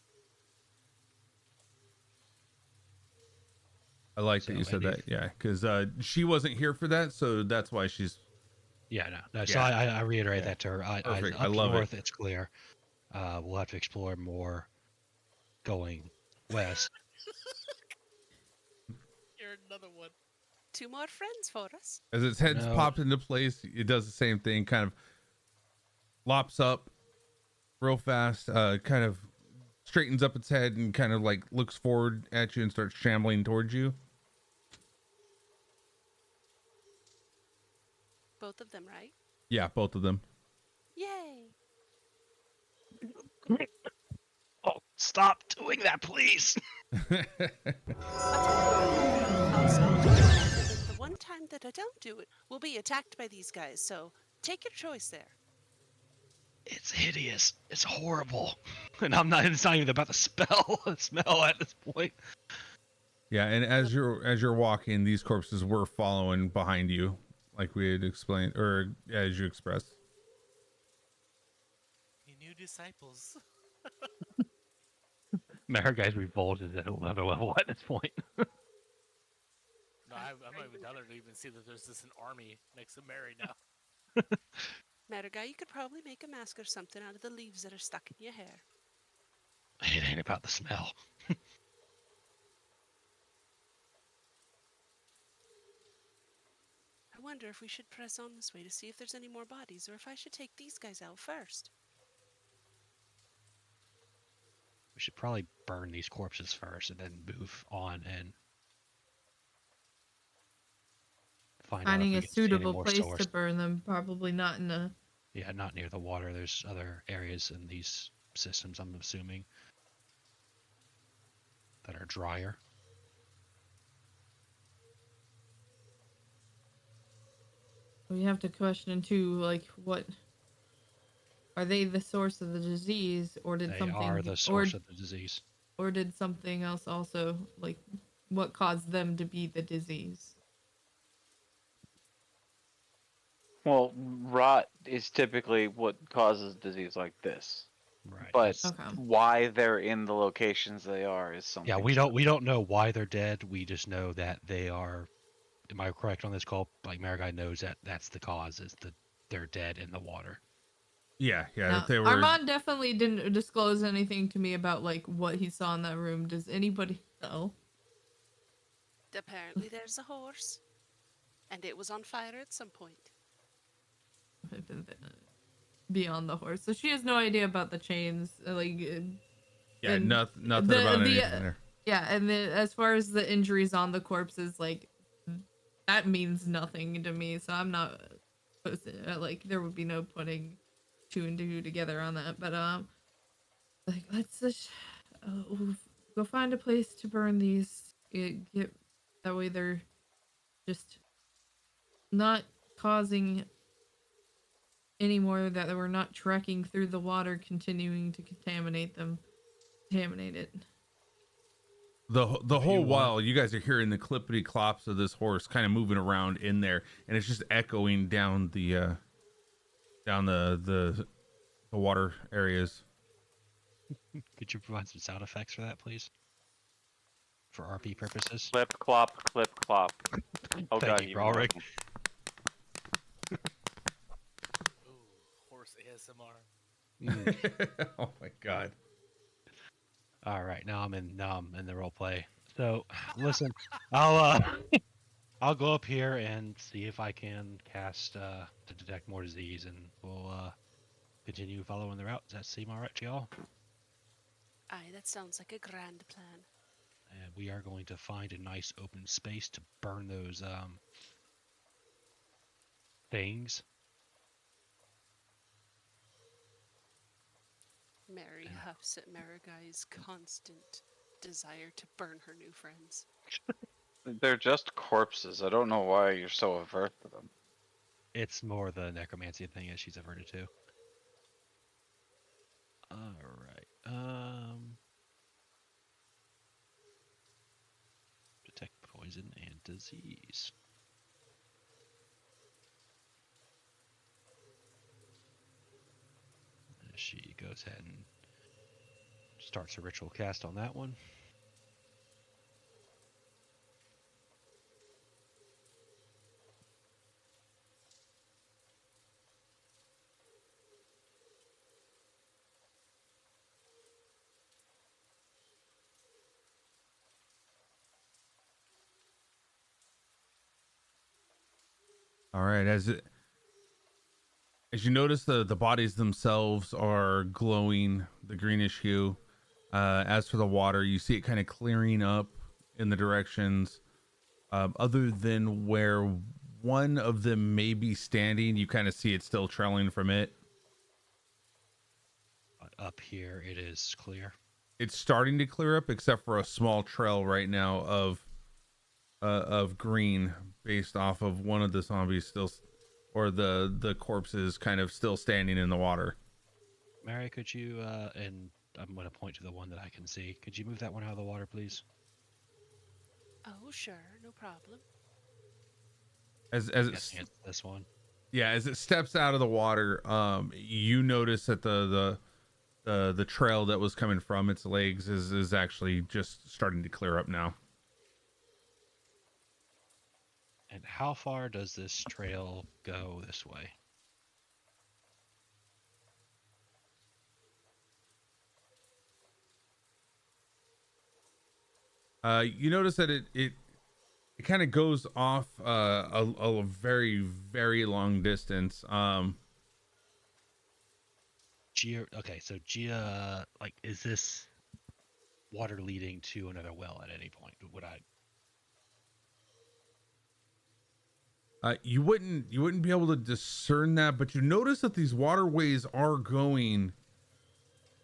I like that you said that, yeah, because she wasn't here for that, so that's why she's. Yeah, no. So I reiterate that to her. Perfect. I love north, it. It's clear. We'll have to explore more going west. You're another one. 2 more friends for us. As its head's popped into place, it does the same thing, kind of lops up real fast, kind of straightens up its head and kind of like looks forward at you and starts shambling towards you. Both of them, right? Yeah, both of them. Yay! Oh, stop doing that, please. I'll stop doing it. The one time that I don't do it, we'll be attacked by these guys. So take your choice there. It's hideous. It's horrible. And it's not even about the smell at this point. Yeah, and as you're walking, these corpses were following behind you, like we had explained, or as you expressed. You new disciples. Our guy's revolted at another level at this point. No, I'm not even down there to even see that there's an army next to Mary now. Matterguy, you could probably make a mask or something out of the leaves that are stuck in your hair. It ain't about the smell. I wonder if we should press on this way to see if there's any more bodies, or if I should take these guys out first. We should probably burn these corpses first and then move on and find out if Finding we a can see any suitable more place source. to burn them, probably not in a. Yeah, not near the water. There's other areas in these systems, I'm assuming, that are drier. We have to question too, like what are they the source of the disease, or did They something, are the source of the disease. or did something else also, like what caused them to be the disease? Well, rot is typically what causes disease like this. Right. But Okay. why they're in the locations they are is something. Yeah, we don't know why they're dead. We just know that they are. Am I correct on this call? Like Marigai knows that that's the cause, is that they're dead in the water. Yeah, Now, that they were. Armand definitely didn't disclose anything to me about like what he saw in that room. Does anybody know? Apparently, there's a horse, and it was on fire at some point. Beyond the horse, so she has no idea about the chains. Yeah, and nothing the- about the, anything there. Yeah, and as far as the injuries on the corpses, like that means nothing to me. So I'm not like there would be no putting two and two together on that. But like let's just go find a place to burn these. Get that way they're just not causing any more, that we're not trekking through the water, continuing to contaminate it. The whole while you guys are hearing the clippity clops of this horse kind of moving around in there, and it's just echoing down the water areas. Could you provide some sound effects for that, please? For RP purposes. Clip clop, clip clop. Oh Thank god, you, you Brawrick. Ooh, horse ASMR. Oh my god. All right, now I'm in the role play. So, listen, I'll go up here and see if I can cast to detect more disease, and we'll continue following the route. Does that seem all right to y'all? Aye, that sounds like a grand plan. And we are going to find a nice open space to burn those things. Mary huffs at Marigai's constant desire to burn her new friends. They're just corpses. I don't know why you're so averse to them. It's more the necromancy thing that she's averted to. All right. Detect poison and disease. She goes ahead and starts a ritual cast on that one. All right, as you notice, the bodies themselves are glowing the greenish hue. As for the water, you see it kind of clearing up in the directions, other than where one of them may be standing. You kind of see it still trailing from it. But up here, it is clear. It's starting to clear up, except for a small trail right now of green, based off of one of the zombies still, or the corpses kind of still standing in the water. Mary, could you and I'm going to point to the one that I can see. Could you move that one out of the water, please? Oh, sure, no problem. As Yes, this one. Yeah, as it steps out of the water, you notice that the trail that was coming from its legs is actually just starting to clear up now. And how far does this trail go this way? You notice that it kind of goes off a very, very long distance. Okay, so Gia, like, is this water leading to another well at any point? Would I? You wouldn't be able to discern that, but you notice that these waterways are going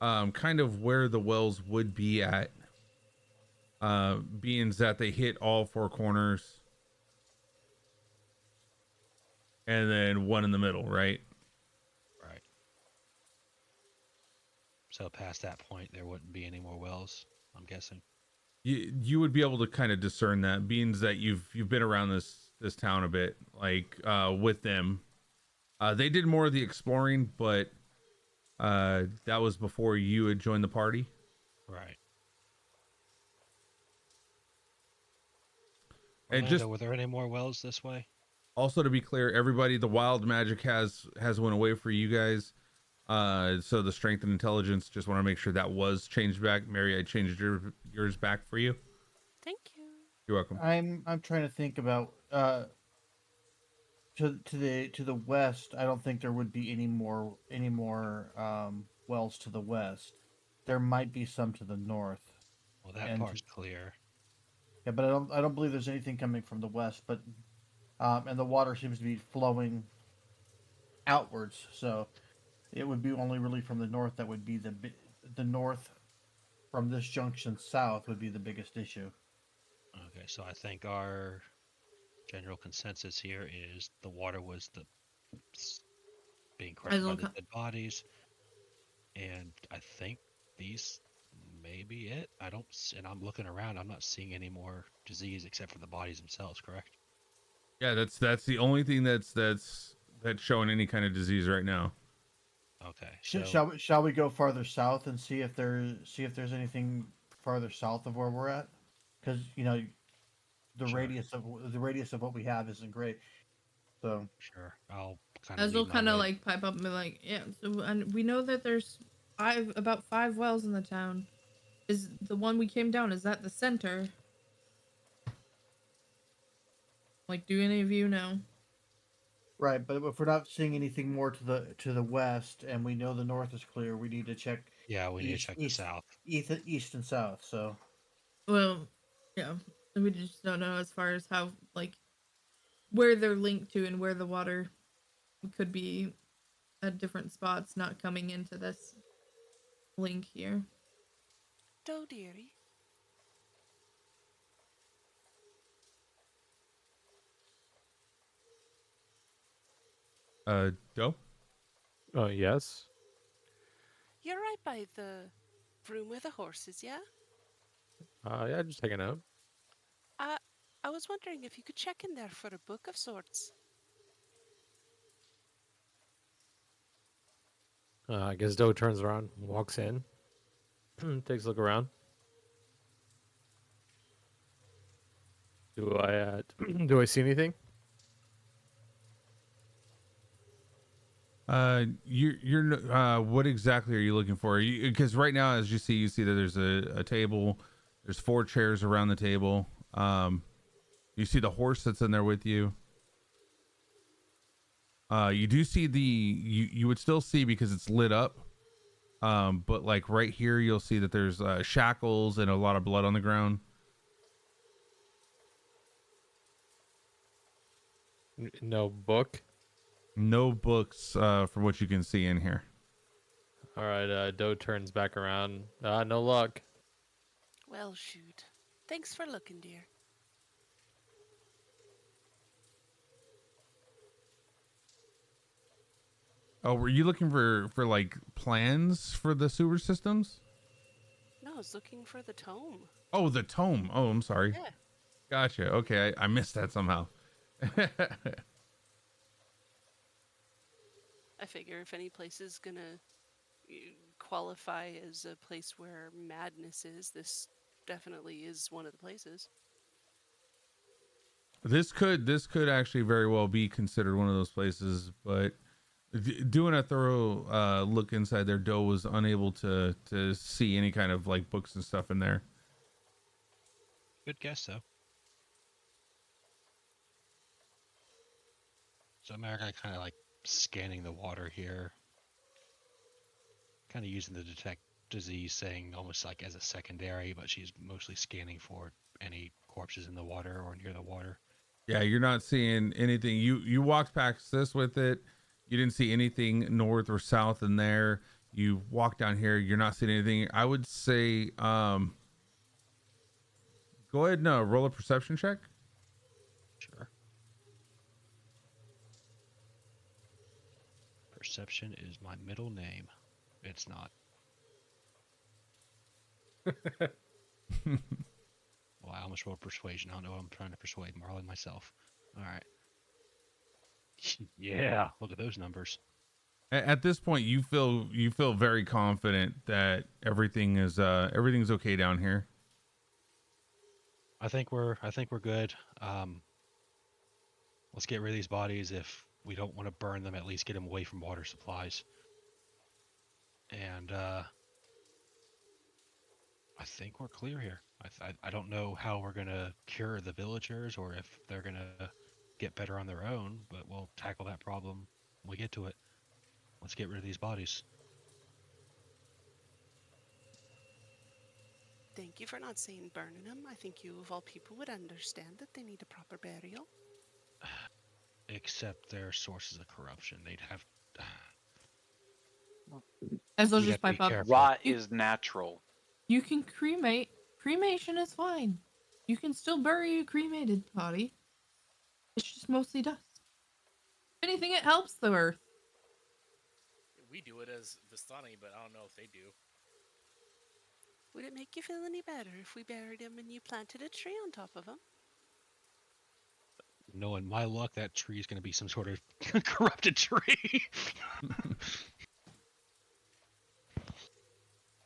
kind of where the wells would be at, being that they hit all four corners and then one in the middle, right? Right. So past that point, there wouldn't be any more wells, I'm guessing. You would be able to kind of discern that, being that you've been around this town a bit, like with them. They did more of the exploring, but that was before you had joined the party. Right. And Orlando, just were there any more wells this way? also to be clear, everybody, the wild magic has went away for you guys. So the strength and intelligence, just want to make sure that was changed back. Mary, I changed yours back for you. Thank you. You're welcome. I'm trying to think about to the west. I don't think there would be any more wells to the west. There might be some to the north. Well, that And- part's clear. Yeah, but I don't believe there's anything coming from the west. But and the water seems to be flowing outwards, so it would be only really from the north that would be the north from this junction south would be the biggest issue. Okay, so I think our general consensus here is the water was being corrupted by look the up- dead bodies, and I think these may be it. And I'm looking around. I'm not seeing any more disease except for the bodies themselves. Correct? Yeah, that's the only thing that's showing any kind of disease right now. Okay. So Shall we go farther south and see if there's anything farther south of where we're at? Because the Sure. radius of what we have isn't great. So sure, I'll kind As of we'll kind of like pipe up and be like, yeah. So and we know that there's about 5 wells in the town. Is the one we came down? Is that the center? Like, do any of you know? right, but if we're not seeing anything more to the west, and we know the north is clear, we need to check Yeah, we need to east, check the east, south. east and south. So Well, yeah, we just don't know as far as how like where they're linked to and where the water could be at different spots, not coming into this link here. Doe dearie. Doe? Oh, yes. You're right by the room with the horses, yeah? Yeah, just hanging out. I was wondering if you could check in there for a book of sorts. I guess Doe turns around, walks in, takes a look around. Do I do I see anything? What exactly are you looking for? Because right now, as you see that there's a table. There's 4 chairs around the table. You see the horse that's in there with you. You do see you would still see because it's lit up. But like right here, you'll see that there's shackles and a lot of blood on the ground. No book. No books, from what you can see in here. All right, Doe turns back around. No luck. Well, shoot. Thanks for looking, dear. Oh, were you looking for like plans for the sewer systems? No, I was looking for the tome. Oh, the tome. Oh, I'm sorry. Yeah. Gotcha. Okay, I missed that somehow. I figure if any place is gonna qualify as a place where madness is, this definitely is one of the places. This could actually very well be considered one of those places, but doing a thorough look inside there, Doe was unable to see any kind of like books and stuff in there. Good guess, though. So America kind of like scanning the water here, kind of using the detect disease saying almost like as a secondary, but she's mostly scanning for any corpses in the water or near the water. Yeah, you're not seeing anything. You walked past this with it. You didn't see anything north or south in there. You walk down here. You're not seeing anything. I would say, go ahead and roll a perception check. Sure. Perception is my middle name. It's not. Well, I almost rolled persuasion. I don't know what I'm trying to persuade Marley myself. All right. Yeah, look at those numbers. At this point, you feel very confident that everything's okay down here. I think we're good. Let's get rid of these bodies. If we don't want to burn them, at least get them away from water supplies. And I think we're clear here. I don't know how we're gonna cure the villagers or if they're gonna get better on their own, but we'll tackle that problem when we get to it. Let's get rid of these bodies. Thank you for not saying burning them. I think you, of all people, would understand that they need a proper burial. Except their sources of corruption. They'd have. As they'll We just have to pipe be up. careful. Rot You- is natural. You can cremate. Cremation is fine. You can still bury a cremated body. It's just mostly dust. If anything, it helps the earth. We do it as Vistani, but I don't know if they do. Would it make you feel any better if we buried him and you planted a tree on top of him? Knowing my luck, that tree is going to be some sort of corrupted tree.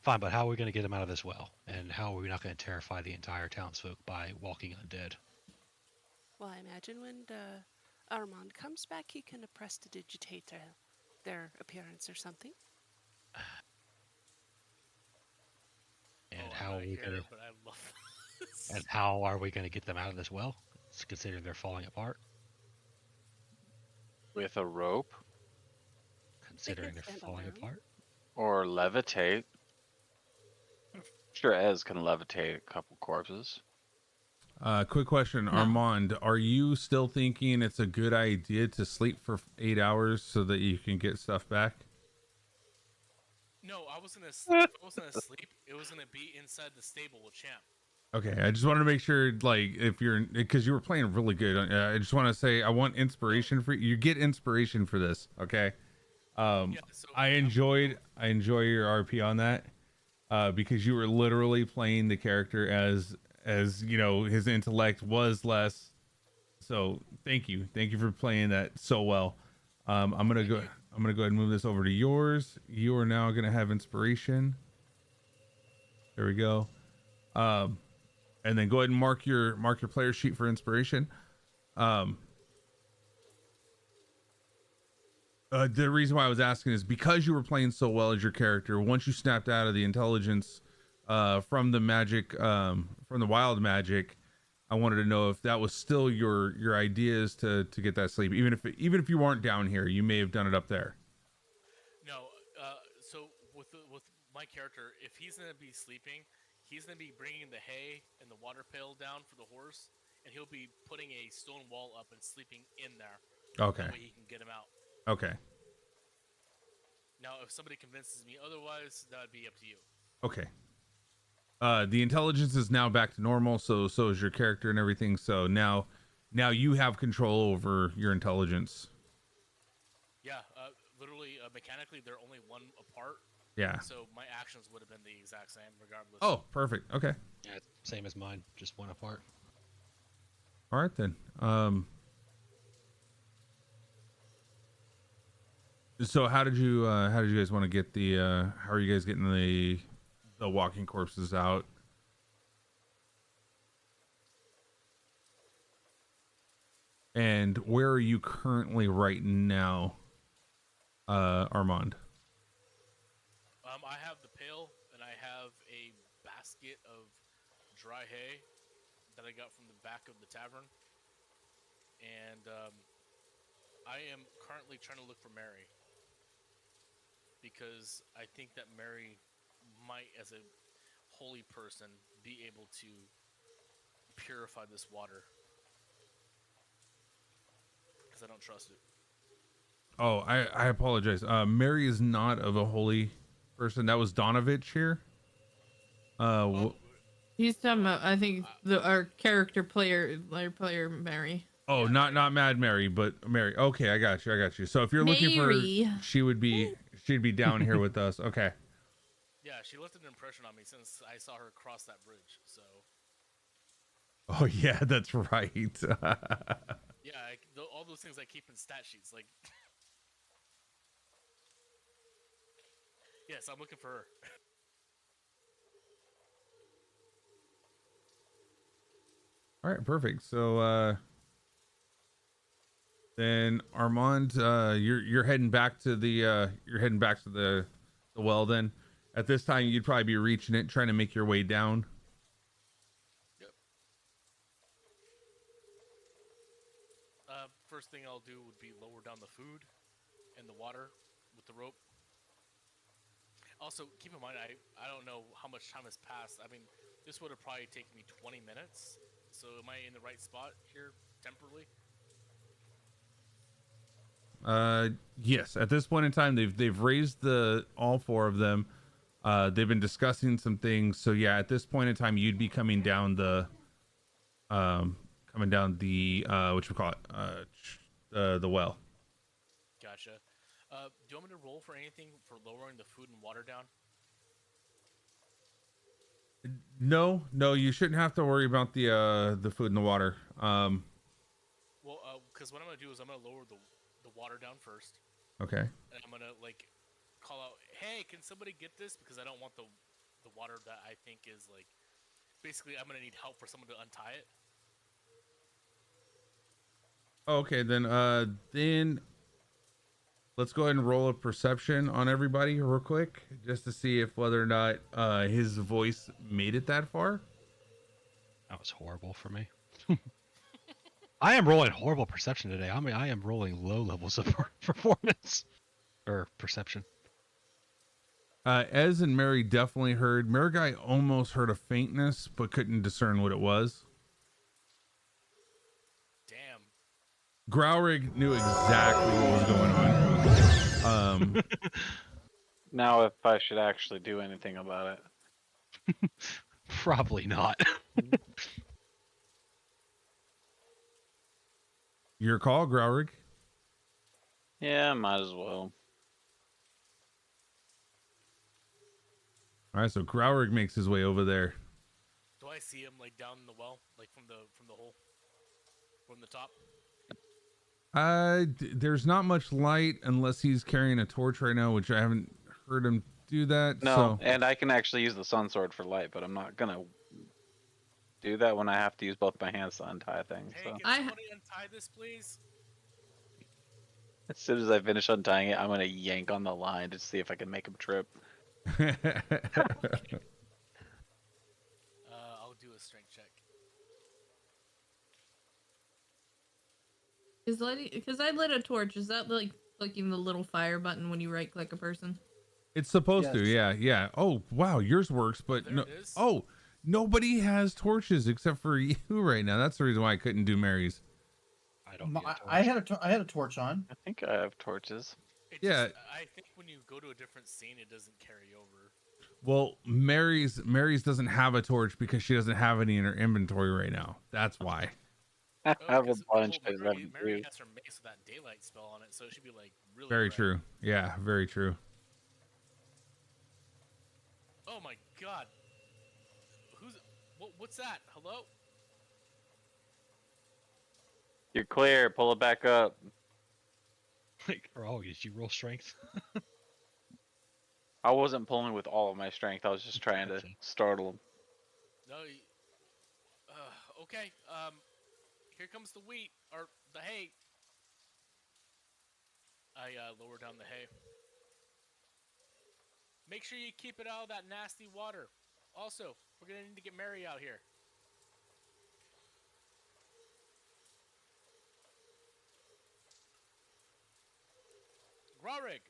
Fine, but how are we going to get him out of this well? And how are we not going to terrify the entire townsfolk by walking undead? Well, I imagine when Armand comes back, he can prestidigitate their appearance or something. And Oh, how I'm are not we here, going to? but I love this. And how are we going to get them out of this well? Considering they're falling apart. With a rope Considering they're stand on falling their own. apart. or levitate. Sure, Ez can levitate a couple corpses. Quick question, No. Armand, are you still thinking it's a good idea to sleep for 8 hours so that you can get stuff back? No, I was gonna sleep. If I was gonna sleep, it was gonna be inside the stable with Champ. Okay, I just wanted to make sure, like, if you're, because you were playing really good. I just want to say, I want inspiration for you. Get inspiration for this, okay? Yeah, so I enjoy your RP on that, because you were literally playing the character as you know, his intellect was less. So thank you for playing that so well. I'm gonna go ahead and move this over to yours. You are now gonna have inspiration. There we go. And then go ahead and mark your player sheet for inspiration. The reason why I was asking is because you were playing so well as your character. Once you snapped out of the intelligence from the magic, from the wild magic, I wanted to know if that was still your ideas to get that sleep, even if you aren't down here, you may have done it up there. no. So with my character, if he's gonna be sleeping, he's gonna be bringing the hay and the water pail down for the horse, and he'll be putting a stone wall up and sleeping in there. Okay. That way he can get him out. Okay. Now, if somebody convinces me otherwise, that would be up to you. Okay. The intelligence is now back to normal, so is your character and everything. So now you have control over your intelligence. Yeah, literally, mechanically, they're only one apart. Yeah. So my actions would have been the exact same, regardless. Oh, perfect. Okay. Yeah, same as mine, just one apart. All right then. So how did you guys want to get the how are you guys getting the walking corpses out? And where are you currently right now, Armand? I have the pail and I have a basket of dry hay that I got from the back of the tavern, and I am currently trying to look for Mary because I think that Mary might, as a holy person, be able to purify this water. because I don't trust it. Oh, I apologize. Mary is not of a holy person. That was Donovich here. He's talking about, I think, our character player Mary. Oh, Yeah, not Mad Mary, but Mary. Okay, I got you. So if you're looking for, Mary. she'd be down here with us. Okay. Yeah, she left an impression on me since I saw her cross that bridge. So Oh yeah, that's right. yeah, all those things I keep in stat sheets, like. Yes, I'm looking for her. All right, perfect. So then Armand, you're heading back to the well. Then at this time you'd probably be reaching it, trying to make your way down. Yep. First thing I'll do would be lower down the food and the water with the rope. Also, keep in mind, I don't know how much time has passed. I mean, this would have probably taken me 20 minutes. So am I in the right spot here temporarily? Yes. At this point in time, they've raised all four of them. They've been discussing some things. So yeah, at this point in time, you'd be coming down the what you call it, the well. Gotcha. Do you want me to roll for anything for lowering the food and water down? No, you shouldn't have to worry about the food and the water. Well, because what I'm gonna do is I'm gonna lower the water down first. Okay. And I'm gonna like call out, "Hey, can somebody get this?" Because I don't want the water that I think is like, basically I'm gonna need help for someone to untie it. Okay, then let's go ahead and roll a perception on everybody real quick, just to see if whether or not his voice made it that far. That was horrible for me. I am rolling horrible perception today. I mean, I am rolling low levels of performance or perception. Ez and Mary definitely heard. Marigai almost heard a faintness, but couldn't discern what it was. Damn. Growrig knew exactly what was going on. Now, if I should actually do anything about it. Probably not. Your call, Growrig. Yeah, might as well. All right, so Growrig makes his way over there. Do I see him like down in the well, like from the hole, from the top? There's not much light unless he's carrying a torch right now, which I haven't heard him do that. No, So. and I can actually use the sun sword for light, but I'm not gonna do that when I have to use both my hands to untie things. Hey, So can somebody untie this, please? as soon as I finish untying it, I'm gonna yank on the line to see if I can make him trip. I'll do a strength check. Because I lit a torch. Is that like clicking the little fire button when you right click a person? It's supposed to, Yes. yeah. Oh, wow, yours works, but There no. it is. Oh, nobody has torches except for you right now. That's the reason why I couldn't do Mary's. I don't. Need a I torch. had a torch on. I think I have torches. Yeah. I think when you go to a different scene, it doesn't carry over. Well, Mary's doesn't have a torch because she doesn't have any in her inventory right now. That's why. I have a 'Cause, bunch. well, I Mary, have Mary two. has her mace with that daylight spell on it, so it should be like really Very bright. true. Yeah, very true. Oh my god. What's that? Hello? You're clear. Pull it back up. Like, oh, did you roll strength? I wasn't pulling with all of my strength. I was just trying to startle him. No. Okay. Here comes the wheat or the hay. I lower down the hay. Make sure you keep it out of that nasty water. Also, we're gonna need to get Mary out here. Grorig.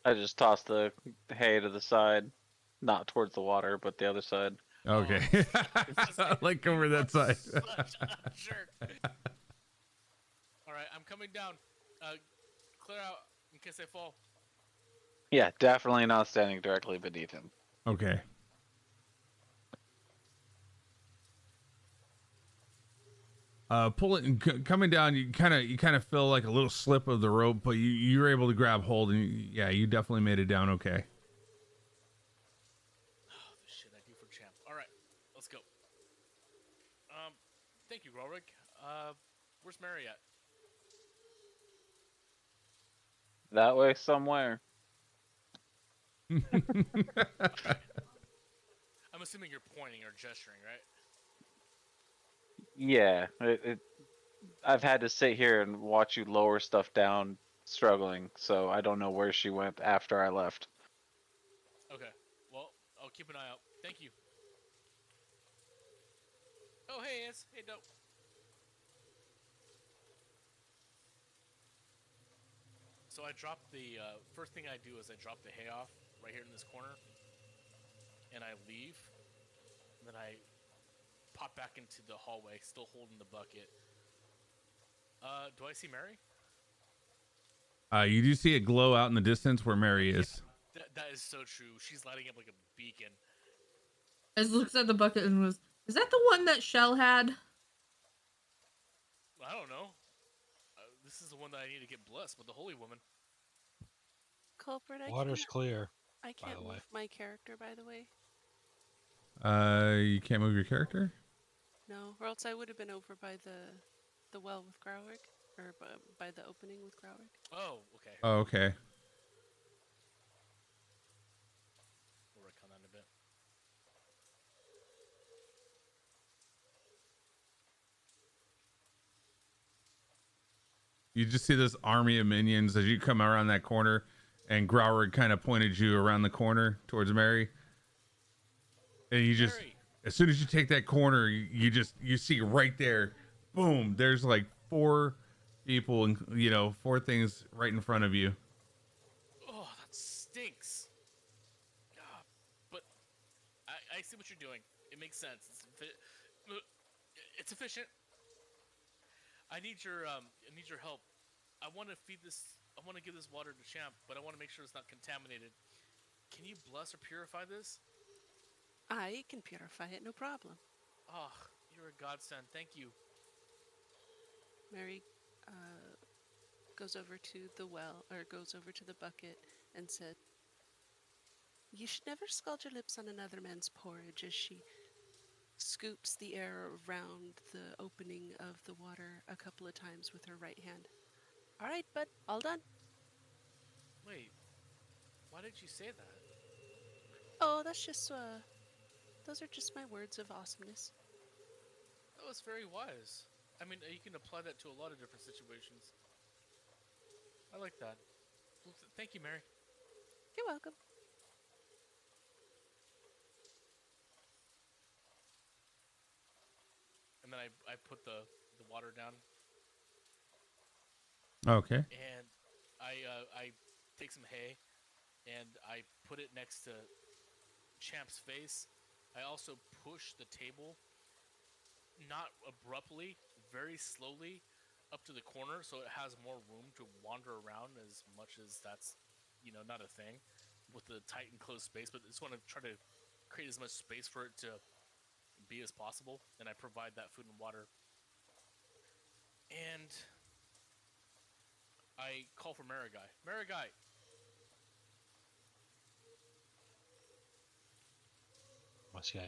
I just tossed the hay to the side, not towards the water, but the other side. Okay. Like over that side. Such a jerk. All right, I'm coming down. Clear out in case I fall. Yeah, definitely not standing directly beneath him. Okay. Pulling, coming down, you kind of feel like a little slip of the rope, but you're able to grab hold, and yeah, you definitely made it down okay. Oh, the shit I do for champ. All right, let's go. Thank you, Rolric. Where's Mary at? That way somewhere. I'm assuming you're pointing or gesturing, right? Yeah, I've had to sit here and watch you lower stuff down, struggling, so I don't know where she went after I left. Okay. Well, I'll keep an eye out. Thank you. Oh, hey, Ants. Hey, Dope. So I drop the first thing I do is I drop the hay off right here in this corner, and I leave. And then I pop back into the hallway, still holding the bucket. Do I see Mary? You do see a glow out in the distance where Mary is. That is so true. She's lighting up like a beacon. As looks at the bucket and goes, "Is that the one that Shell had?" I don't know. This is the one that I need to get blessed with the Holy Woman. Culprit, Water's clear. I by can't the way. move my character, by the way. You can't move your character? No, or else I would have been over by the well with Growrick, or by the opening with Growrick. Oh, okay. Oh, okay. We'll work on that in a bit. You just see this army of minions as you come around that corner, and Growler kind of pointed you around the corner towards Mary. And you just, Mary. as soon as you take that corner, you see right there, boom, there's like 4 people and, 4 things right in front of you. Oh, that stinks. But I see what you're doing. It makes sense. It's efficient. I need your help. I want to feed this. I want to give this water to Champ, but I want to make sure it's not contaminated. Can you bless or purify this? I can purify it, no problem. Oh, you're a godsend. Thank you. Mary goes over to the well, or goes over to the bucket, and said, "You should never scald your lips on another man's porridge," as she scoops the air around the opening of the water a couple of times with her right hand. "All right, bud, all done." Wait, why did you say that? Oh, that's just, those are just my words of awesomeness. That was very wise. I mean, you can apply that to a lot of different situations. I like that. Well, thank you, Mary. You're welcome. And then I put the water down, Okay. and I take some hay, and I put it next to Champ's face. I also push the table, not abruptly, very slowly, up to the corner, so it has more room to wander around, as much as that's, not a thing, with the tight and closed space. But I just want to try to create as much space for it to be as possible, and I provide that food and water. And I call for Marigai. Marigai!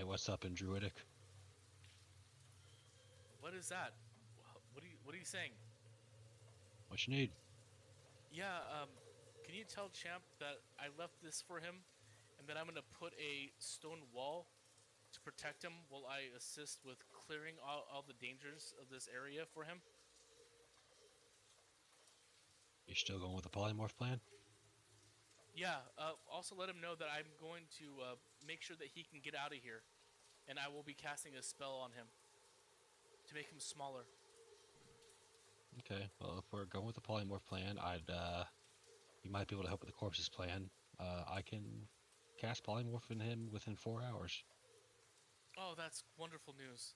What's up in Druidic? What is that? What are you saying? What you need? Yeah, can you tell Champ that I left this for him, and that I'm gonna put a stone wall to protect him while I assist with clearing all the dangers of this area for him? You still going with the polymorph plan? Yeah, also let him know that I'm going to make sure that he can get out of here, and I will be casting a spell on him to make him smaller. Okay, well, if we're going with the polymorph plan, you might be able to help with the corpses plan. I can cast polymorph in him within 4 hours. Oh, that's wonderful news.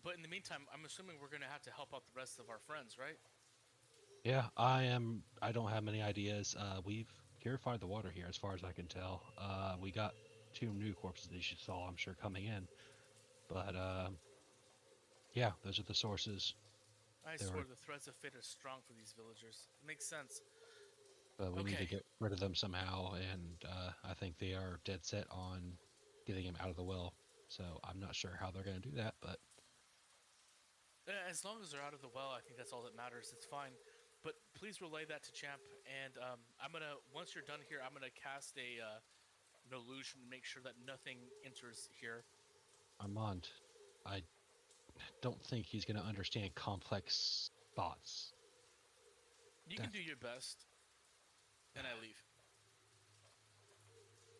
But in the meantime, I'm assuming we're gonna have to help out the rest of our friends, right? Yeah, I don't have many ideas. We've purified the water here, as far as I can tell. We got 2 new corpses that you saw, I'm sure, coming in. But yeah, those are the sources. I They swear were, the threads of fate are strong for these villagers. It makes sense. but we need to Okay. get rid of them somehow, and I think they are dead set on getting him out of the well. So I'm not sure how they're going to do that, but As long as they're out of the well, I think that's all that matters. It's fine. But please relay that to Champ, and I'm gonna once you're done here, I'm gonna cast an illusion to make sure that nothing enters here. Armand, I don't think he's going to understand complex thoughts. You can do your best, and I leave.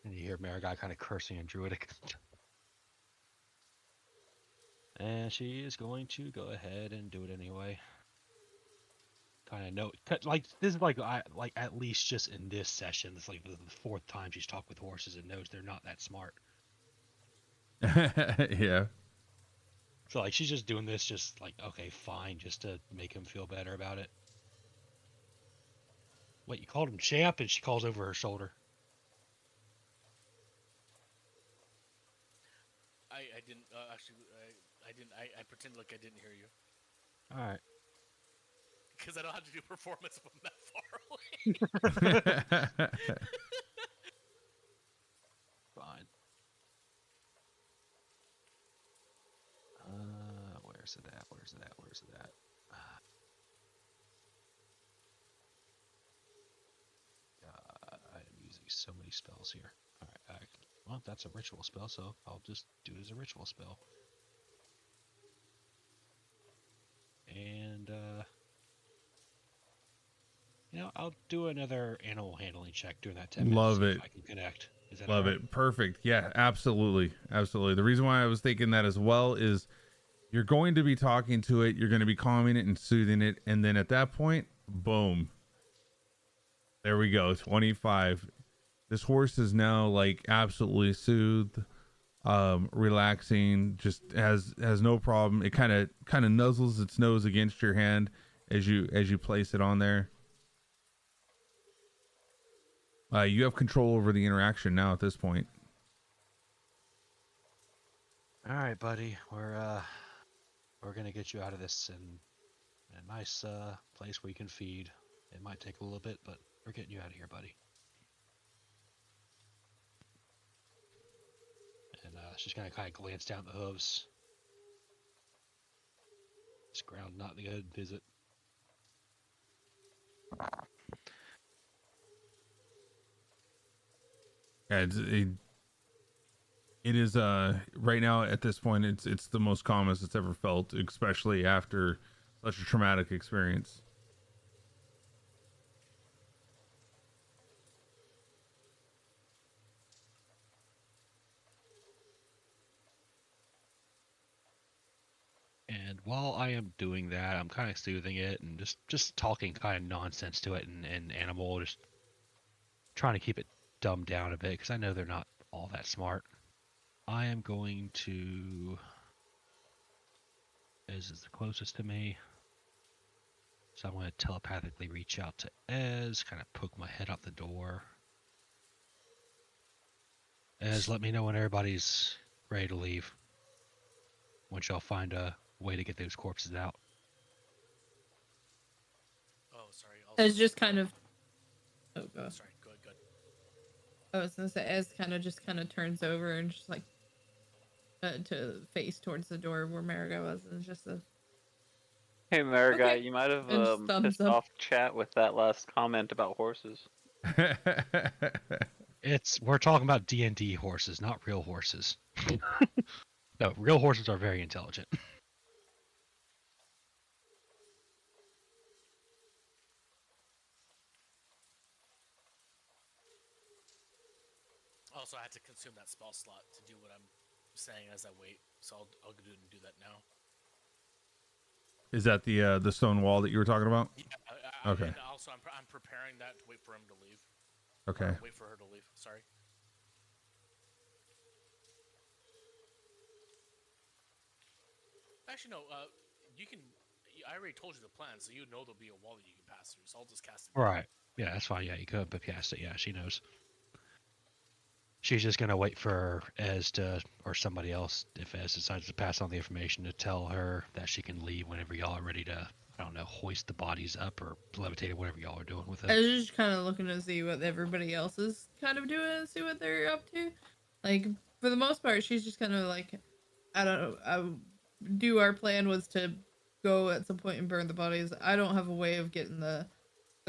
And you hear Marigai kind of cursing in Druidic. And she is going to go ahead and do it anyway. Kind of note, like this is like at least just in this session, it's like the 4th time she's talked with horses and knows they're not that smart. Yeah. So like she's just doing this, just like okay, fine, just to make him feel better about it. Wait, you called him Champ, and she calls over her shoulder. I didn't actually. I didn't. I pretend like I didn't hear you All right. because I don't have to do performance if I'm that far away. Fine. Where's it at? Where's it at? Where's it at? I am using so many spells here. All right. Well, that's a ritual spell, so I'll just do it as a ritual spell. And I'll do another animal handling check during that 10 minutes. Love see it. if I can connect. Is that Love all right? it. Perfect. Yeah, absolutely. Absolutely. The reason why I was thinking that as well is you're going to be talking to it, you're going to be calming it and soothing it, and then at that point, boom. There we go. 25. This horse is now like absolutely soothed, relaxing, just has no problem. It kind of nuzzles its nose against your hand as you place it on there. You have control over the interaction now at this point. All right, buddy. We're gonna get you out of this in a nice place where you can feed. It might take a little bit, but we're getting you out of here, buddy. And she's gonna kind of glance down the hooves. This ground not good, is it? Yeah, it is right now at this point it's the most calmest it's ever felt, especially after such a traumatic experience. And while I am doing that, I'm kind of soothing it and just talking kind of nonsense to it and animal, just trying to keep it dumbed down a bit because I know they're not all that smart. I am going to. Ez is the closest to me, so I'm going to telepathically reach out to Ez, kind of poke my head out the door. Ez, let me know when everybody's ready to leave. Once y'all find a way to get those corpses out. Oh, sorry. Also, It's just kind of. Oh god. Sorry. Good. I was gonna say, Ez kind of turns over and just like to face towards the door where Marigo was, and it's just a. Hey, Marigai, Okay. you might have And just thumbs pissed up. off chat with that last comment about horses. We're talking about D&D horses, not real horses. No, real horses are very intelligent. Also, I had to consume that spell slot to do what I'm saying as I wait, so I'll go and do that now. Is that the stone wall that you were talking about? Yeah. Okay. And also, I'm preparing that to wait for him to leave. Okay. Wait for her to leave. Sorry. Actually, no. You can. I already told you the plan, so you know there'll be a wall that you can pass through. So I'll just cast it. Right. Yeah, that's fine. Yeah, you could cast it. Yeah, she knows. She's just gonna wait for Ez to, or somebody else, if Ez decides to pass on the information, to tell her that she can leave whenever y'all are ready to, I don't know, hoist the bodies up or levitate it, whatever y'all are doing with I it. was just kind of looking to see what everybody else is kind of doing and see what they're up to. Like, for the most part, she's just kind of like, I don't know. Our plan was to go at some point and burn the bodies. I don't have a way of getting the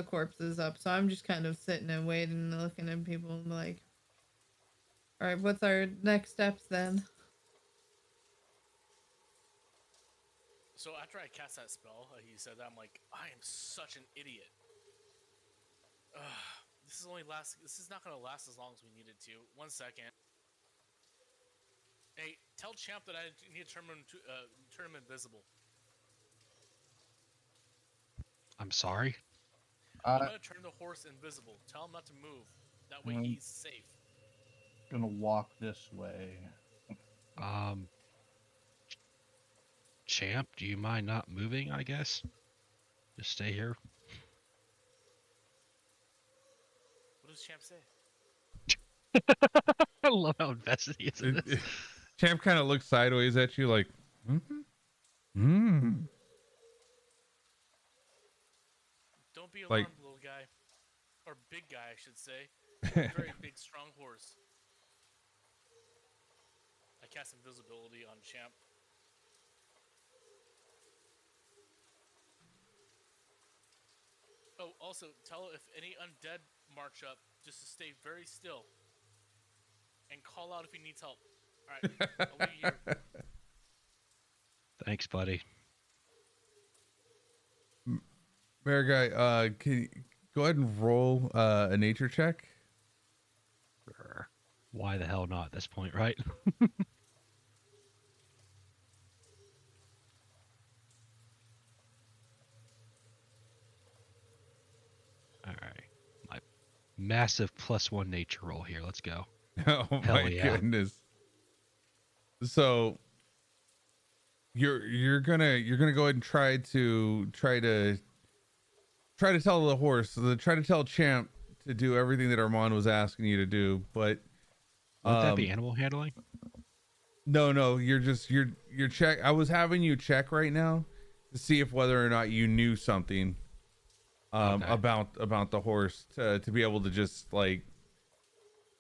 corpses up, so I'm just kind of sitting and waiting and looking at people and like, all right, what's our next steps then? So after I cast that spell, he said that, I'm like, I am such an idiot. This is not gonna last as long as we need it to. 1 second. Hey, tell Champ that I need to turn him invisible. I'm sorry. I'm gonna turn the horse invisible. Tell him not to move. That way he's safe. Gonna walk this way. Champ, do you mind not moving? I guess. Just stay here. What does Champ say? I love how invested he is in this. Champ kind of looks sideways at you like, Don't be Like- alarmed, little guy. Or big guy, I should say. Very big, strong horse. I cast invisibility on Champ. Oh, also, tell if any undead march up, just to stay very still. And call out if he needs help. Alright, I'll leave you here. Thanks, buddy. Bear guy, can you go ahead and roll a nature check? Why the hell not at this point, right? All right. My massive +1 nature roll here. Let's go. Oh Hell my yeah. goodness. So you're gonna go ahead and try to tell the horse, try to tell Champ to do everything that Armand was asking you to do, but Would that be animal handling? no, you're check. I was having you check right now to see if whether or not you knew something Okay. about the horse to be able to just like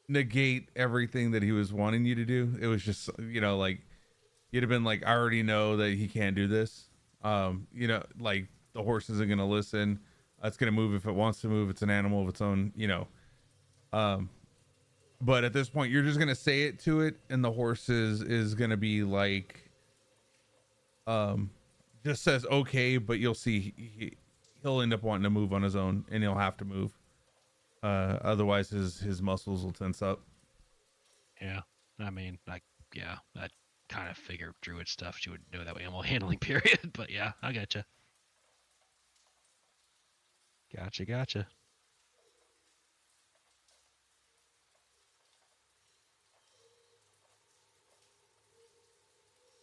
negate everything that he was wanting you to do. It was just, like you'd have been like, I already know that he can't do this. Like the horse isn't gonna listen. It's gonna move if it wants to move. It's an animal of its own, but at this point you're just gonna say it to it, and the horse is gonna be like just says okay, but you'll see he'll end up wanting to move on his own, and he'll have to move. Otherwise his muscles will tense up. Yeah. I mean, I kind of figured druid stuff. She would know that way animal handling period. But yeah, I gotcha. Gotcha.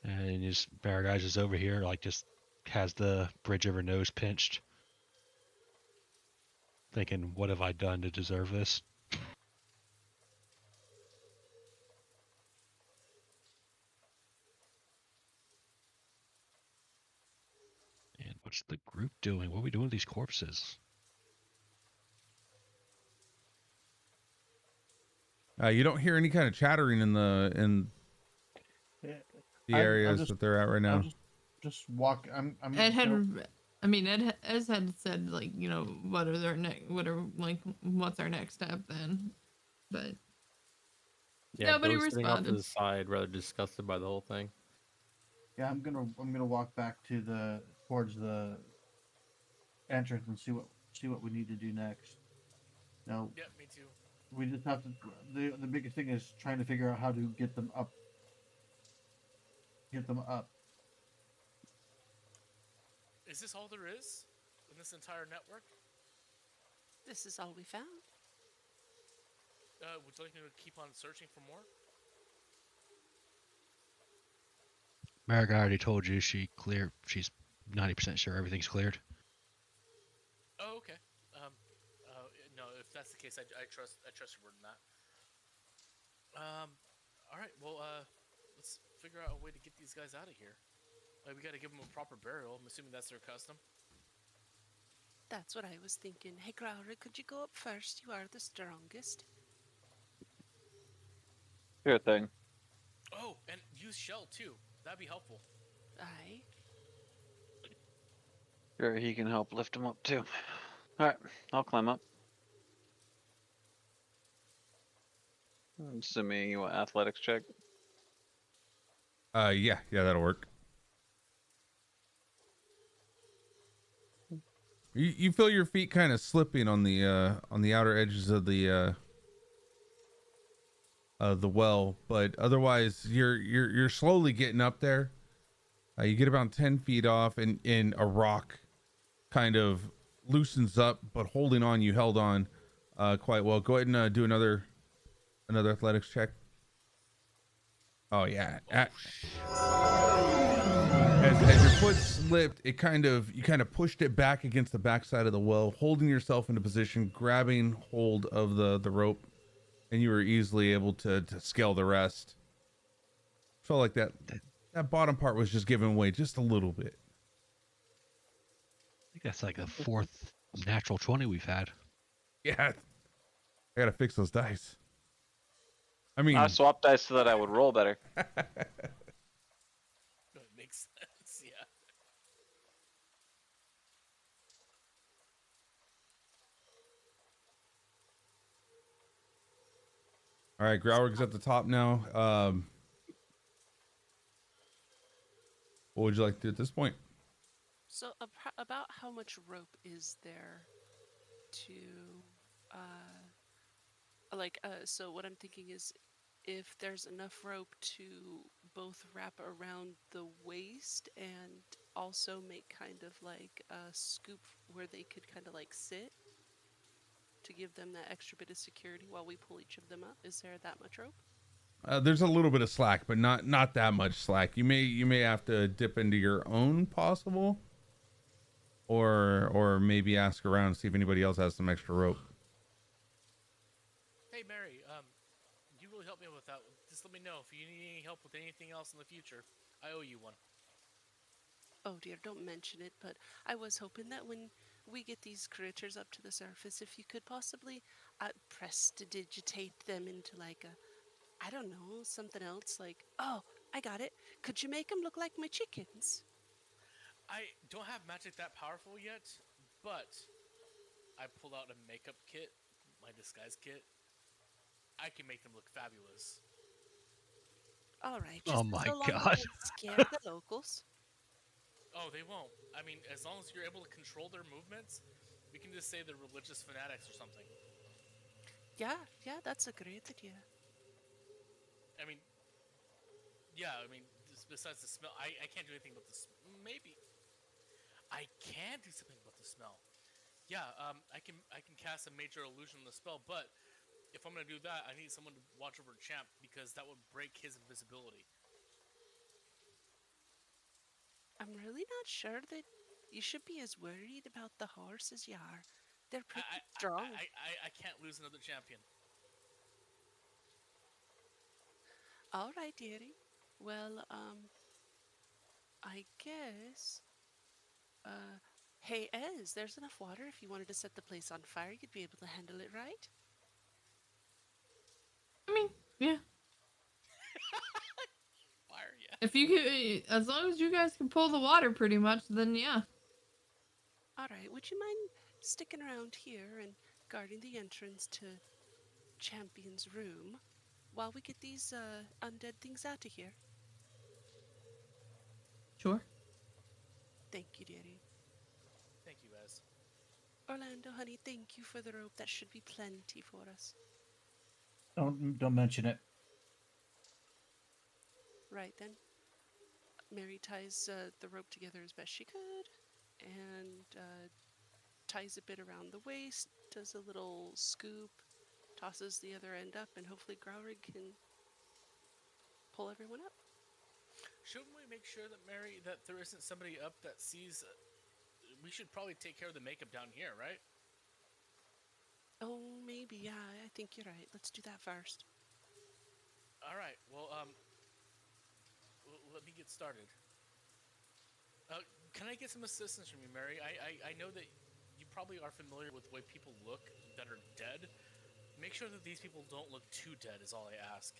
And just Bear Guys is over here, like just has the bridge of her nose pinched. Thinking, what have I done to deserve this? And what's the group doing? What are we doing with these corpses? You don't hear any kind of chattering in the areas that they're at right now. Just walk. I'm Ed had, Ez had said like, what are their what's our next step then? But Yeah, nobody Bill's sitting off to responded. the side, rather disgusted by the whole thing. Yeah, I'm gonna walk back towards the entrance and see what we need to do next. Now, Yeah, me too. we just have to. The biggest thing is trying to figure out how to get them up. Is this all there is in this entire network? This is all we found. Would you like me to keep on searching for more? Merrick, I already told you she clear. She's 90% sure everything's cleared. Oh, okay. No, if that's the case, I trust your word on that. All right. Well, let's figure out a way to get these guys out of here. Like, we got to give them a proper burial. I'm assuming that's their custom. That's what I was thinking. Hey, Growler, could you go up first? You are the strongest. Sure thing. Oh, and use shell too. That'd be helpful. Aye. Sure, he can help lift him up too. All right, I'll climb up. I'm assuming you want athletics check. Yeah, that'll work. You feel your feet kind of slipping on the outer edges of the well, but otherwise you're slowly getting up there. You get about 10 feet off, and a rock kind of loosens up, but holding on, you held on quite well. Go ahead and do another athletics check. Oh yeah. As your foot slipped, you kind of pushed it back against the backside of the well, holding yourself into position, grabbing hold of the rope, and you were easily able to scale the rest. Felt like that bottom part was just giving way just a little bit. I think that's like the 4th natural 20 we've had. Yeah, I gotta fix those dice. I mean, I swapped dice so that I would roll better. That makes sense. Yeah. all right, Growrig's at the top now. What would you like to do at this point? So about how much rope is there to, so what I'm thinking is if there's enough rope to both wrap around the waist and also make kind of like a scoop where they could kind of like sit to give them that extra bit of security while we pull each of them up. Is there that much rope? There's a little bit of slack, but not that much slack. You may have to dip into your own possible, or maybe ask around and see if anybody else has some extra rope. Hey, Mary. You really helped me with that. Just let me know if you need any help with anything else in the future. I owe you one. Oh dear, don't mention it, but I was hoping that when we get these critters up to the surface, if you could possibly prestidigitate them into like I don't know, something else like, oh, I got it. Could you make them look like my chickens? I don't have magic that powerful yet, but I pulled out a makeup kit, my disguise kit. I can make them look fabulous. All right. Oh Just my so long as God. they don't scare the locals. Oh, they won't. I mean, as long as you're able to control their movements, we can just say they're religious fanatics or something. Yeah, that's a great idea. I mean, yeah, besides the smell, I can't do anything but the maybe. I can do something about the smell. Yeah, I can cast a major illusion on the spell, but if I'm gonna do that, I need someone to watch over Champ because that would break his invisibility. I'm really not sure that you should be as worried about the horse as you are. They're pretty strong. I can't lose another champion. All right, dearie. Well, I guess. Hey, Ez, there's enough water if you wanted to set the place on fire. You'd be able to handle it, right? I mean, yeah. Fire, yeah. If you could, as long as you guys can pull the water pretty much, then yeah. All right. Would you mind sticking around here and guarding the entrance to Champion's room while we get these undead things out of here? Sure. Thank you, dearie. Thank you, Ez. Orlando, honey, thank you for the rope. That should be plenty for us. Don't mention it. Right then. Mary ties the rope together as best she could and ties a bit around the waist, does a little scoop, tosses the other end up, and hopefully Growrig can pull everyone up. shouldn't we make sure that Mary, that there isn't somebody up that sees? We should probably take care of the makeup down here, right? Oh, maybe. Yeah, I think you're right. Let's do that first. All right. Well, let me get started. Can I get some assistance from you, Mary? I know that you probably are familiar with the way people look that are dead. Make sure that these people don't look too dead is all I ask.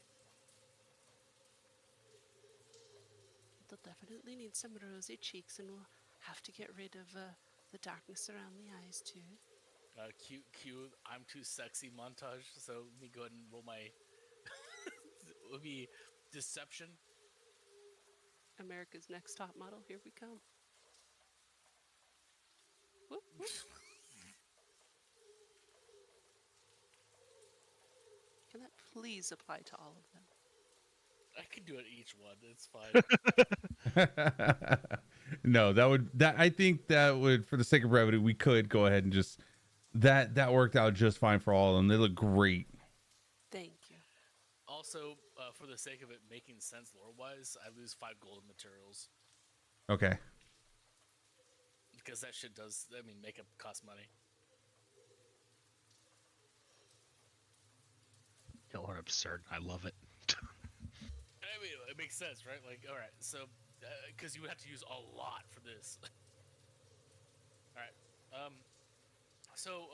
They'll definitely need some rosy cheeks, and we'll have to get rid of the darkness around the eyes, too. Cute, I'm too sexy montage, so let me go ahead and roll my... it would be deception. America's Next Top Model, here we come. Whoop, whoop. Can that please apply to all of them? I can do it each one. It's fine. No, I think that would, for the sake of brevity, we could go ahead and just that worked out just fine for all of them. They look great. Thank you. Also, for the sake of it making sense lore-wise, I lose 5 gold in materials. Okay. Because that shit does, I mean, makeup costs money. Y'all are absurd. I love it. I mean, it makes sense, right? Like, all right, so, because you would have to use a lot for this. All right. So,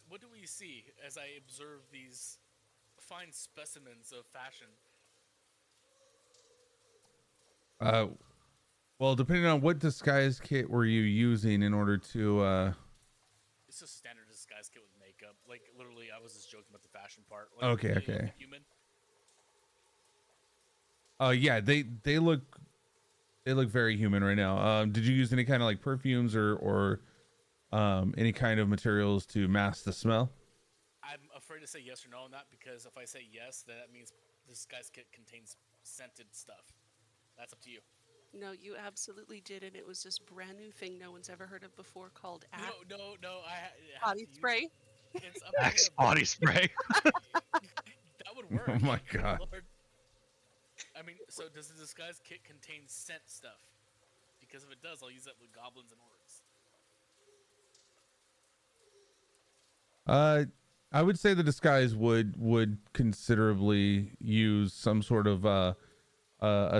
what do we see as I observe these fine specimens of fashion? Well, depending on what disguise kit were you using in order to It's just standard disguise kit with makeup. Like, literally, I was just joking about the fashion part. Like, Okay, they look okay. human. Yeah, they look very human right now. Did you use any kind of like perfumes or any kind of materials to mask the smell? I'm afraid to say yes or no on that, because if I say yes, then that means this guy's kit contains scented stuff. That's up to you. No, you absolutely did, and it was this brand new thing no one's ever heard of before called No. body spray. It's up Axe to him. body spray. That would work. Oh my god. Lord. I mean, so does the disguise kit contain scent stuff? Because if it does, I'll use that with goblins and orcs. I would say the disguise would considerably use some sort of a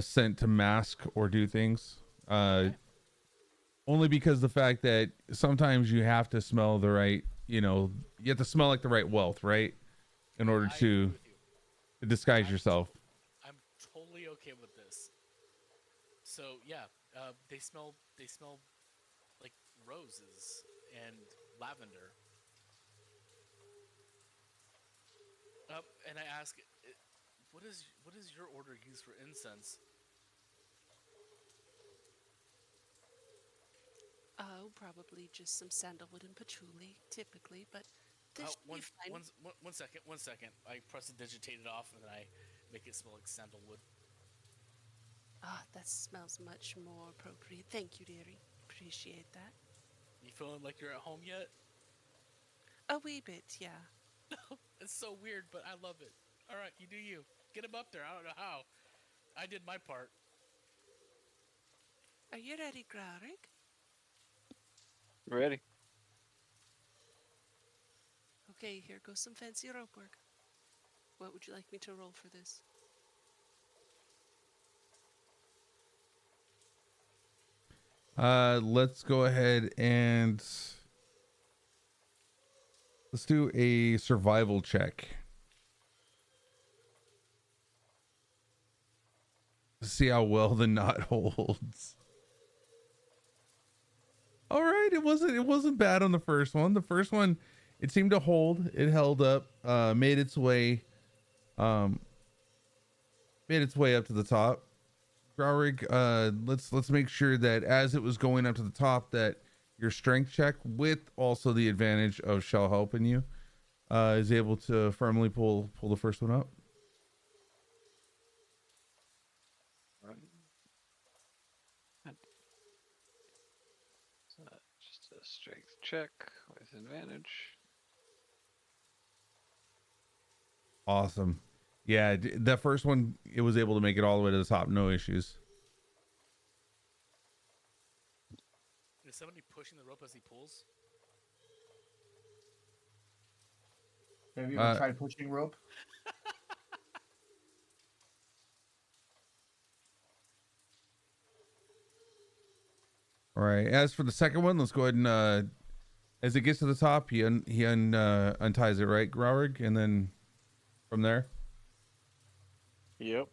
scent to mask or do things. Okay. Only because the fact that sometimes you have to smell the right, you have to smell like the right wealth, right? In order I agree to with you. disguise yourself. I'm totally okay with this. So yeah, they smell like roses and lavender. And I ask, what is your order used for incense? Oh, probably just some sandalwood and patchouli, typically, but this should be fine. One second. I prestidigitate it off and then I make it smell like sandalwood. Ah, that smells much more appropriate. Thank you, dearie. Appreciate that. You feeling like you're at home yet? A wee bit, yeah. It's so weird, but I love it. All right, you do you. Get him up there. I don't know how. I did my part. Are you ready, Graurig? Ready? Okay, here goes some fancy rope work. What would you like me to roll for this? Let's go ahead and let's do a survival check. See how well the knot holds. All right, it wasn't bad on the first one. The first one, it seemed to hold. It held up, made its way up to the top. Graurig, let's make sure that as it was going up to the top, that your strength check, with also the advantage of Shell helping you, is able to firmly pull the first one up. Just a strength check with advantage. Awesome. Yeah, that first one, it was able to make it all the way to the top, no issues. is somebody pushing the rope as he pulls? Have you ever tried pushing rope? All right. As for the second one, let's go ahead and as it gets to the top, he unties it, right, Graurig, and then from there. Yep.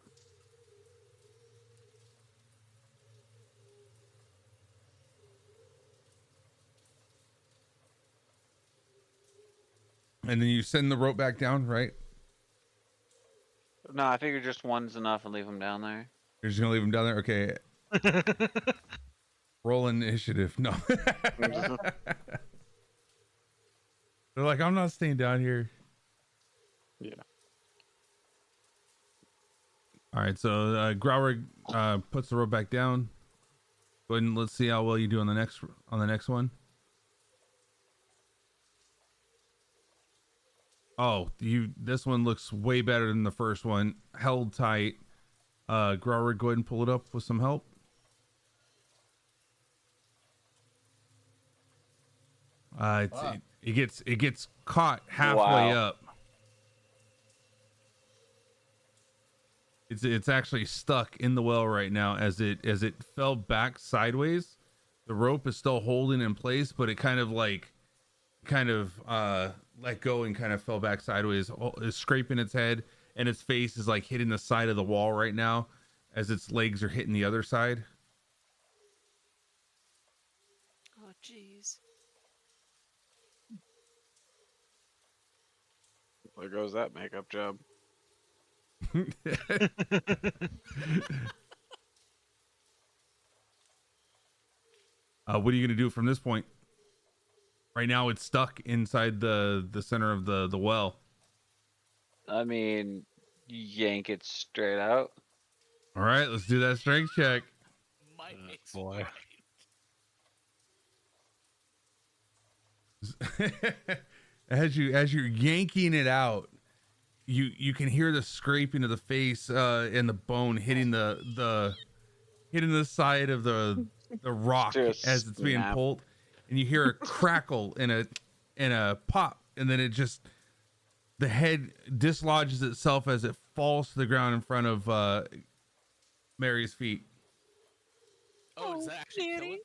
And then you send the rope back down, right? No, I figured just one's enough and leave him down there. You're just gonna leave him down there, okay? Roll initiative. No. They're like, I'm not staying down here. Yeah. All right, so Graurig puts the rope back down. Go ahead and let's see how well you do on the next one. Oh, this one looks way better than the first one. Held tight. Graurig, go ahead and pull it up with some help. It gets caught halfway up. It's actually stuck in the well right now as it fell back sideways. The rope is still holding in place, but it kind of let go and kind of fell back sideways. It's scraping its head, and its face is like hitting the side of the wall right now as its legs are hitting the other side. Oh, jeez. There goes that makeup job. What are you gonna do from this point? Right now it's stuck inside the center of the well. I mean, yank it straight out. All right, let's do that strength check. Might boy. As you're yanking it out, you can hear the scraping of the face and the bone hitting the side of the rock Just as it's being snap. pulled, and you hear a crackle and a pop, and then the head dislodges itself as it falls to the ground in front of Mary's feet. Oh, does that actually kill it?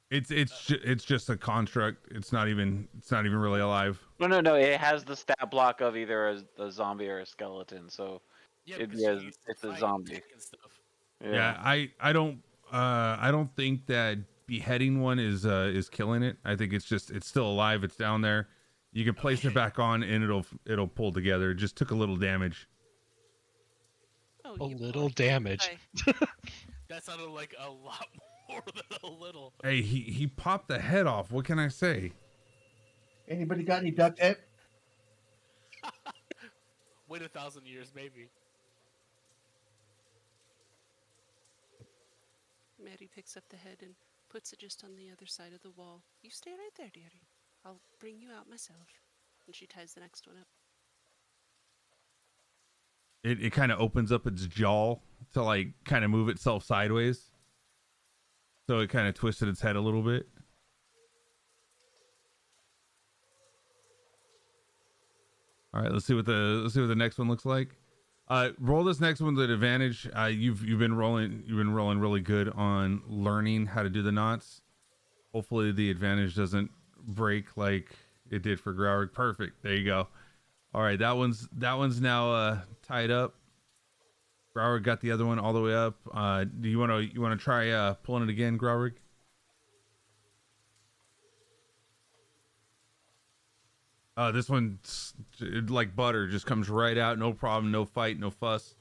It's just a construct. It's not even really alive. No. It has the stat block of either a zombie or a skeleton. So Yeah, it because is. she used to It's a fight zombie. Dick and stuff. Yeah, I don't think that beheading one is killing it. I think it's still alive. It's down there. You can place it back on and it'll pull together. It just took a little damage. Oh, A you little poor damage. guy. That sounded like a lot more than a little. Hey, he popped the head off. What can I say? Anybody got any duct tape? Wait 1,000 years, maybe. Mary picks up the head and puts it just on the other side of the wall. You stay right there, dearie. I'll bring you out myself. And she ties the next one up. It kind of opens up its jaw to like kind of move itself sideways. So it kind of twisted its head a little bit. All right, let's see what the next one looks like. Roll this next one with advantage. You've been rolling really good on learning how to do the knots. Hopefully the advantage doesn't break like it did for Graurig. Perfect. There you go. All right, that one's now tied up. Graurig got the other one all the way up. Do you want to try pulling it again, Graurig? This one, like butter, just comes right out. No problem, no fight, no fuss.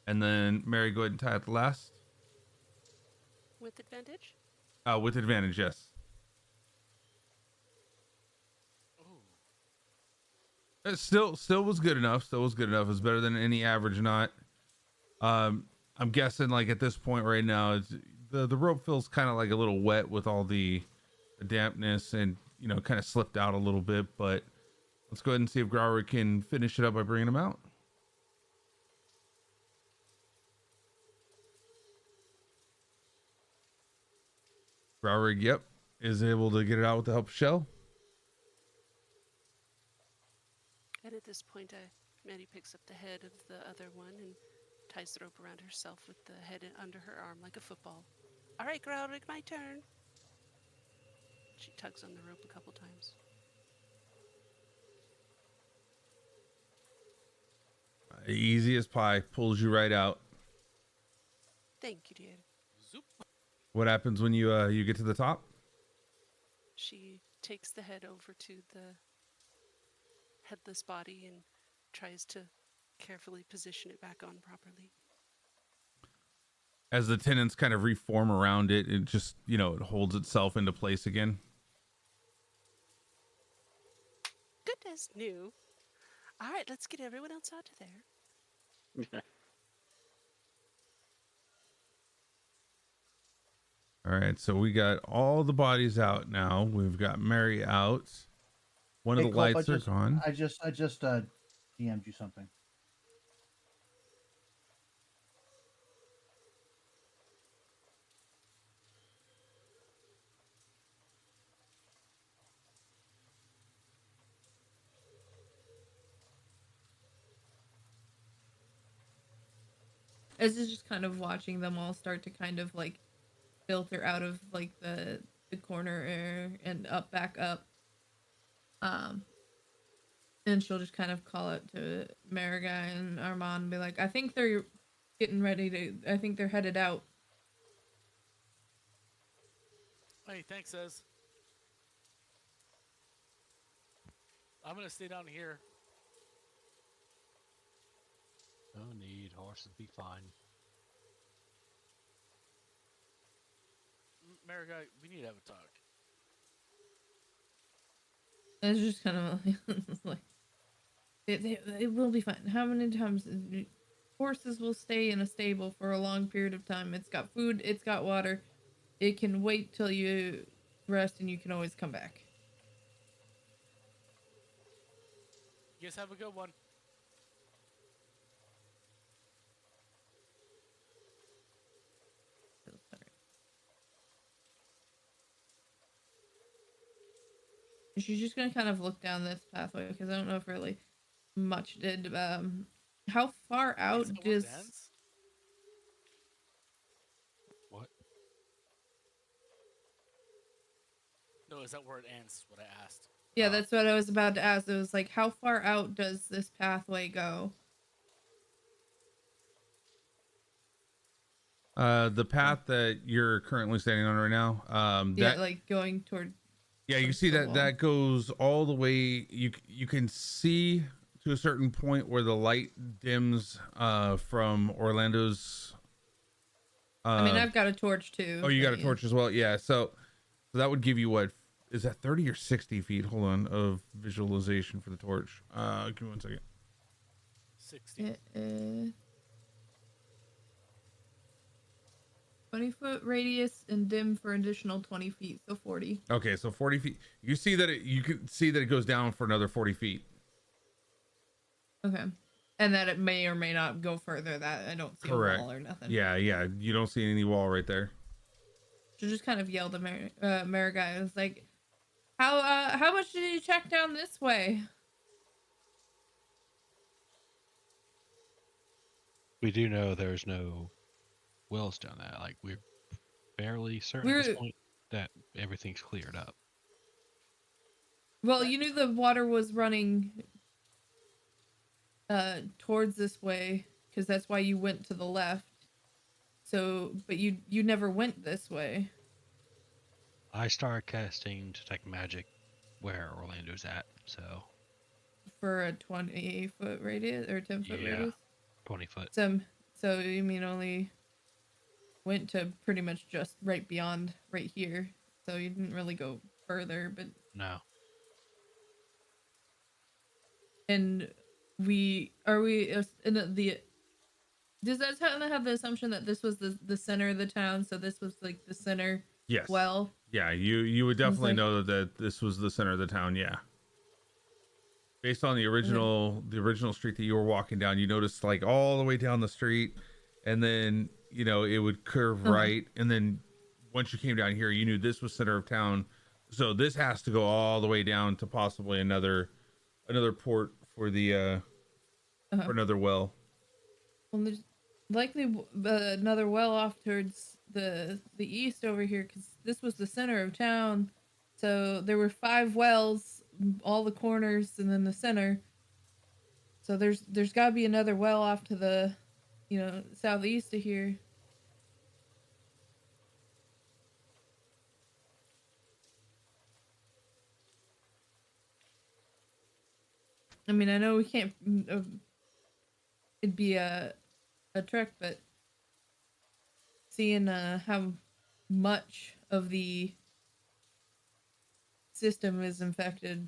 And then Mary, go ahead and tie it the last. With advantage? With advantage, yes. It still was good enough. Still was good enough. It's better than any average knot. I'm guessing like at this point right now, it's the rope feels kind of like a little wet with all the dampness and kind of slipped out a little bit. But let's go ahead and see if Graurig can finish it up by bringing him out. Growrig, yep, is able to get it out with the help of Shell. And at this point, Maddie picks up the head of the other one and ties the rope around herself with the head under her arm like a football. All right, Growrig, my turn. She tugs on the rope a couple times. Easy as pie, pulls you right out. Thank you, dear. Zoop. What happens when you get to the top? She takes the head over to the headless body and tries to carefully position it back on properly. As the tendons kind of reform around it, it just, it holds itself into place again. Good as new. All right, let's get everyone else out of there. All right, so we got all the bodies out now. We've got Mary out. One of the Culp, lights are gone. I just DM'd you something. This is just kind of watching them all start to kind of like filter out of like the corner and back up. And she'll just kind of call it to Marigai and Armand and be like, I think they're getting ready I think they're headed out. Hey, thanks, Ez. I'm gonna stay down here. No need. Horses be fine. Marigai, we need to have a talk. It's just kind of like it will be fine. How many times horses will stay in a stable for a long period of time? It's got food, it's got water. It can wait till you rest and you can always come back. You guys have a good one. She's just gonna kind of look down this pathway because I don't know if really much did. How far out does? What? No, is that where it ends? What I asked. Yeah, that's what I was about to ask. It was like, how far out does this pathway go? The path that you're currently standing on right now. Yeah, like going toward. Yeah, you see that goes all the way. You can see to a certain point where the light dims from Orlando's. I mean, I've got a torch too. Oh, you got a torch as well. Yeah, so that would give you what is that 30 or 60 feet? Hold on, of visualization for the torch. Give me 1 second. 60. 20-foot radius and dim for additional 20 feet, so 40. Okay, so 40 feet. You see that you can see that it goes down for another 40 feet. Okay, and that it may or may not go further. That I don't see a wall or nothing. Yeah, you don't see any wall right there. She just kind of yelled at Marigai. It was like, how much did you check down this way? We do know there's no wells down that. Like, we're fairly certain at this point that everything's cleared up. Well, you knew the water was running towards this way because that's why you went to the left. So, but you never went this way. I started casting detect magic where Orlando's at, so. For a 20-foot radius or 10-foot radius? 20 foot. So you mean only went to pretty much just right beyond right here. So you didn't really go further, but. No. And does that kind of have the assumption that this was the center of the town? So this was like the center. Yes. Well. Yeah, you would definitely know that this was the center of the town. Yeah. Based on the original street that you were walking down, you noticed like all the way down the street, and then it would curve right, and then once you came down here, you knew this was center of town. So this has to go all the way down to possibly another port for the for another well. Well, there's likely another well off towards the east over here, because this was the center of town. So there were 5 wells, all the corners, and then the center. So there's got to be another well off to the, southeast of here. I mean, I know we can't. It'd be a trek, but seeing how much of the system is infected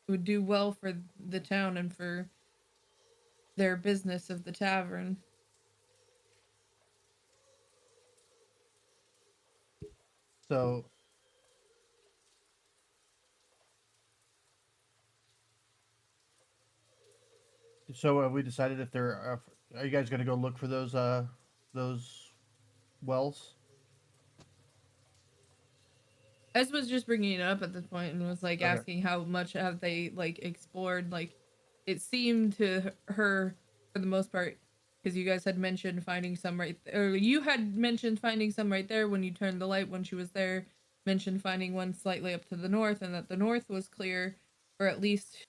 would do well for the town and for their business of the tavern. So we decided if there are you guys going to go look for those wells? I was just bringing it up at this point and was like asking how much have they like explored. Like, it seemed to her for the most part, because you guys had mentioned finding some or you had mentioned finding some right there when you turned the light when she was there. Mentioned finding one slightly up to the north, and that the north was clear, or at least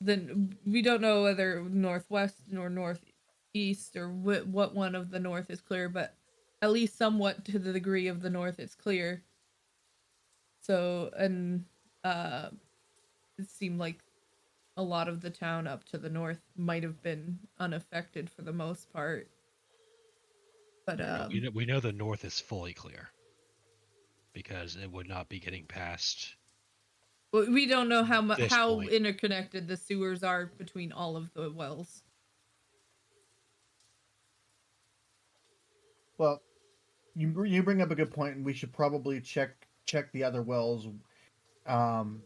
then we don't know whether northwest or northeast or what one of the north is clear, but at least somewhat to the degree of the north it's clear. So, and it seemed like a lot of the town up to the north might have been unaffected for the most part. But we know the north is fully clear because it would not be getting past. We don't know how point. interconnected the sewers are between all of the wells. Well, you bring up a good point, and we should probably check the other wells from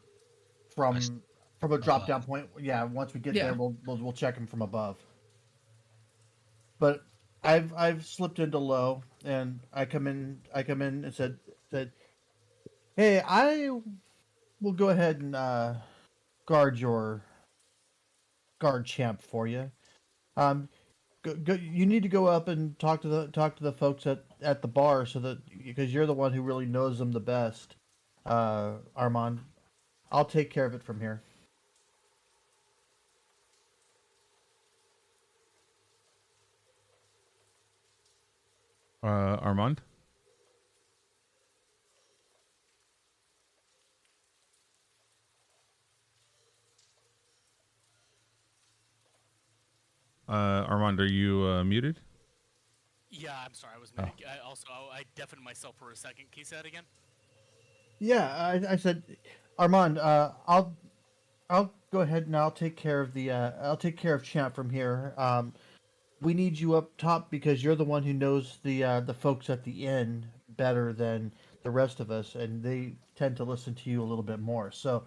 a drop down point. Yeah, once we get there, we'll check them from above. But I've slipped into low, and I come in and said, "Hey, I will go ahead and guard champ for you. You need to go up and talk to the folks at the bar, so that because you're the one who really knows them the best, Armand. I'll take care of it from here." Armand. Armand, are you muted? Yeah, I'm sorry. I was muted. I deafened myself for a second. Can you say that again? Yeah, I said, Armand, I'll go ahead and I'll take care of Champ from here. We need you up top because you're the one who knows the folks at the inn better than the rest of us, and they tend to listen to you a little bit more. So,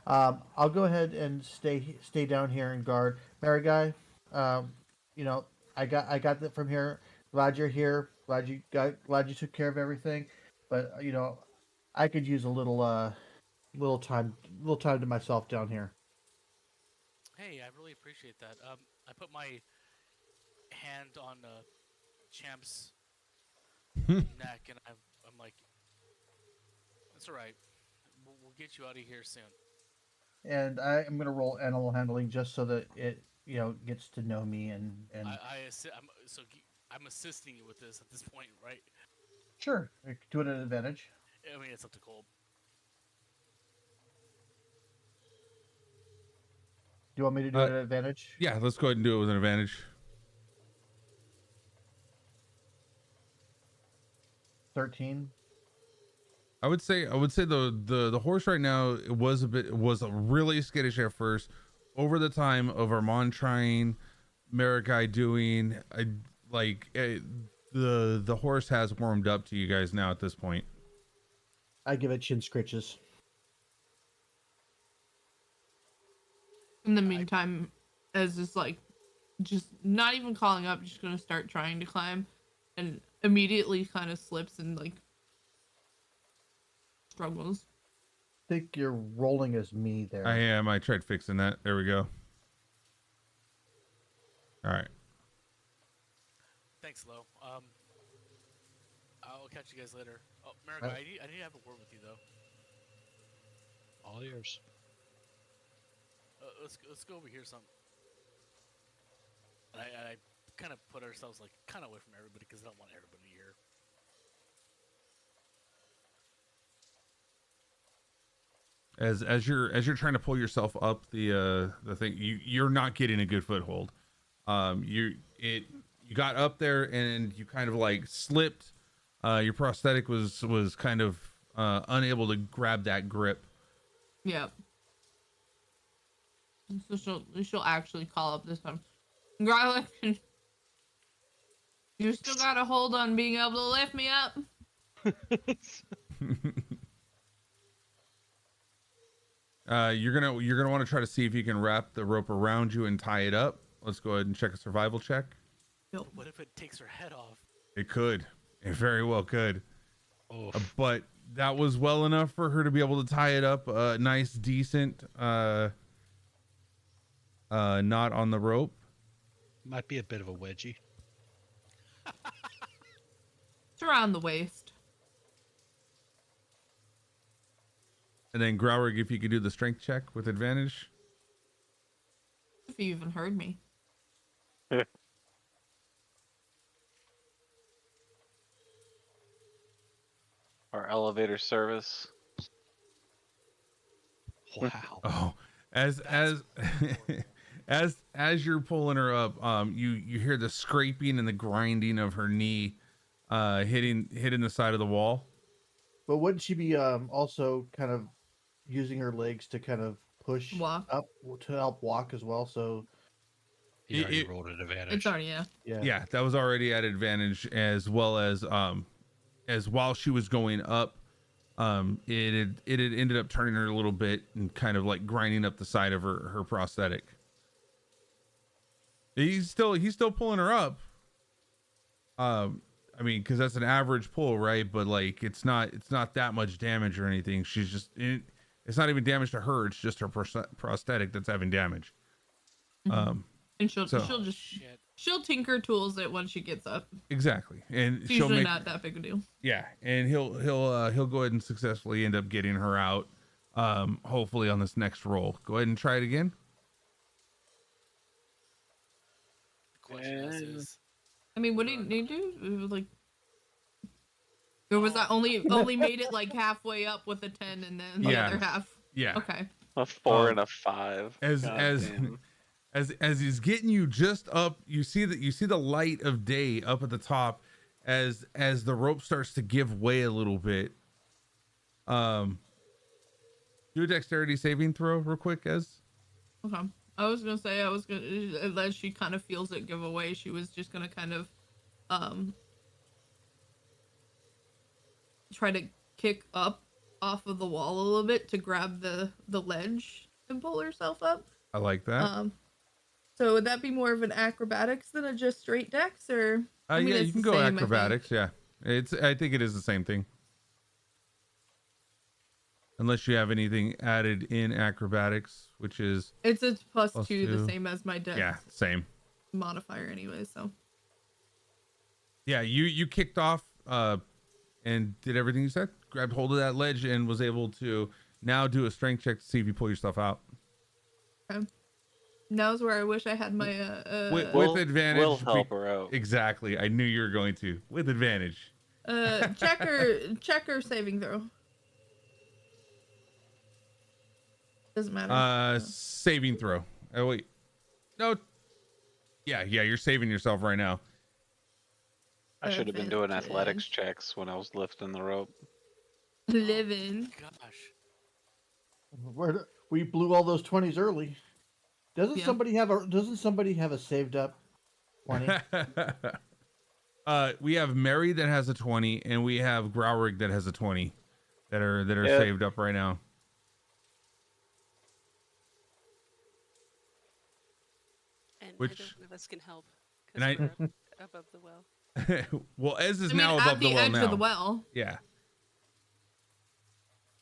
I'll go ahead and stay down here and guard. Mary Guy, I got that from here. Glad you're here. Glad you took care of everything. But I could use a little time to myself down here. Hey, I really appreciate that. I put my hand on Champ's neck, and I'm like, "That's all right. We'll get you out of here soon." And I am gonna roll animal handling just so that it gets to know me and. I'm assisting you with this at this point, right? Sure, do it at advantage. I mean, it's up to Cole. Do you want me to do it at advantage? Yeah, let's go ahead and do it with an advantage. 13. I would say the horse right now was really skittish at first. Over the time of Armand trying, Marikai doing, the horse has warmed up to you guys now at this point. I give it chin scritches. In the meantime, as just not even calling up, just gonna start trying to climb. and immediately kind of slips and like struggles. I think you're rolling as me there. I am. I tried fixing that. There we go. All right. Thanks, Lo. I'll catch you guys later. Oh, Marika, I need to have a word with you though. All yours. Let's go over here some. I kind of put ourselves like kind of away from everybody because I don't want everybody here. As you're trying to pull yourself up the thing, you're not getting a good foothold. You got up there and you kind of like slipped. Your prosthetic was kind of unable to grab that grip. Yep. So she'll actually call up this time. Garlic, you still got a hold on being able to lift me up. You're gonna want to try to see if you can wrap the rope around you and tie it up. Let's go ahead and check a survival check. Yep. What if it takes her head off? It could. It very well could. Oh, But that was well enough for her to be able to tie it up. Nice, decent knot on the rope. might be a bit of a wedgie. It's around the waist. And then Growrig, if you could do the strength check with advantage. If you even heard me. Our elevator service. Wow. Oh, as as you're pulling her up, you hear the scraping and the grinding of her knee, hitting the side of the wall. But wouldn't she be also kind of using her legs to kind of push Walk. up to help walk as well? So He already it- rolled an advantage. It's already, yeah. Yeah, that was already at advantage, as well as while she was going up, it had ended up turning her a little bit and kind of like grinding up the side of her prosthetic. He's still pulling her up. I mean, because that's an average pull, right? But like, it's not that much damage or anything. She's just it's not even damage to her. It's just her prosthetic that's having damage. And she'll So- she'll tinker tools it once she gets up. Exactly, and It's she'll usually make not that big a deal. yeah, and he'll go ahead and successfully end up getting her out. Hopefully on this next roll. Go ahead and try it again. The question is, I mean, what did you do? Like, or was that only made it like halfway up with a 10 and then the Yeah. other half? Yeah. Okay. A 4 and a 5. As God as damn. as he's getting you just up, you see the light of day up at the top as the rope starts to give way a little bit. Do a dexterity saving throw real quick, as Okay. I was gonna say unless she kind of feels it give away, she was just gonna kind of try to kick up off of the wall a little bit to grab the ledge and pull herself up. I like that. So would that be more of an acrobatics than a just straight dex, or? I mean, Yeah, it's you can the go same, I think. acrobatics. Yeah, I think it is the same thing. Unless you have anything added in acrobatics, which is It's a plus Plus 2, the two. same as my dex yeah, same. modifier anyway. So Yeah, you kicked off and did everything you said. Grabbed hold of that ledge and was able to now do a strength check to see if you pull your stuff out. okay. Now's where I wish I had my With advantage. We'll help her out. Exactly. I knew you were going to. With advantage. checker saving throw. Doesn't matter. Saving throw. Oh wait. No. Yeah, you're saving yourself right now. I should have been doing Advantage. athletics checks when I was lifting the rope. Living. gosh, we blew all those 20s early. Doesn't Yeah. somebody have a saved up 20? We have Mary that has a 20, and we have Growrig that has a 20 that are Yeah. saved up right now. And Which- neither one of us can help. and I- above the well. Well, Ez is I mean, now at above the the well edge now. of the well. Yeah.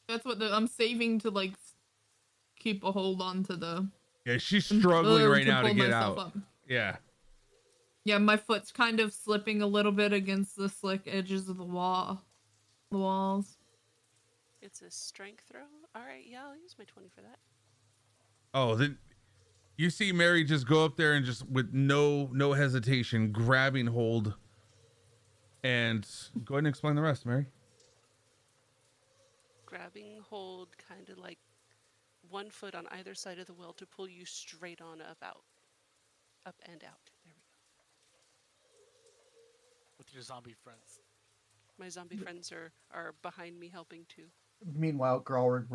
That's what I'm saving to like keep a hold on to the. Yeah, she's struggling right now to pull get myself out. up. Yeah. Yeah, my foot's kind of slipping a little bit against the slick edges of the walls. It's a strength throw. All right, yeah, I'll use my 20 for that. Oh, then you see Mary just go up there and just with no hesitation grabbing hold. And go ahead and explain the rest, Mary. Grabbing hold, kind of like 1 foot on either side of the well to pull you straight on up and out. There we go. With your zombie friends. My zombie friends are behind me helping too. Meanwhile, Growler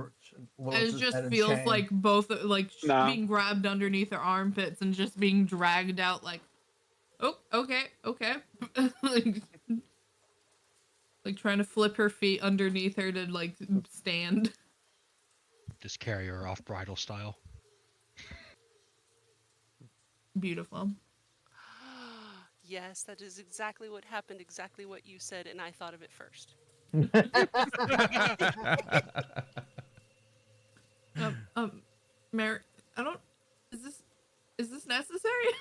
It just feels like both like No. being grabbed underneath her armpits and just being dragged out like, oh, okay. like trying to flip her feet underneath her to like stand. Just carry her off bridal style. Beautiful. Yes, that is exactly what happened, exactly what you said, and I thought of it first. Mary, is this necessary?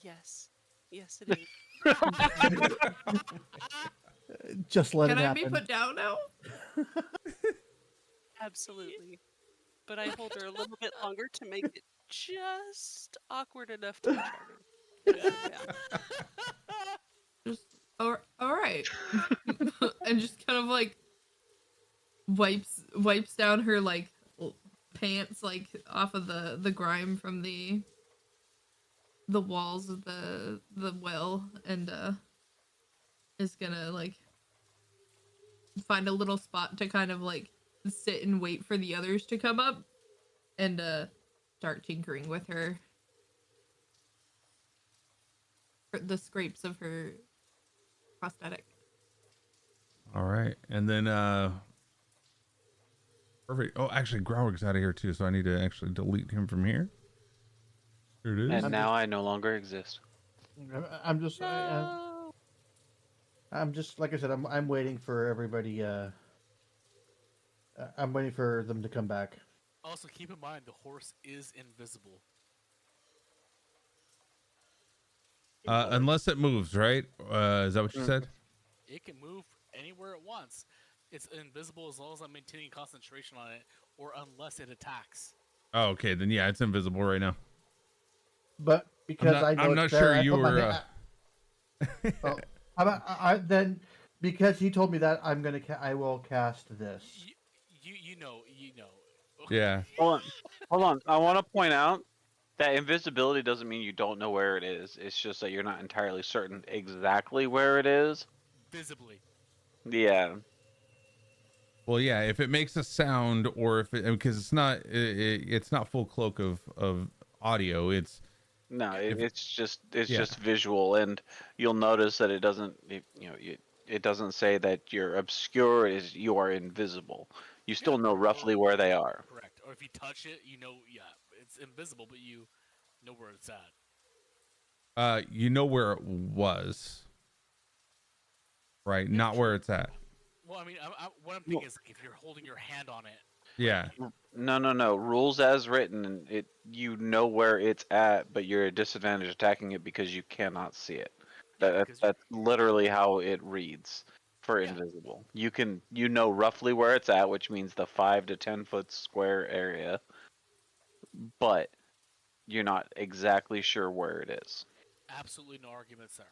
Yes, it is. Just let Can it I happen. be put down now? Absolutely. But I hold her a little bit longer to make it just awkward enough to be charming. Yeah. Just all right, and just kind of like wipes down her like pants like off of the grime from the walls of the well, and is gonna like find a little spot to kind of like sit and wait for the others to come up, and start tinkering with her for the scrapes of her prosthetic. All right. And then perfect. Oh, actually Growler's out of here too, so I need to actually delete him from here. Here it is. And now I no longer exist. I'm just like I said. I'm waiting for everybody. I'm waiting for them to come back. Also, keep in mind the horse is invisible. Unless it moves, right? Is that what you said? It can move anywhere it wants. It's invisible as long as I'm maintaining concentration on it, or unless it attacks. Oh, okay. Then yeah, it's invisible right now. But because I know I'm it's not there, sure I you put my were. how about then because he told me that I will cast this. You know. Yeah. Hold on. I want to point out that invisibility doesn't mean you don't know where it is. It's just that you're not entirely certain exactly where it is. Visibly. Yeah. Well, yeah. If it makes a sound, or if it, because it's not full cloak of audio. It's No, it's just Yeah. just visual, and you'll notice that it doesn't. It doesn't say that you're obscure. You are invisible. You still know roughly where they are. Correct. Or if you touch it, you know, it's invisible, but you know where it's at. you know where it was, right? Not where it's at. Well, I mean, what I'm thinking is like, if you're holding your hand on it. Yeah. No. Rules as written. You know where it's at, but you're at a disadvantage attacking it because you cannot see it. That's literally how it reads for invisible. You know roughly where it's at, which means the 5 to 10 foot square area, but you're not exactly sure where it is. Absolutely no arguments there.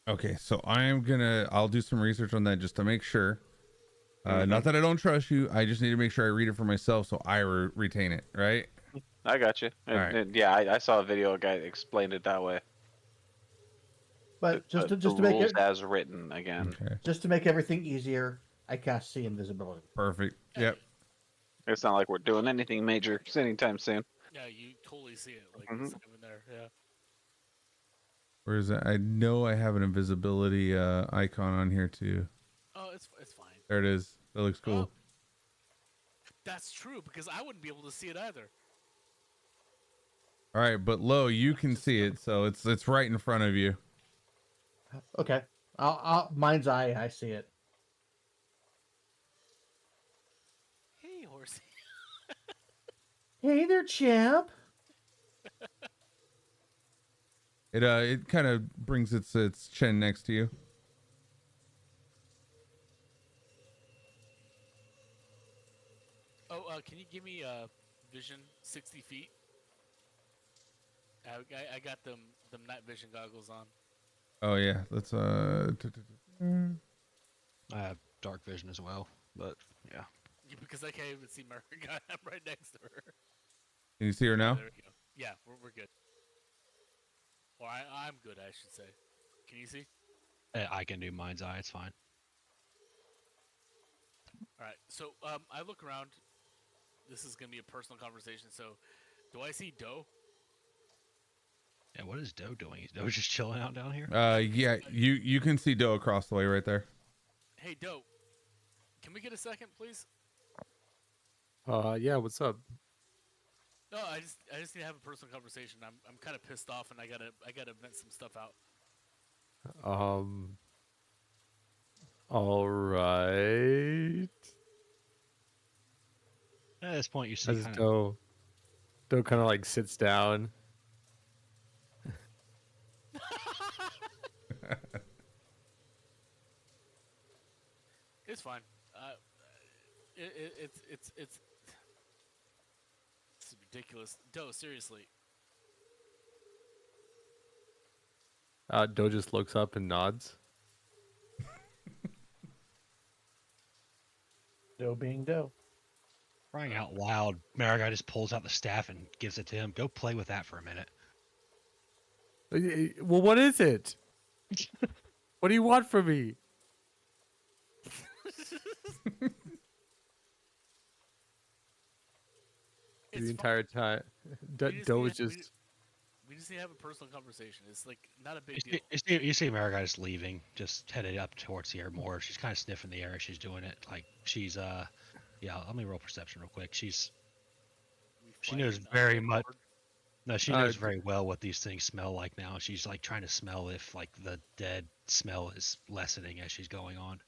Okay, so I'll do some research on that just to make sure. Not that I don't trust you. I just need to make sure I read it for myself so I retain it, right? I got you. Yeah, I saw a video. A guy explained it that way. But just to the make rules it as written again. Okay. just to make everything easier, I cast see invisibility. Perfect. Yep. It's not like we're doing anything major anytime soon. Yeah, you totally see it. Like it's not even there. Yeah. Where is it? I know I have an invisibility icon on here too. Oh, it's fine. There it is. That looks cool. Oh, that's true because I wouldn't be able to see it either. All right, but Lo, you can see it, so it's right in front of you. Okay. I'll mind's eye. I see it. Hey, horsey. Hey there, champ. It kind of brings its chin next to you. Oh, can you give me vision 60 feet? I got them night vision goggles on. Oh yeah, let's I have dark vision as well, but yeah. Because I can't even see my guy. I'm right next to her. Can you see her now? There we go. Yeah, we're good. Or I'm good, I should say. Can you see? I can do mind's eye. It's fine. All right. So I look around. This is gonna be a personal conversation. So, do I see Doe? Yeah, what is Doe doing? Is Doe just chilling out down here? Yeah, you can see Doe across the way right there. Hey, Doe. Can we get a second, please? Yeah, what's up? No, I just need to have a personal conversation. I'm kind of pissed off, and I gotta vent some stuff out. All right. At this point, you see As Doe kind of like sits down. It's fine. It's ridiculous. Doe, seriously. Doe just looks up and nods. Doe being Doe. crying out loud, Marigai just pulls out the staff and gives it to him. Go play with that for a minute. Well, what is it? What do you want from me? The entire time, Doe was just. We just need to have a personal conversation. It's like not a big deal. You see Marigai just leaving, just headed up towards the air more. She's kind of sniffing the air as she's doing it. Like she's yeah. Let me roll perception real quick. She knows very much. No, she knows very well what these things smell like now. She's like trying to smell if like the dead smell is lessening as she's going on.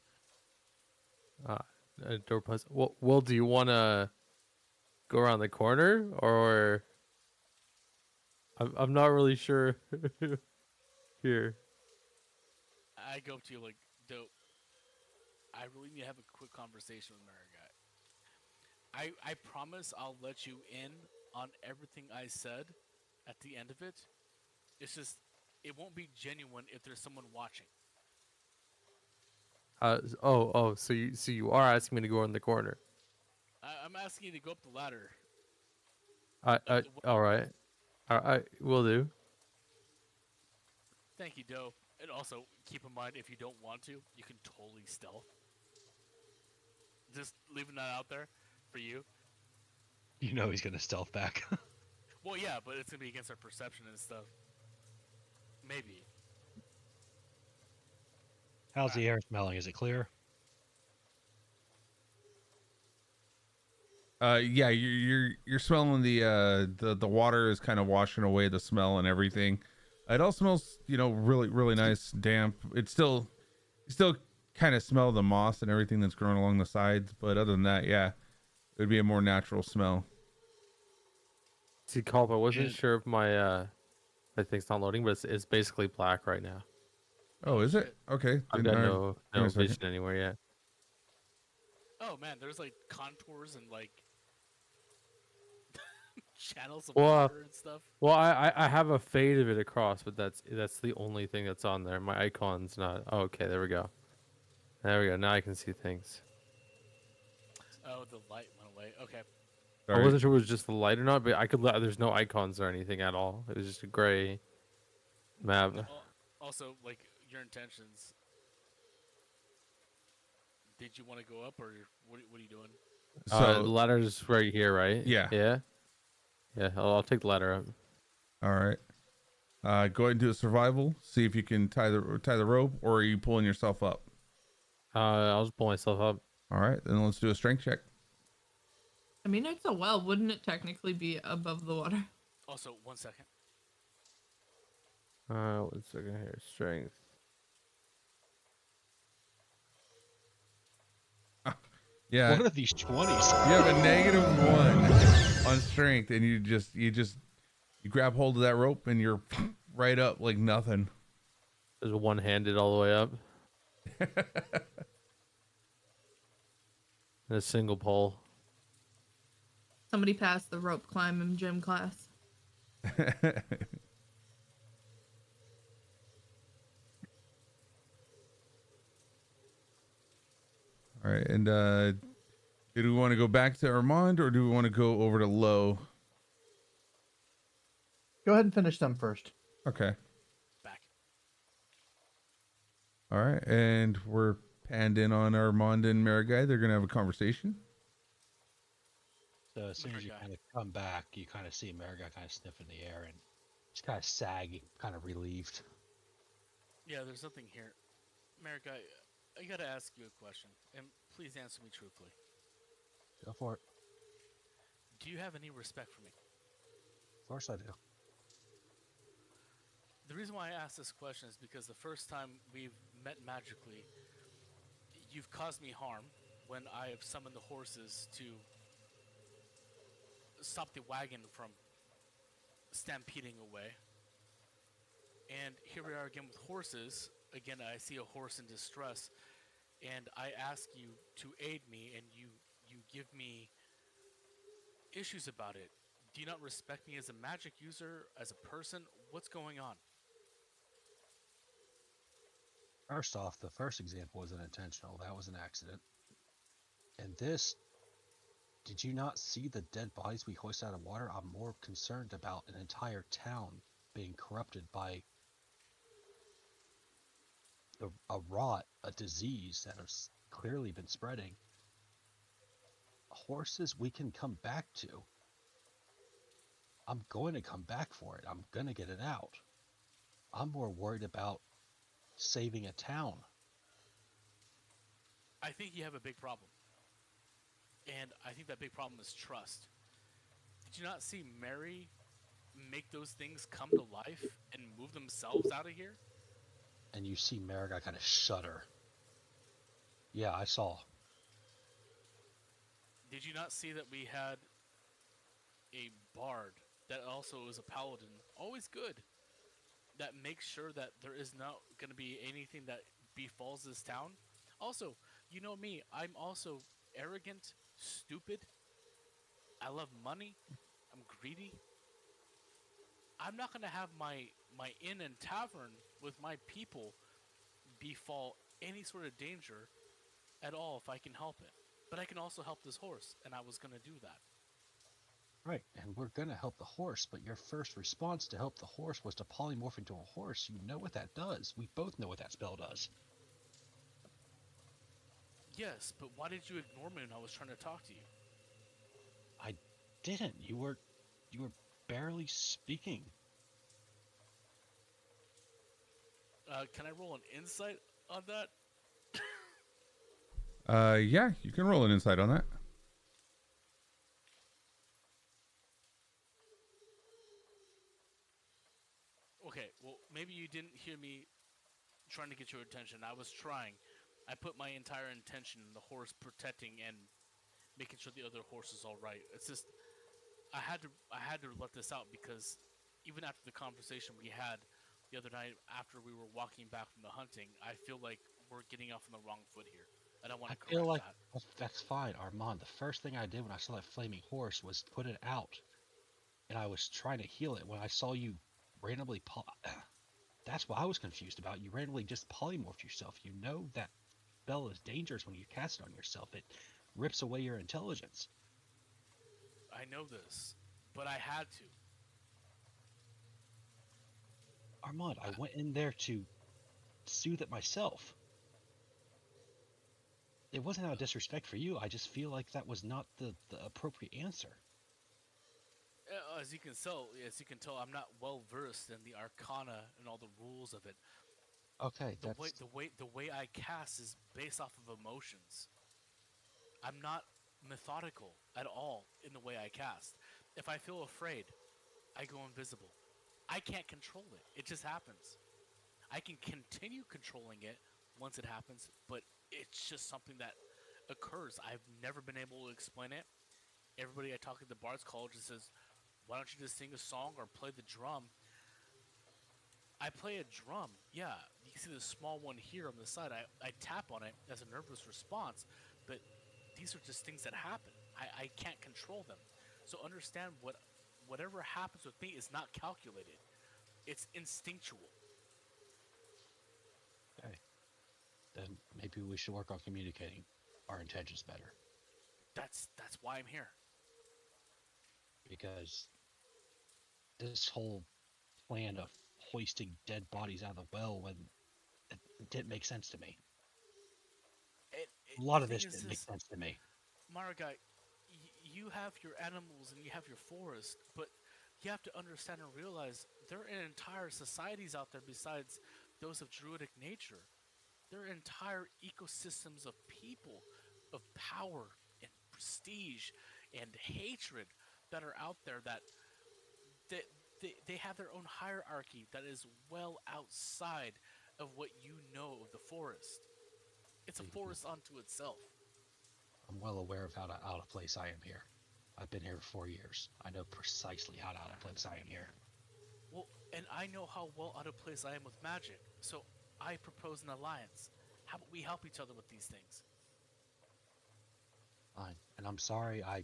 Door plus. Well, do you want to go around the corner, or I'm not really sure here. I go up to you like, Dope, I really need to have a quick conversation with Marigai. I promise I'll let you in on everything I said at the end of it. It's just, it won't be genuine if there's someone watching. So you are asking me to go in the corner. I'm asking you to go up the ladder. All right. I will do. Thank you, Doe. And also, keep in mind, if you don't want to, you can totally stealth. Just leaving that out there for you. You know he's gonna stealth back. Well, yeah, but it's gonna be against our perception and stuff. Maybe. How's the air smelling? Is it clear? Yeah, you're smelling the water is kind of washing away the smell and everything. It all smells, really nice, damp. You still kind of smell the moss and everything that's growing along the sides, but other than that, yeah, it would be a more natural smell. See, Culp, I wasn't sure if my thing's not loading, but it's basically black right now. Oh, is it? Okay. I've got no vision anywhere yet. Oh man, there's like contours and like channels of water and stuff. Well, I have a fade of it across, but that's the only thing that's on there. My icon's not. Oh, okay, there we go. There we go. Now I can see things. Oh, the light went away. Okay. Sorry. I wasn't sure it was just the light or not, but I could. There's no icons or anything at all. It was just a gray map. Also, like your intentions. Did you want to go up, or what are you doing? So the ladder's right here, right? Yeah. Yeah. I'll take the ladder up. All right. Go ahead and do a survival. See if you can tie the rope, or are you pulling yourself up? I'll just pull myself up. All right, then let's do a strength check. I mean, it's a well. Wouldn't it technically be above the water? Also, 1 second. 1 second here. Strength. Yeah. What are these 20s? You have a -1 on strength, and you grab hold of that rope, and you're right up like nothing. There's one-handed all the way up. And a single pole. Somebody passed the rope climb in gym class. All right, and do we want to go back to Armand, or do we want to go over to Low? Go ahead and finish them first. Okay. Back. All right, and we're panned in on Armand and Marigai. They're gonna have a conversation. So as soon as you Marigai. kind of come back, you kind of see Marigai kind of sniffing the air and she's kind of sagging, kind of relieved. Yeah, there's nothing here. Marigai, I gotta ask you a question, and please answer me truthfully. Go for it. Do you have any respect for me? Of course I do. The reason why I ask this question is because the first time we've met magically, you've caused me harm when I have summoned the horses to stop the wagon from stampeding away. And here we are again with horses. Again, I see a horse in distress, and I ask you to aid me, and you give me issues about it. Do you not respect me as a magic user, as a person? What's going on? First off, the first example was unintentional. That was an accident. And this, did you not see the dead bodies we hoist out of water? I'm more concerned about an entire town being corrupted by a rot, a disease that has clearly been spreading. Horses we can come back to. I'm going to come back for it. I'm going to get it out. I'm more worried about saving a town. I think you have a big problem. And I think that big problem is trust. Did you not see Mary make those things come to life and move themselves out of here? And you see Marigai kind of shudder. Yeah, I saw. Did you not see that we had a bard that also is a paladin, always good, that makes sure that there is not going to be anything that befalls this town? Also, you know me, I'm also arrogant, stupid. I love money. I'm greedy. I'm not going to have my inn and tavern with my people befall any sort of danger at all if I can help it. But I can also help this horse, and I was going to do that. Right, and we're going to help the horse, but your first response to help the horse was to polymorph into a horse. You know what that does. We both know what that spell does. Yes, but why did you ignore me when I was trying to talk to you? I didn't. You were barely speaking. Can I roll an insight on that? Yeah, you can roll an insight on that. Okay, well, maybe you didn't hear me trying to get your attention. I was trying. I put my entire intention in the horse protecting and making sure the other horse is all right. It's just I had to let this out because even after the conversation we had the other night after we were walking back from the hunting, I feel like we're getting off on the wrong foot here. And I want to correct feel like that. that's fine, Armand. The first thing I did when I saw that flaming horse was put it out. And I was trying to heal it when I saw you randomly that's what I was confused about. You randomly just polymorphed yourself. You know that spell is dangerous when you cast it on yourself. It rips away your intelligence. I know this, but I had to. Armand, I went in there to soothe it myself. It wasn't out of disrespect for you. I just feel like that was not the appropriate answer. As you can tell, I'm not well versed in the arcana and all the rules of it. Okay, The way I cast is based off of emotions. I'm not methodical at all in the way I cast. If I feel afraid, I go invisible. I can't control it. It just happens. I can continue controlling it once it happens, but it's just something that occurs. I've never been able to explain it. Everybody I talk at the Bard's College says, why don't you just sing a song or play the drum? I play a drum, yeah. You can see the small one here on the side. I tap on it as a nervous response, but these are just things that happen. I can't control them. So understand whatever happens with me is not calculated. It's instinctual. Okay. Then maybe we should work on communicating our intentions better. That's why I'm here. Because this whole plan of hoisting dead bodies out of the well when it didn't make sense to me. A lot of this didn't make sense to me. Maragai, you have your animals and you have your forest, but you have to understand and realize there are entire societies out there besides those of druidic nature. There are entire ecosystems of people, of power and prestige and hatred that are out there that they have their own hierarchy that is well outside of what you know of the forest. It's a forest unto itself. I'm well aware of how out of place I am here. I've been here for 4 years. I know precisely how out of place I am here. Well, and I know how well out of place I am with magic, so I propose an alliance. How about we help each other with these things? Fine. And I'm sorry, I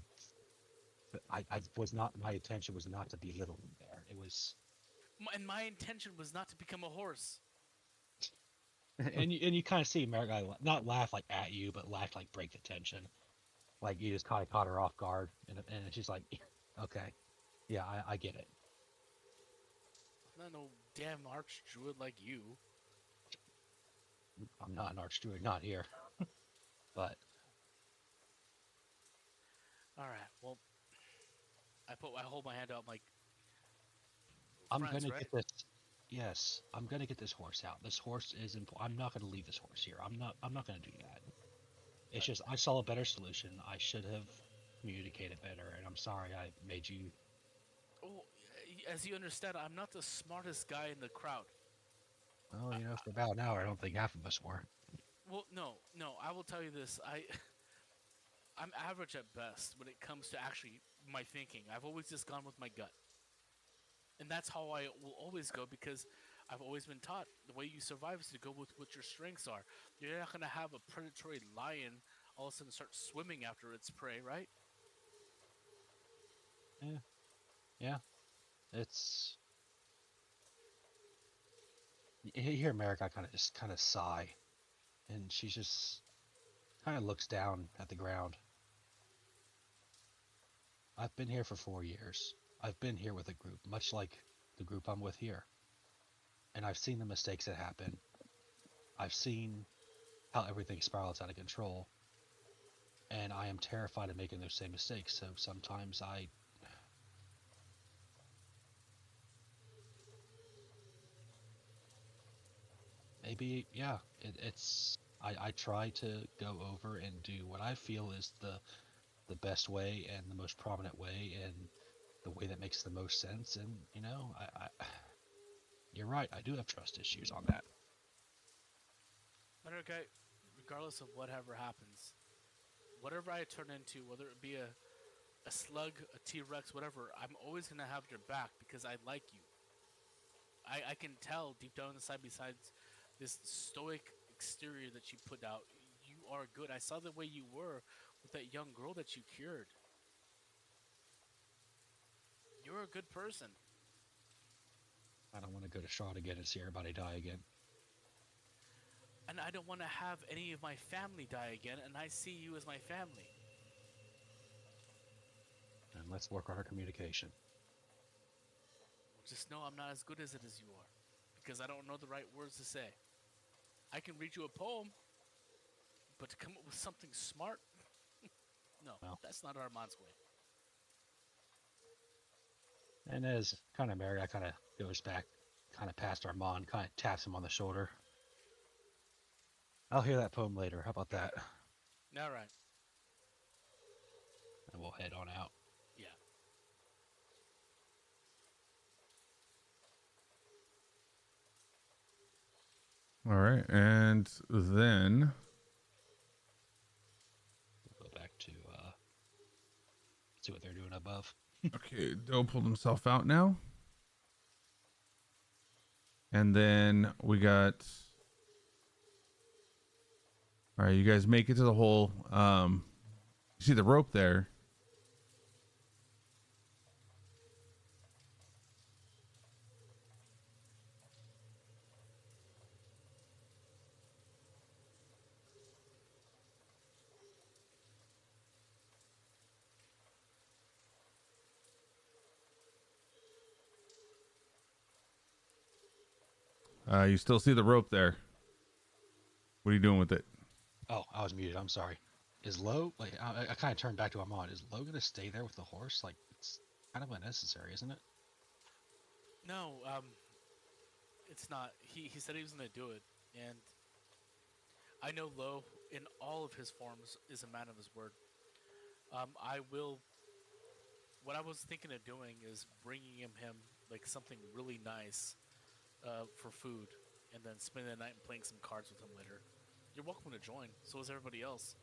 was not, my intention was not to belittle them there. It was... And my intention was not to become a horse. and you kind of see Merrick not laugh like at you, but laugh like break the tension. Like you just kind of caught her off guard, and she's like, okay, yeah, I get it. I'm not no damn archdruid like you. I'm not an archdruid, not here. But all right, well, I hold my hand out, I'm like, I'm friends, gonna right? get this. Yes, I'm gonna get this horse out. This horse is important. I'm not gonna leave this horse here. I'm not gonna do that. It's just I saw a better solution. I should have communicated better, and I'm sorry I made you. Oh, as you understand, I'm not the smartest guy in the crowd. Well, for about an hour, I don't think half of us were. Well, no, I will tell you this. I'm average at best when it comes to actually my thinking. I've always just gone with my gut. And that's how I will always go, because I've always been taught the way you survive is to go with what your strengths are. You're not going to have a predatory lion all of a sudden start swimming after its prey, right? Yeah. It's... Here, America kind of sigh, and she just kind of looks down at the ground. I've been here for 4 years. I've been here with a group, much like the group I'm with here. And I've seen the mistakes that happen. I've seen how everything spirals out of control. And I am terrified of making those same mistakes, so sometimes maybe, yeah, I try to go over and do what I feel is the best way and the most prominent way and the way that makes the most sense. And you're right, I do have trust issues on that. But okay, regardless of whatever happens, whatever I turn into, whether it be a slug, a T-Rex, whatever, I'm always going to have your back because I like you. I can tell deep down inside, besides this stoic exterior that you put out, you are good. I saw the way you were with that young girl that you cured. You're a good person. I don't want to go to Strahd again and see everybody die again. And I don't want to have any of my family die again, and I see you as my family. And let's work on our communication. Just know I'm not as good as it as you are, because I don't know the right words to say. I can read you a poem, but to come up with something smart, no, well, that's not Armand's way. And as kind of Mary, I kind of goes back, kind of past Armand, kind of taps him on the shoulder. I'll hear that poem later. How about that? All right. And we'll head on out. Yeah. All right, and then We'll go back to see what they're doing above. okay, Doe pulled himself out now, and then we got. All right, you guys make it to the hole. You see the rope there. You still see the rope there. What are you doing with it? Oh, I was muted. I'm sorry. Is Lo like? I kind of turned back to Amon. Is Lo gonna stay there with the horse? Like, it's kind of unnecessary, isn't it? No, it's not. He said he was gonna do it, and I know Lo, in all of his forms, is a man of his word. I will. What I was thinking of doing is bringing him like something really nice, for food, and then spending the night and playing some cards with him later. You're welcome to join. So is everybody else.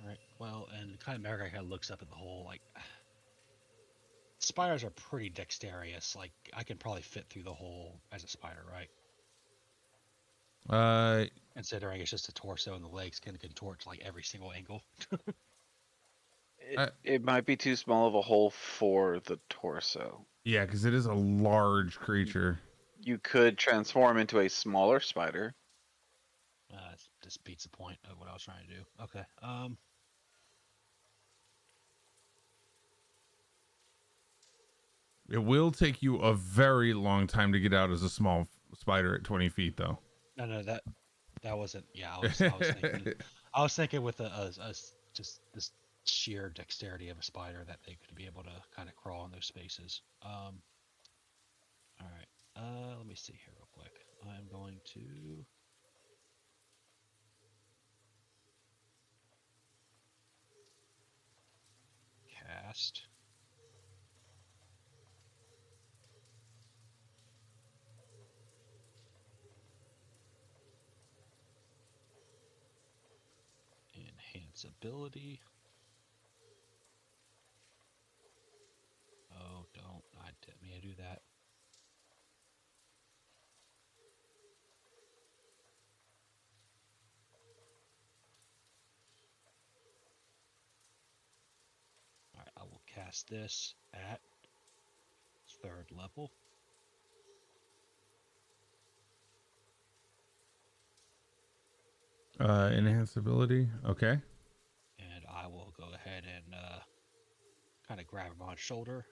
All right. Well, and kind of America kind of looks up at the hole. Like, spiders are pretty dexterous. Like, I can probably fit through the hole as a spider, right? Considering it's just a torso and the legs can contort to like every single angle. It might be too small of a hole for the torso. Yeah, because it is a large creature. You could transform into a smaller spider. This beats the point of what I was trying to do. Okay. It will take you a very long time to get out as a small spider at 20 feet, though. No, that wasn't. Yeah, I was thinking. I was thinking with just this sheer dexterity of a spider that they could be able to kind of crawl in those spaces. All right. Let me see here real quick. I'm going to cast enhance ability. Oh, I didn't mean to do that. Alright, I will cast this at 3rd level. Enhance ability. Okay. And I will go ahead and kind of grab him on shoulder.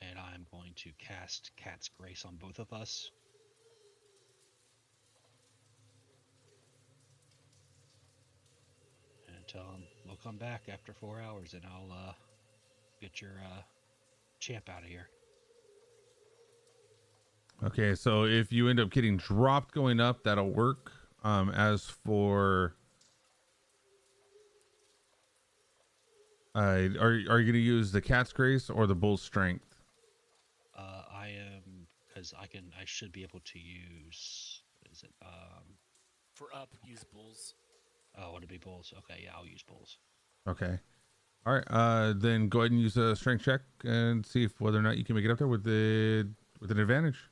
And I'm going to cast Cat's Grace on both of us. And tell him we'll come back after 4 hours and I'll get your champ out of here. Okay, so if you end up getting dropped going up, that'll work. As for are you going to use the Cat's Grace or the Bull's Strength? I am, because I should be able to use, what is it? For up, use bulls. Oh, would it be bulls? Okay, yeah, I'll use bulls. Okay. All right. Then go ahead and use a strength check and see if whether or not you can make it up there with an advantage.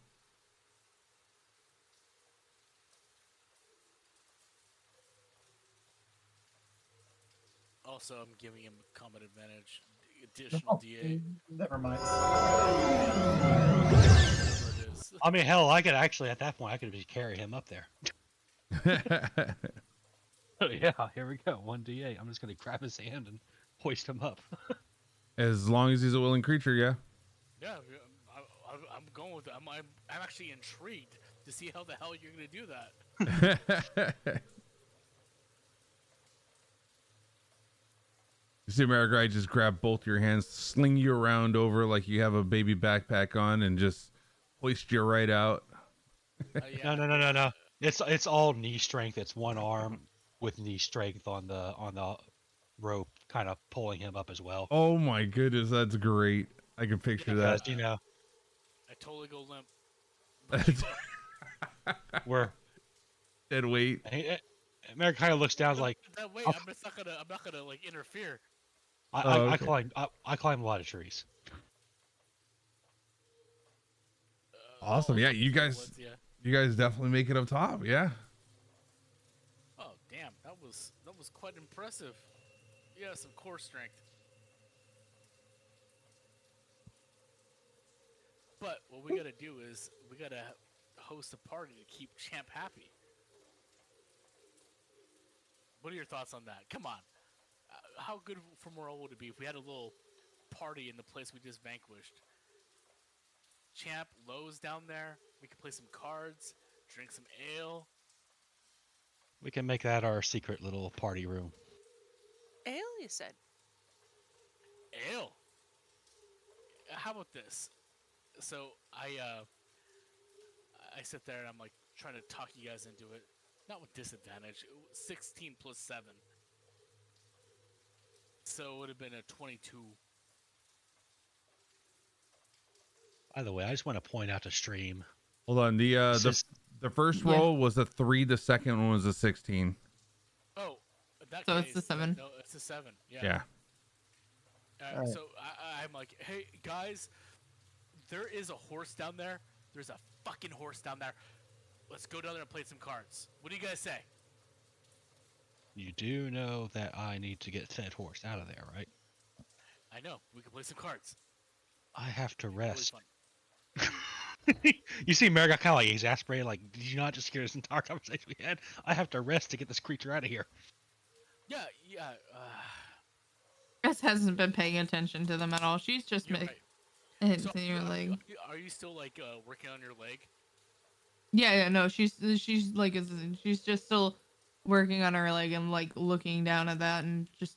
Also, I'm giving him combat advantage, additional D8. Never mind. Whatever it is. I mean, hell, I could actually, at that point, I could just carry him up there. Yeah, here we go. 1d8. I'm just going to grab his hand and hoist him up. As long as he's a willing creature, yeah. Yeah, I'm going with it. I'm actually intrigued to see how the hell you're going to do that. You see America, I just grab both your hands, sling you around over like you have a baby backpack on, and just hoist you right out. Yeah. No. It's all knee strength. It's one arm with knee strength on the rope, kind of pulling him up as well. Oh my goodness, that's great. I can picture that. Because, I totally go limp. Where Dead weight. America kind of looks down like That way, I'll- I'm not gonna like interfere. I okay. climb a lot of trees. Awesome. Yeah, you guys definitely make it up top. Yeah. Oh damn, that was quite impressive. Yeah, some core strength. But what we gotta do is we gotta host a party to keep Champ happy. What are your thoughts on that? Come on, how good for morale would it be if we had a little party in the place we just vanquished? Champ, Lowe's down there. We could play some cards, drink some ale. We can make that our secret little party room. Ale, you said. Ale. How about this? So I sit there and I'm like trying to talk you guys into it. Not with disadvantage. 16 plus 7. So it would have been a 22. By the way, I just want to point out to stream. Hold on. The first roll was a 3. The second one was a 16. Oh, in that So case, it's the 7. No, it's a 7. Yeah. Yeah. Alright. So I'm like, hey guys, there is a horse down there. There's a fucking horse down there. Let's go down there and play some cards. What do you guys say? You do know that I need to get said horse out of there, right? I know. We can play some cards. I have to Really rest. fun. You see Mary got kind of like exasperated, like, did you not just hear this entire conversation we had? I have to rest to get this creature out of here. Yeah. Jess hasn't been paying attention to them at all. She's just You're making right. it So, your leg. are you still like working on your leg? Yeah, no, she's like she's just still working on her leg and like looking down at that and just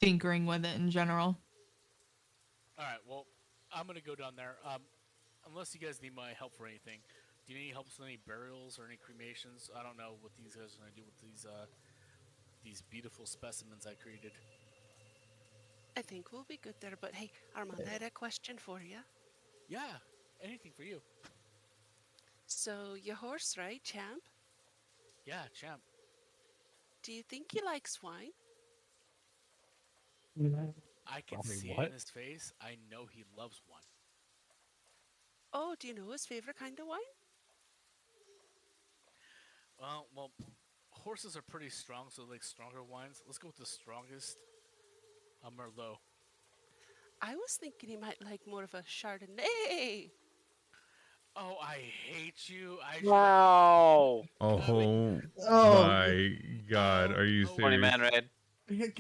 tinkering with it in general. All right. Well, I'm gonna go down there. Unless you guys need my help for anything. Do you need help with any burials or any cremations? I don't know what these guys are gonna do with these beautiful specimens I created. I think we'll be good there, but hey, Armand, I had a question for you. Yeah, anything for you. So, your horse, right, Champ? Yeah, Champ. Do you think he likes wine? I can Probably see it what? in his face. I know he loves one. Oh, do you know his favorite kind of wine? Well, horses are pretty strong, so they like stronger wines. Let's go with the strongest. Merlot. I was thinking he might like more of a Chardonnay. Oh, I hate you. Wow. Oh Oh, my God. Are you 20 serious? man raid.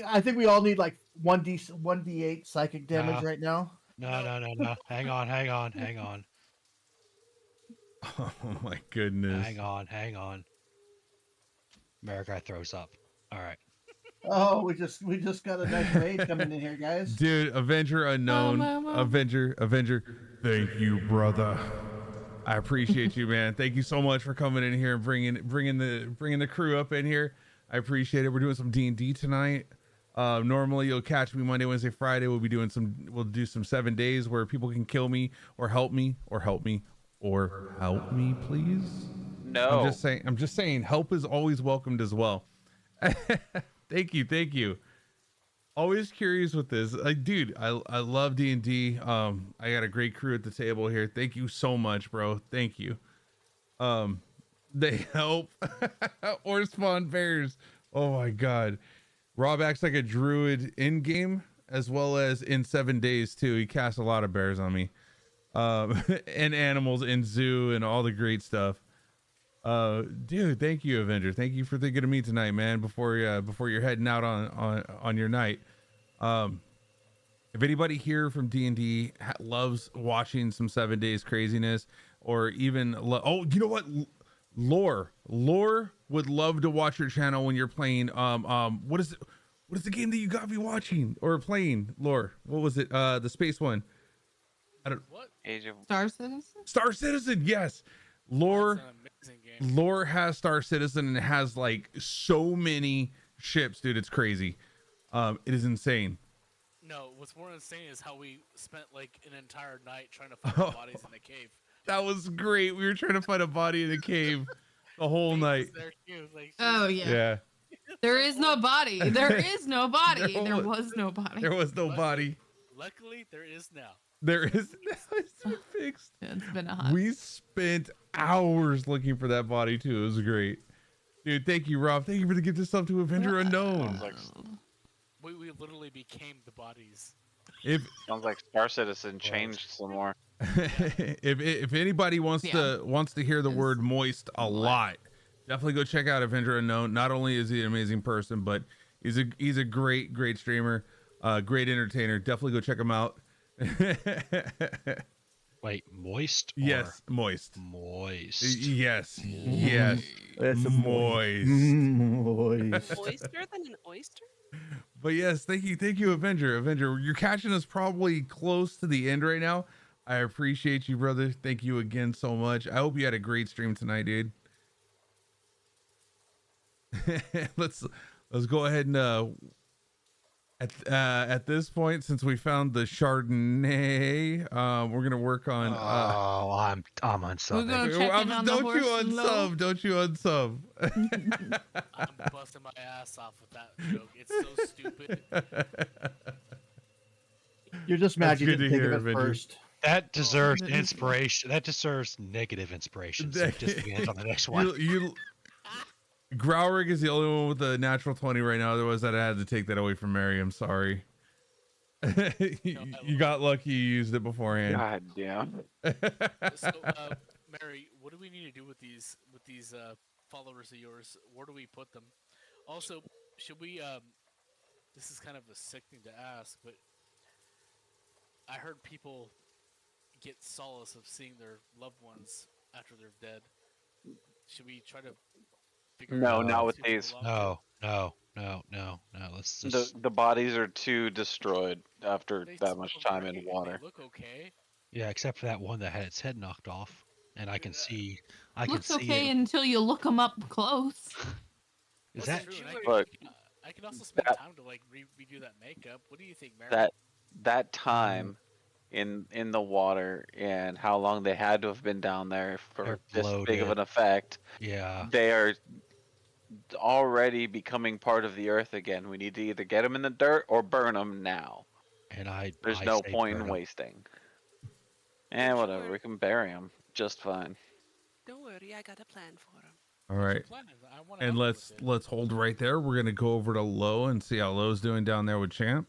I think we all need like 1d8 psychic damage No. right now. No. Hang on. Oh my goodness. Hang on. America throws up. All right. Oh, we just got a nice raid coming in here, guys. Dude, Avenger Unknown. Avenger. Thank you, brother. I appreciate you, man. Thank you so much for coming in here and bringing the crew up in here. I appreciate it. We're doing some D&D tonight. Normally you'll catch me Monday, Wednesday, Friday. We'll do some 7 days where people can kill me or help me, please. No. I'm just saying help is always welcomed as well. Thank you. Always curious with this. Dude, I love D&D. I got a great crew at the table here. Thank you so much, bro. Thank you. They help or spawn bears. Oh my God. Rob acts like a druid in game as well as in 7 days too. He casts a lot of bears on me. And animals in zoo and all the great stuff. Dude, thank you, Avenger. Thank you for thinking of me tonight, man. Before you're heading out on your night. If anybody here from D&D loves watching some 7 days craziness, or even you know what, Lore would love to watch your channel when you're playing. What is the game that you got me watching or playing, Lore? What was it? The space one. I don't. What? Age of Star Citizen. Yes. Lore. That's an amazing game. Lore has Star Citizen and it has like so many ships, dude. It's crazy. It is insane. No, what's more insane is how we spent like an entire night trying to find the bodies in the cave. That was great. We were trying to find a body in a cave the whole Faith was night. there too, like, she Oh was- yeah. Yeah. There is no body. There is no body. There There was- was no body. There was no body. Luckily, there is now. There is now. It's been fixed. It's been a hot. We spent hours looking for that body too. It was great. Dude, thank you, Rob. Thank you for the gift of sub to Avenger Unknown. We literally became the bodies. If Sounds like Star Citizen changed some more. if anybody wants to hear the word moist a lot, definitely go check out Avenger Unknown. Not only is he an amazing person, but he's a great streamer, great entertainer. Definitely go check him out. Wait, moist? Or Yes, moist. Moist. Yes, yes, That's a moist. Moist. Oyster than an oyster? But yes, thank you, Avenger. You're catching us probably close to the end right now. I appreciate you, brother. Thank you again so much. I hope you had a great stream tonight, dude. let's go ahead and at this point, since we found the Chardonnay, we're gonna work on I'm We're unsubbing. gonna check in on the don't you horse and low. unsub, don't you unsub. I'm busting my ass off with that joke. It's so stupid. You're just mad That's you good didn't to think hear, of it Avenger. first. That deserves inspiration. That deserves negative inspiration. So it just begins on the next one. you Growrig is the only one with the natural 20 right now. Otherwise, I had to take that away from Mary. I'm sorry. you got lucky. You used it beforehand. God damn. So, Mary, what do we need to do with these followers of yours? Where do we put them? Also, should we? This is kind of a sick thing to ask, but I heard people get solace of seeing their loved ones after they're dead. Should we try to figure No, out not how with to these. allow- No. Let's just. The bodies are too destroyed after They that still much look time great, in they water. look okay. Yeah, except for that one that had its head knocked off, and I can see. I can Looks see okay it. until you look them up close. Is That's that true, and Look, I can also spend that- time to like redo that makeup. What do you think, Mary? That time in the water and how long they had to have been down there for They're this big of bloated. an effect, Yeah. they are already becoming part of the earth again. We need to either get them in the dirt or burn them now. And There's I no say point burn in 'em. wasting. And whatever, Sure. we can bury them just fine. Don't worry, I got a plan for him. All right. I wanna And help with it. let's hold right there. We're gonna go over to Low and see how Low's doing down there with Champ.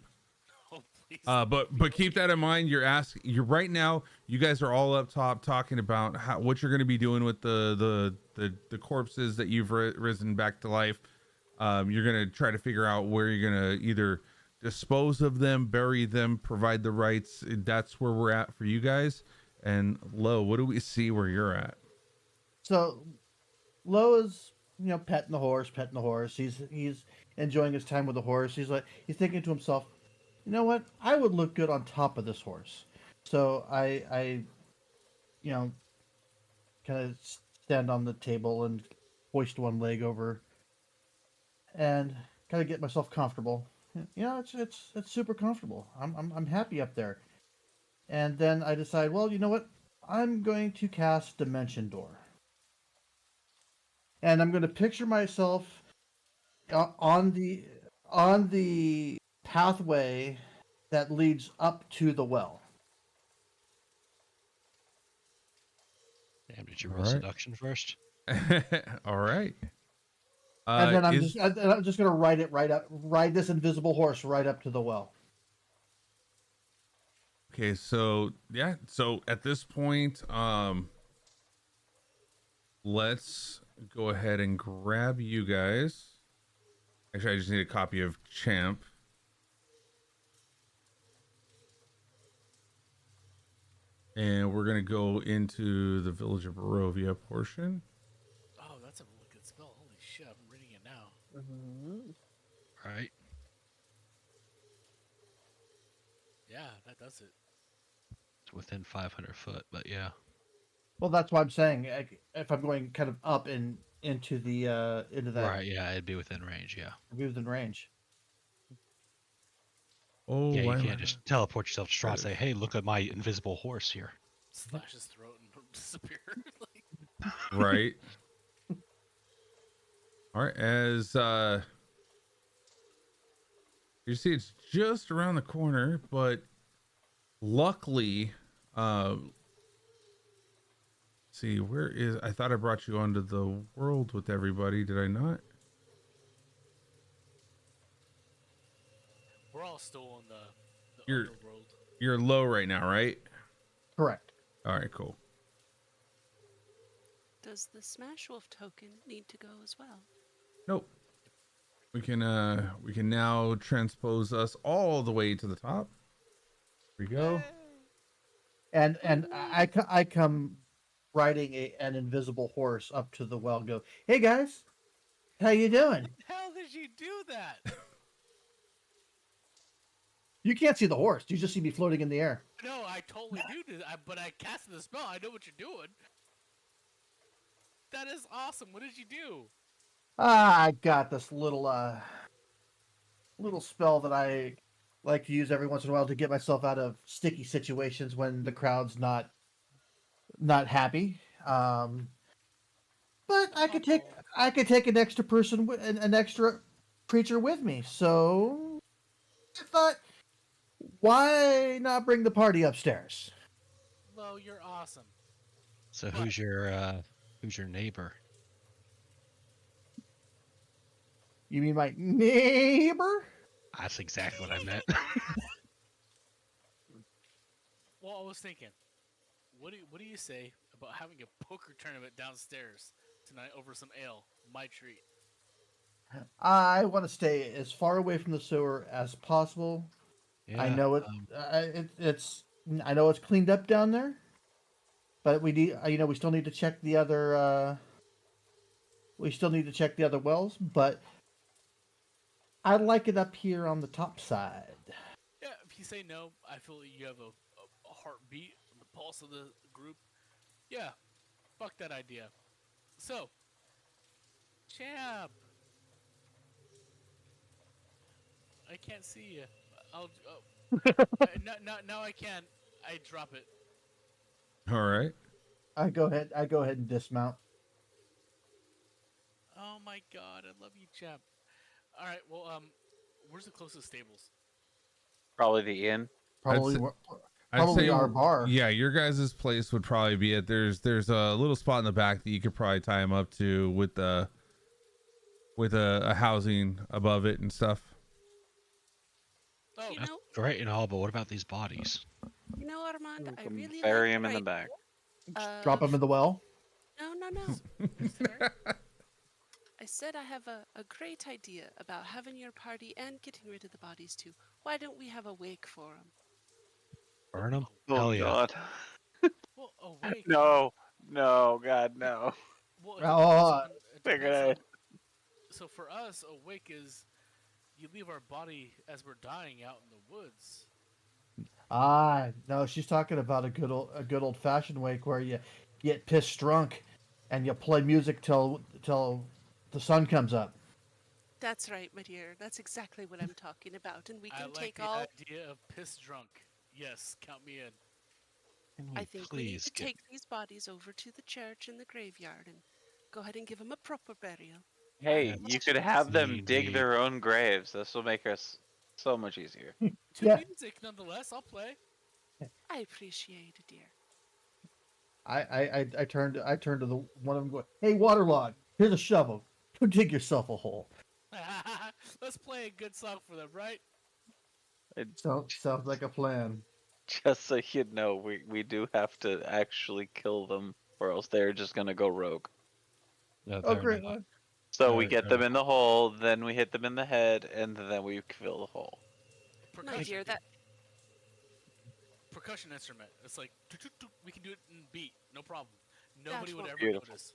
Oh, please. But keep that in mind. You're right now. You guys are all up top talking about what you're going to be doing with the corpses that you've risen back to life. You're going to try to figure out where you're going to either dispose of them, bury them, provide the rights. That's where we're at for you guys. And Lo, what do we see where you're at? So, Lo is, petting the horse. He's enjoying his time with the horse. He's thinking to himself, you know what? I would look good on top of this horse. So I kind of stand on the table and hoist one leg over, and kind of get myself comfortable. It's super comfortable. I'm happy up there. And then I decide, well, you know what? I'm going to cast Dimension Door. And I'm going to picture myself on the pathway that leads up to the well. Damn, did you roll Alright. seduction first? All right. And then I'm just going to ride this invisible horse right up to the well. Okay, so yeah, so at this point, let's go ahead and grab you guys. Actually, I just need a copy of Champ. And we're gonna go into the village of Barovia portion. Oh, that's a really good spell. Holy shit, I'm reading it now. Right. Yeah, that does it. It's within 500 foot, but yeah. Well, that's why I'm saying if I'm going kind of up and into that Right, yeah, it'd be within range, yeah. within range. Oh, Yeah, you why am I can't just teleport yourself to Strahd and say, hey, look at my invisible horse here. Slash his throat and disappear. Like, Right. All right, as you see, it's just around the corner, but luckily, see, where is, I thought I brought you onto the world with everybody, did I not? we're all still in the You're- underworld. You're low right now, right? Correct. All right, cool. Does the Smash Wolf token need to go as well? Nope. We can now transpose us all the way to the top. Here we go. And I come riding an invisible horse up to the well. And go, hey guys, how you doing? How did you do that? You can't see the horse. You just see me floating in the air. No, I totally do. But I casted the spell. I know what you're doing. That is awesome. What did you do? I got this little spell that I like to use every once in a while to get myself out of sticky situations when the crowd's not happy. But I could take an extra person, an extra creature with me. So I thought, why not bring the party upstairs? Lo, you're awesome. So who's your neighbor? You mean my neighbor? That's exactly what I meant. Well, I was thinking, what do you say about having a poker tournament downstairs tonight over some ale? My treat. I want to stay as far away from the sewer as possible. Yeah, I know it's I know it's cleaned up down there, but we need we still need to check the other wells, but I like it up here on the top side. Yeah, if you say no, I feel like you have a heartbeat on the pulse of the group. Yeah, fuck that idea. So, Champ, I can't see you. Now I can. I drop it. All right. I go ahead and dismount. Oh my god, I love you, Champ. All right, well, where's the closest stables? Probably the inn. Probably I'd probably say, our bar. Yeah, your guys' place would probably be it. There's a little spot in the back that you could probably tie him up to with a housing above it and stuff. Oh, You that's know, great and all, but what about these bodies? Armand, I really Bury like him in your the back. idea Drop him in the well. No. Sir, I said I have a great idea about having your party and getting rid of the bodies too. Why don't we have a wake for them? Burn them? Oh Hell yeah. God. well, awake. No, God, no. Well, it Figured depends out. so for us, awake is you leave our body as we're dying out in the woods. No, she's talking about a good old fashioned wake where you get pissed drunk and you play music till the sun comes up. That's right, my dear. That's exactly what I'm talking about, and we I can like take the all. idea of piss drunk. Yes, count me in. Can I we think we need please to get take these bodies over to the church and the graveyard and go ahead and give them a proper burial. Hey, Yes, you could have them we dig need- their own graves. This will make us so much easier. To Yeah. music, nonetheless. I'll play. I appreciate it, dear. I turned to the one of them going, hey, waterlog, here's a shovel. Go dig yourself a hole. Let's play a good song for them, right? Sounds like a plan. Just so you know, we do have to actually kill them, or else they're just gonna go rogue. No, Oh, they're great. not. So we They're- get them they're- in the hole, then we hit them in the head, and then we fill the hole. My Percussion. dear, that Percussion instrument. It's like we can do it in beat, no problem. Nobody would won't- ever Beautiful. notice.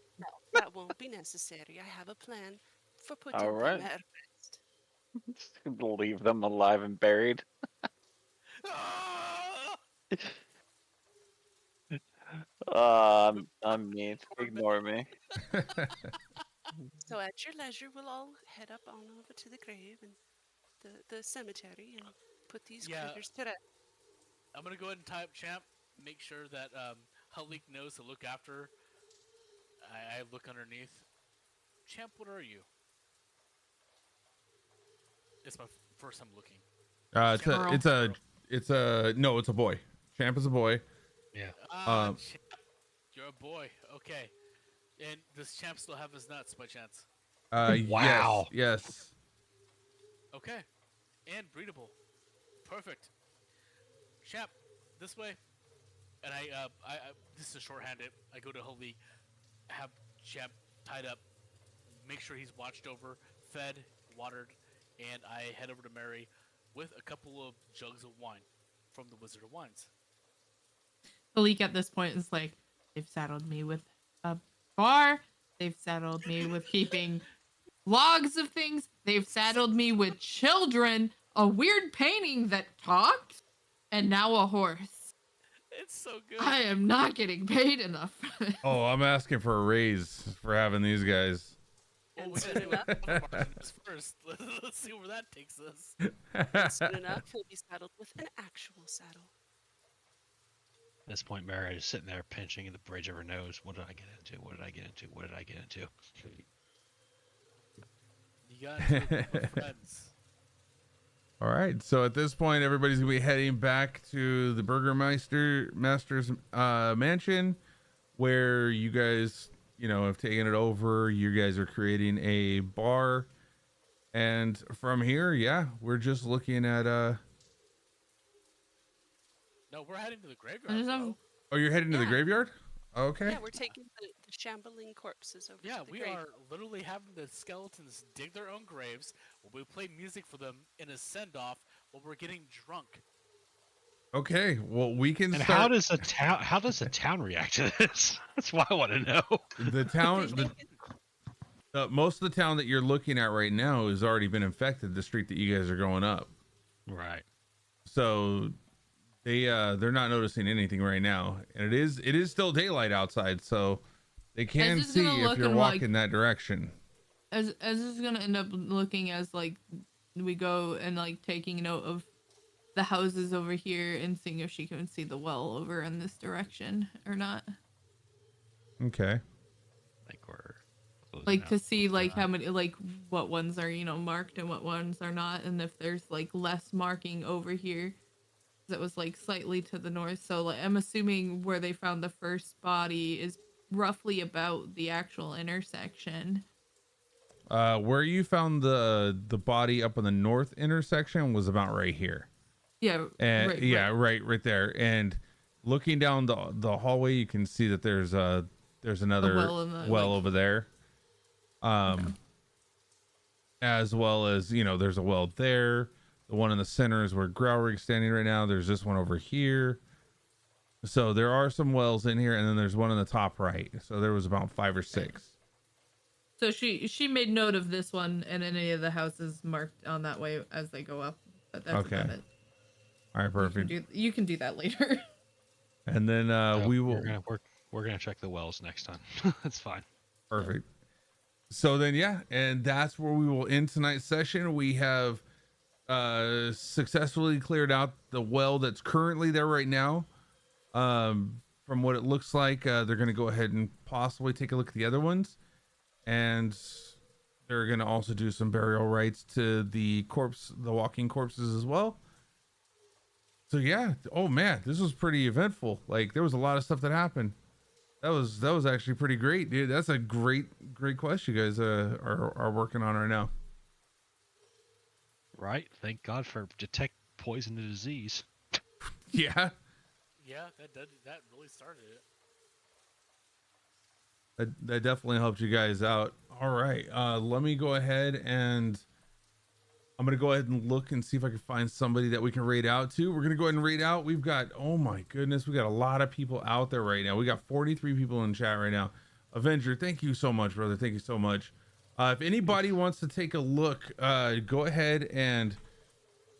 that won't be necessary. I have a plan for putting All right. them at rest. Leave them alive and buried. Ah! I'm mean. Ignore me. So at your leisure, we'll all head up on over to the grave and the cemetery and put these Yeah. critters to rest. I'm gonna go ahead and tie up Champ. Make sure that Halik knows to look after. I look underneath. Champ, what are you? It's my first time looking. It's a boy. Champ is a boy. Yeah. Champ, you're a boy. Okay. And does Champ still have his nuts by chance? Wow. Yes. Okay. And breedable. Perfect. Champ, this way. And I this is shorthanded. I go to Halik, have Champ tied up, make sure he's watched over, fed, watered, and I head over to Mary with a couple of jugs of wine from the Wizard of Wines. Malik at this point is like, they've saddled me with a bar. They've saddled me with keeping logs of things. They've saddled me with children, a weird painting that talks, and now a horse. It's so good. I am not getting paid enough. Oh, I'm asking for a raise for having these guys. And soon enough, First, let's see where that takes us. soon enough, he'll be saddled with an actual saddle. At this point, Mary is sitting there pinching the bridge of her nose. What did I get into? What did I get into? What did I get into? You got to with friends. All right. So at this point, everybody's gonna be heading back to the Master's mansion, where you guys, have taken it over. You guys are creating a bar, and from here, yeah, we're just looking at No, we're heading to the graveyard. Bro. Oh, you're heading to the Yeah. graveyard? Okay. Yeah, we're taking the shambling corpses over Yeah, to the we grave. are literally having the skeletons dig their own graves while we play music for them in a send-off while we're getting drunk. Okay. Well, we can And start. how does the town react to this? That's what I want to know. The town, most of the town that you're looking at right now has already been infected. The street that you guys are going up, Right. so they're not noticing anything right now, and it is still daylight outside, so they can just see gonna if look you're and, walking that direction. As this is gonna end up looking as like we go and like taking note of the houses over here and seeing if she can see the well over in this direction or not. Okay. Like we're closing Like out. to see like how many, like what ones are marked and what ones are not, and if there's like less marking over here that was like slightly to the north. So like, I'm assuming where they found the first body is roughly about the actual intersection. Where you found the body up in the north intersection was about right here. Yeah. And right. right there. And looking down the hallway, you can see that there's another well in the, well like- over there. Okay. As well as, there's a well there. The one in the center is where Growrig's standing right now. There's this one over here. So there are some wells in here, and then there's one in the top right. So there was about 5 or 6. So she made note of this one and any of the houses marked on that way as they go up. But that's Okay. about it. All right, perfect. You can do that later. And then we will. We're gonna check the wells next time. That's fine. Perfect. So then, yeah, and that's where we will end tonight's session. We have successfully cleared out the well that's currently there right now. From what it looks like, they're going to go ahead and possibly take a look at the other ones, and they're going to also do some burial rites to the walking corpses as well. So yeah, oh man, this was pretty eventful. Like there was a lot of stuff that happened. That was actually pretty great, dude. That's a great quest you guys are working on right now. Right. Thank God for detect poison to disease. Yeah. Yeah, that really started it. That definitely helped you guys out. All right, let me go ahead and I'm gonna go ahead and look and see if I can find somebody that we can raid out to. We're gonna go ahead and raid out. We've got, oh my goodness, we got a lot of people out there right now. We got 43 people in chat right now. Avenger, thank you so much, brother. Thank you so much. If anybody wants to take a look, go ahead, and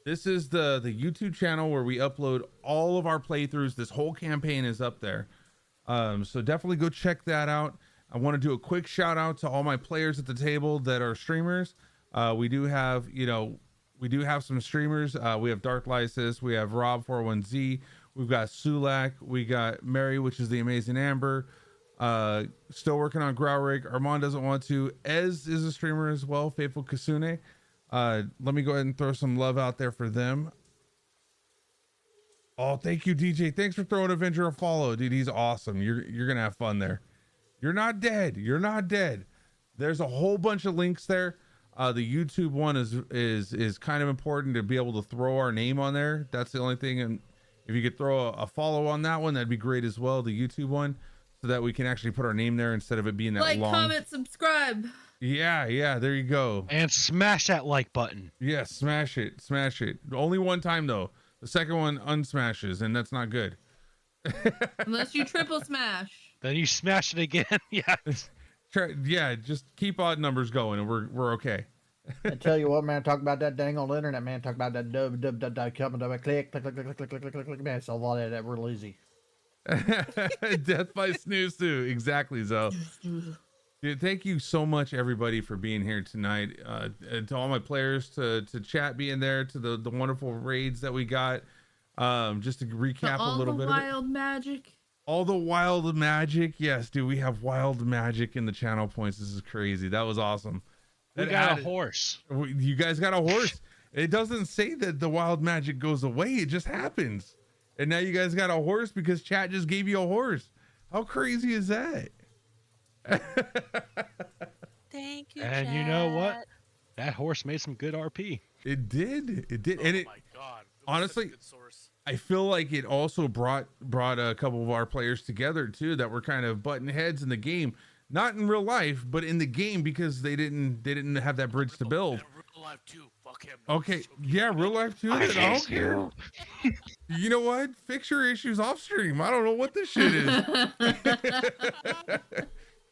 this is the YouTube channel where we upload all of our playthroughs. This whole campaign is up there. So definitely go check that out. I want to do a quick shout out to all my players at the table that are streamers. We do have some streamers. We have Dark Lysis, we have Rob41Z, We've got Sulak. We got Mary, which is the amazing Amber. Still working on Growrig. Armand doesn't want to. Ez is a streamer as well. Faithful Kasune. Let me go ahead and throw some love out there for them. Oh, thank you, DJ. Thanks for throwing Avenger a follow, dude. He's awesome. You're gonna have fun there. You're not dead. You're not dead. There's a whole bunch of links there. The YouTube one is kind of important to be able to throw our name on there. That's the only thing. And if you could throw a follow on that one, that'd be great as well. The YouTube one, so that we can actually put our name there instead of it being that like, long. comment, subscribe. Yeah. There you go. And smash that like button. Yeah, smash it. Only one time though. The second one unsmashes, and that's not good. Unless you triple smash. Then you smash it again. Yeah. Yeah, just keep odd numbers going, and we're okay. I tell you what, man, talk about that dang old internet, man. Talk about that click, man. It's a lot of that real easy. Death by snooze too. Exactly, Zo. Dude, thank you so much, everybody, for being here tonight. And to all my players, to chat being there, to the wonderful raids that we got. Just to recap a little bit. All the wild magic. All the wild magic. Yes, dude, we have wild magic in the channel points. This is crazy. That was awesome. We got a horse. You guys got a horse. It doesn't say that the wild magic goes away. It just happens. And now you guys got a horse because chat just gave you a horse. How crazy is that? Thank you. And Chad. you know what? That horse made some good RP. It did. Oh And it my god. honestly, Good source. I feel like it also brought a couple of our players together too that were kind of butting heads in the game, not in real life, but in the game, because they didn't have that bridge to build. Real life too. Fuck him. Okay, yeah, real life too. I don't care. You know what? Fix your issues off stream. I don't know what this shit is.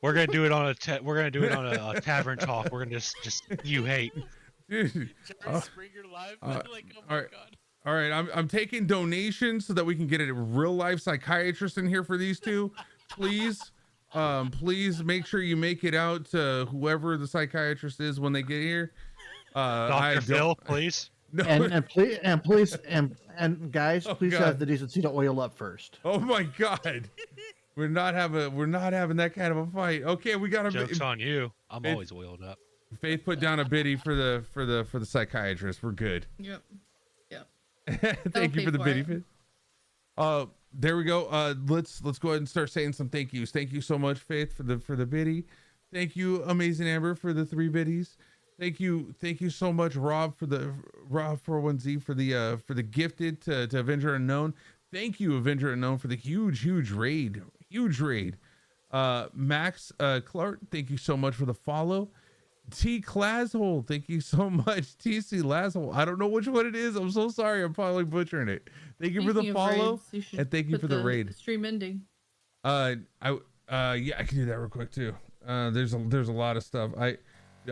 We're gonna do it on a tavern talk. We're gonna just you hate. Dude. Jerry Springer live. Like, oh my all right. god. All right, I'm taking donations so that we can get a real life psychiatrist in here for these two. Please, please make sure you make it out to whoever the psychiatrist is when they get here. Dr. Phil, please. No. And please, guys, please have the decency to oil up first. Oh my God, we're not having that kind of a fight. Okay, we got Joke's on you. I'm always oiled up. Faith put down a biddy for the psychiatrist. We're good. Yep. Thank you for the biddy, Faith. There we go. Let's go ahead and start saying some thank yous. Thank you so much, Faith, for the biddy. Thank you, Amazing Amber, for the 3 biddies. Thank you so much, Rob 401Z for the gifted to Avenger Unknown. Thank you, Avenger Unknown, for the huge raid. Max Clark, thank you so much for the follow. T Classhole, thank you so much. TC Lasshole, I don't know which one it is. I'm so sorry. I'm probably butchering it. Thank you for the follow, and thank you for the raid. Stream ending. Yeah, I can do that real quick too. There's a lot of stuff. I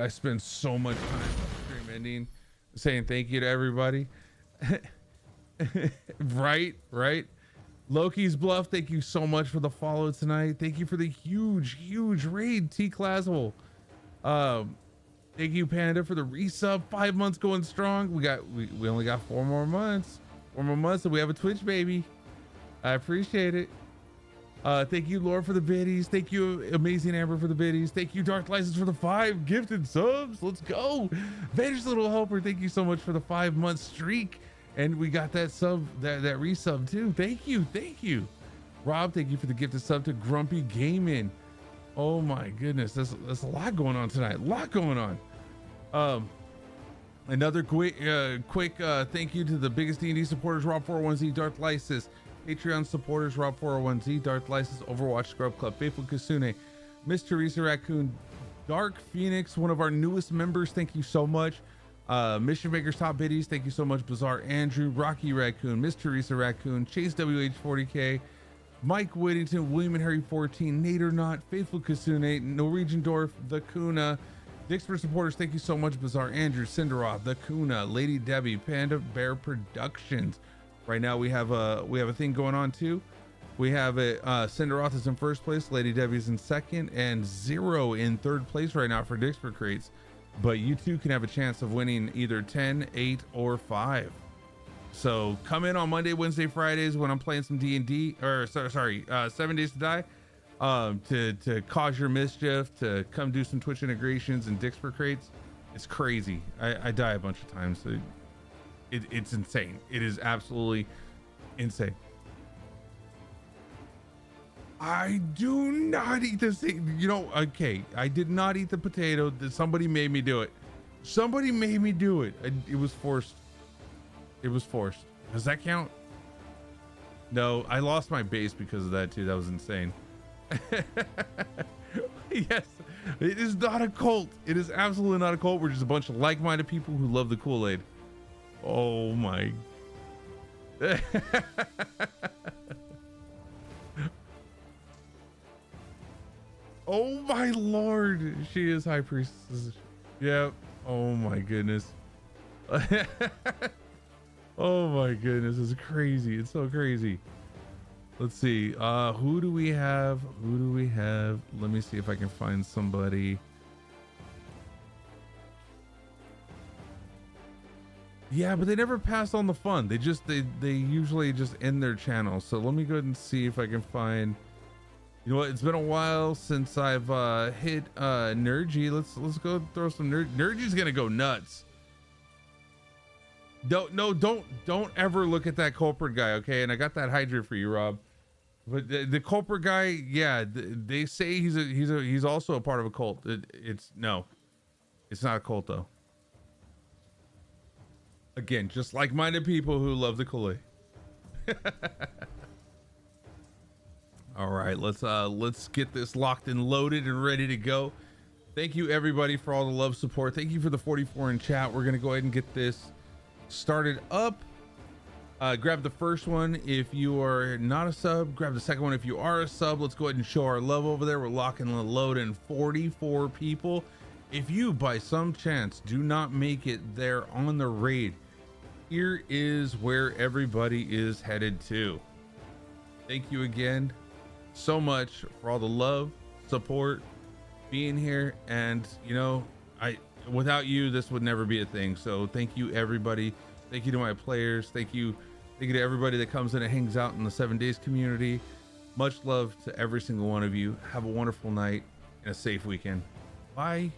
spend so much time on stream ending saying thank you to everybody. right. Loki's Bluff, thank you so much for the follow tonight. Thank you for the huge raid, T Classhole. Thank you, Panda, for the resub. 5 months going strong. We only got 4 more months. 4 more months, and we have a Twitch baby. I appreciate it. Thank you, Laura, for the biddies. Thank you, Amazing Amber, for the biddies. Thank you, Dark License, for the 5 gifted subs. Let's go. Vander's Little Helper, thank you so much for the 5-month streak. And we got that sub, that resub too. Thank you. Rob, thank you for the gifted sub to Grumpy Gamin. Oh my goodness, there's a lot going on tonight. Another quick thank you to the biggest D&D supporters, Rob 401Z, Darth Lysis, Patreon supporters, Rob 401Z, Darth Lysis, Overwatch Scrub Club, Faithful Kasune, Miss Teresa Raccoon, Dark Phoenix, one of our newest members, thank you so much. Mission Makers Top Biddies, thank you so much. Bizarre Andrew, Rocky Raccoon, Miss Teresa Raccoon, Chase WH40K, Mike Whittington, William and Harry 14, Nader Not, Faithful Kasune, Norwegian Dwarf, The Kuna, Dixper supporters, thank you so much. Bizarre Andrew, Cinderoth, The Kuna, Lady Debbie, Panda Bear Productions. Right now we have a thing going on too. We have it. Cinderoth is in first place, Lady Debbie's in second, and Zero in third place right now for Dixper crates. But you too can have a chance of winning either 10, 8, or 5. So come in on Monday, Wednesday, Fridays when I'm playing some D&D, or sorry, 7 Days to Die, to cause your mischief, to come do some Twitch integrations and dicks for crates. It's crazy. I die a bunch of times. So it's insane. It is absolutely insane. I do not eat this thing. You know, okay, I did not eat the potato. Somebody made me do it. Somebody made me do it. It was forced. It was forced. Does that count? No, I lost my base because of that too. That was insane. Yes, it is not a cult. It is absolutely not a cult. We're just a bunch of like-minded people who love the Kool-Aid. Oh my. Oh my lord, she is high priestess. Yep. Oh my goodness. Oh my goodness, it's crazy. It's so crazy. Let's see. Who do we have? Who do we have? Let me see if I can find somebody. Yeah, but they never pass on the fun. They usually just end their channel. So let me go ahead and see if I can find. You know what? It's been a while since I've hit Nergy. Let's go throw some Nergy's gonna go nuts. Don't ever look at that culprit guy, okay? And I got that Hydra for you, Rob. But the culprit guy, yeah, they say he's also a part of a cult. It's not a cult though. Again, just like-minded people who love the Kool-Aid. All right, let's get this locked and loaded and ready to go. Thank you everybody for all the love, support. Thank you for the 44 in chat. We're gonna go ahead and get this started up. Grab the first one if you are not a sub. Grab the second one if you are a sub. Let's go ahead and show our love over there. We're locking the load in 44 people. If you by some chance do not make it there on the raid, here is where everybody is headed to. Thank you again so much for all the love, support, being here. And you know, without you, this would never be a thing. So thank you everybody. Thank you to my players. Thank you to everybody that comes in and hangs out in the 7 Days community. Much love to every single one of you. Have a wonderful night and a safe weekend. Bye.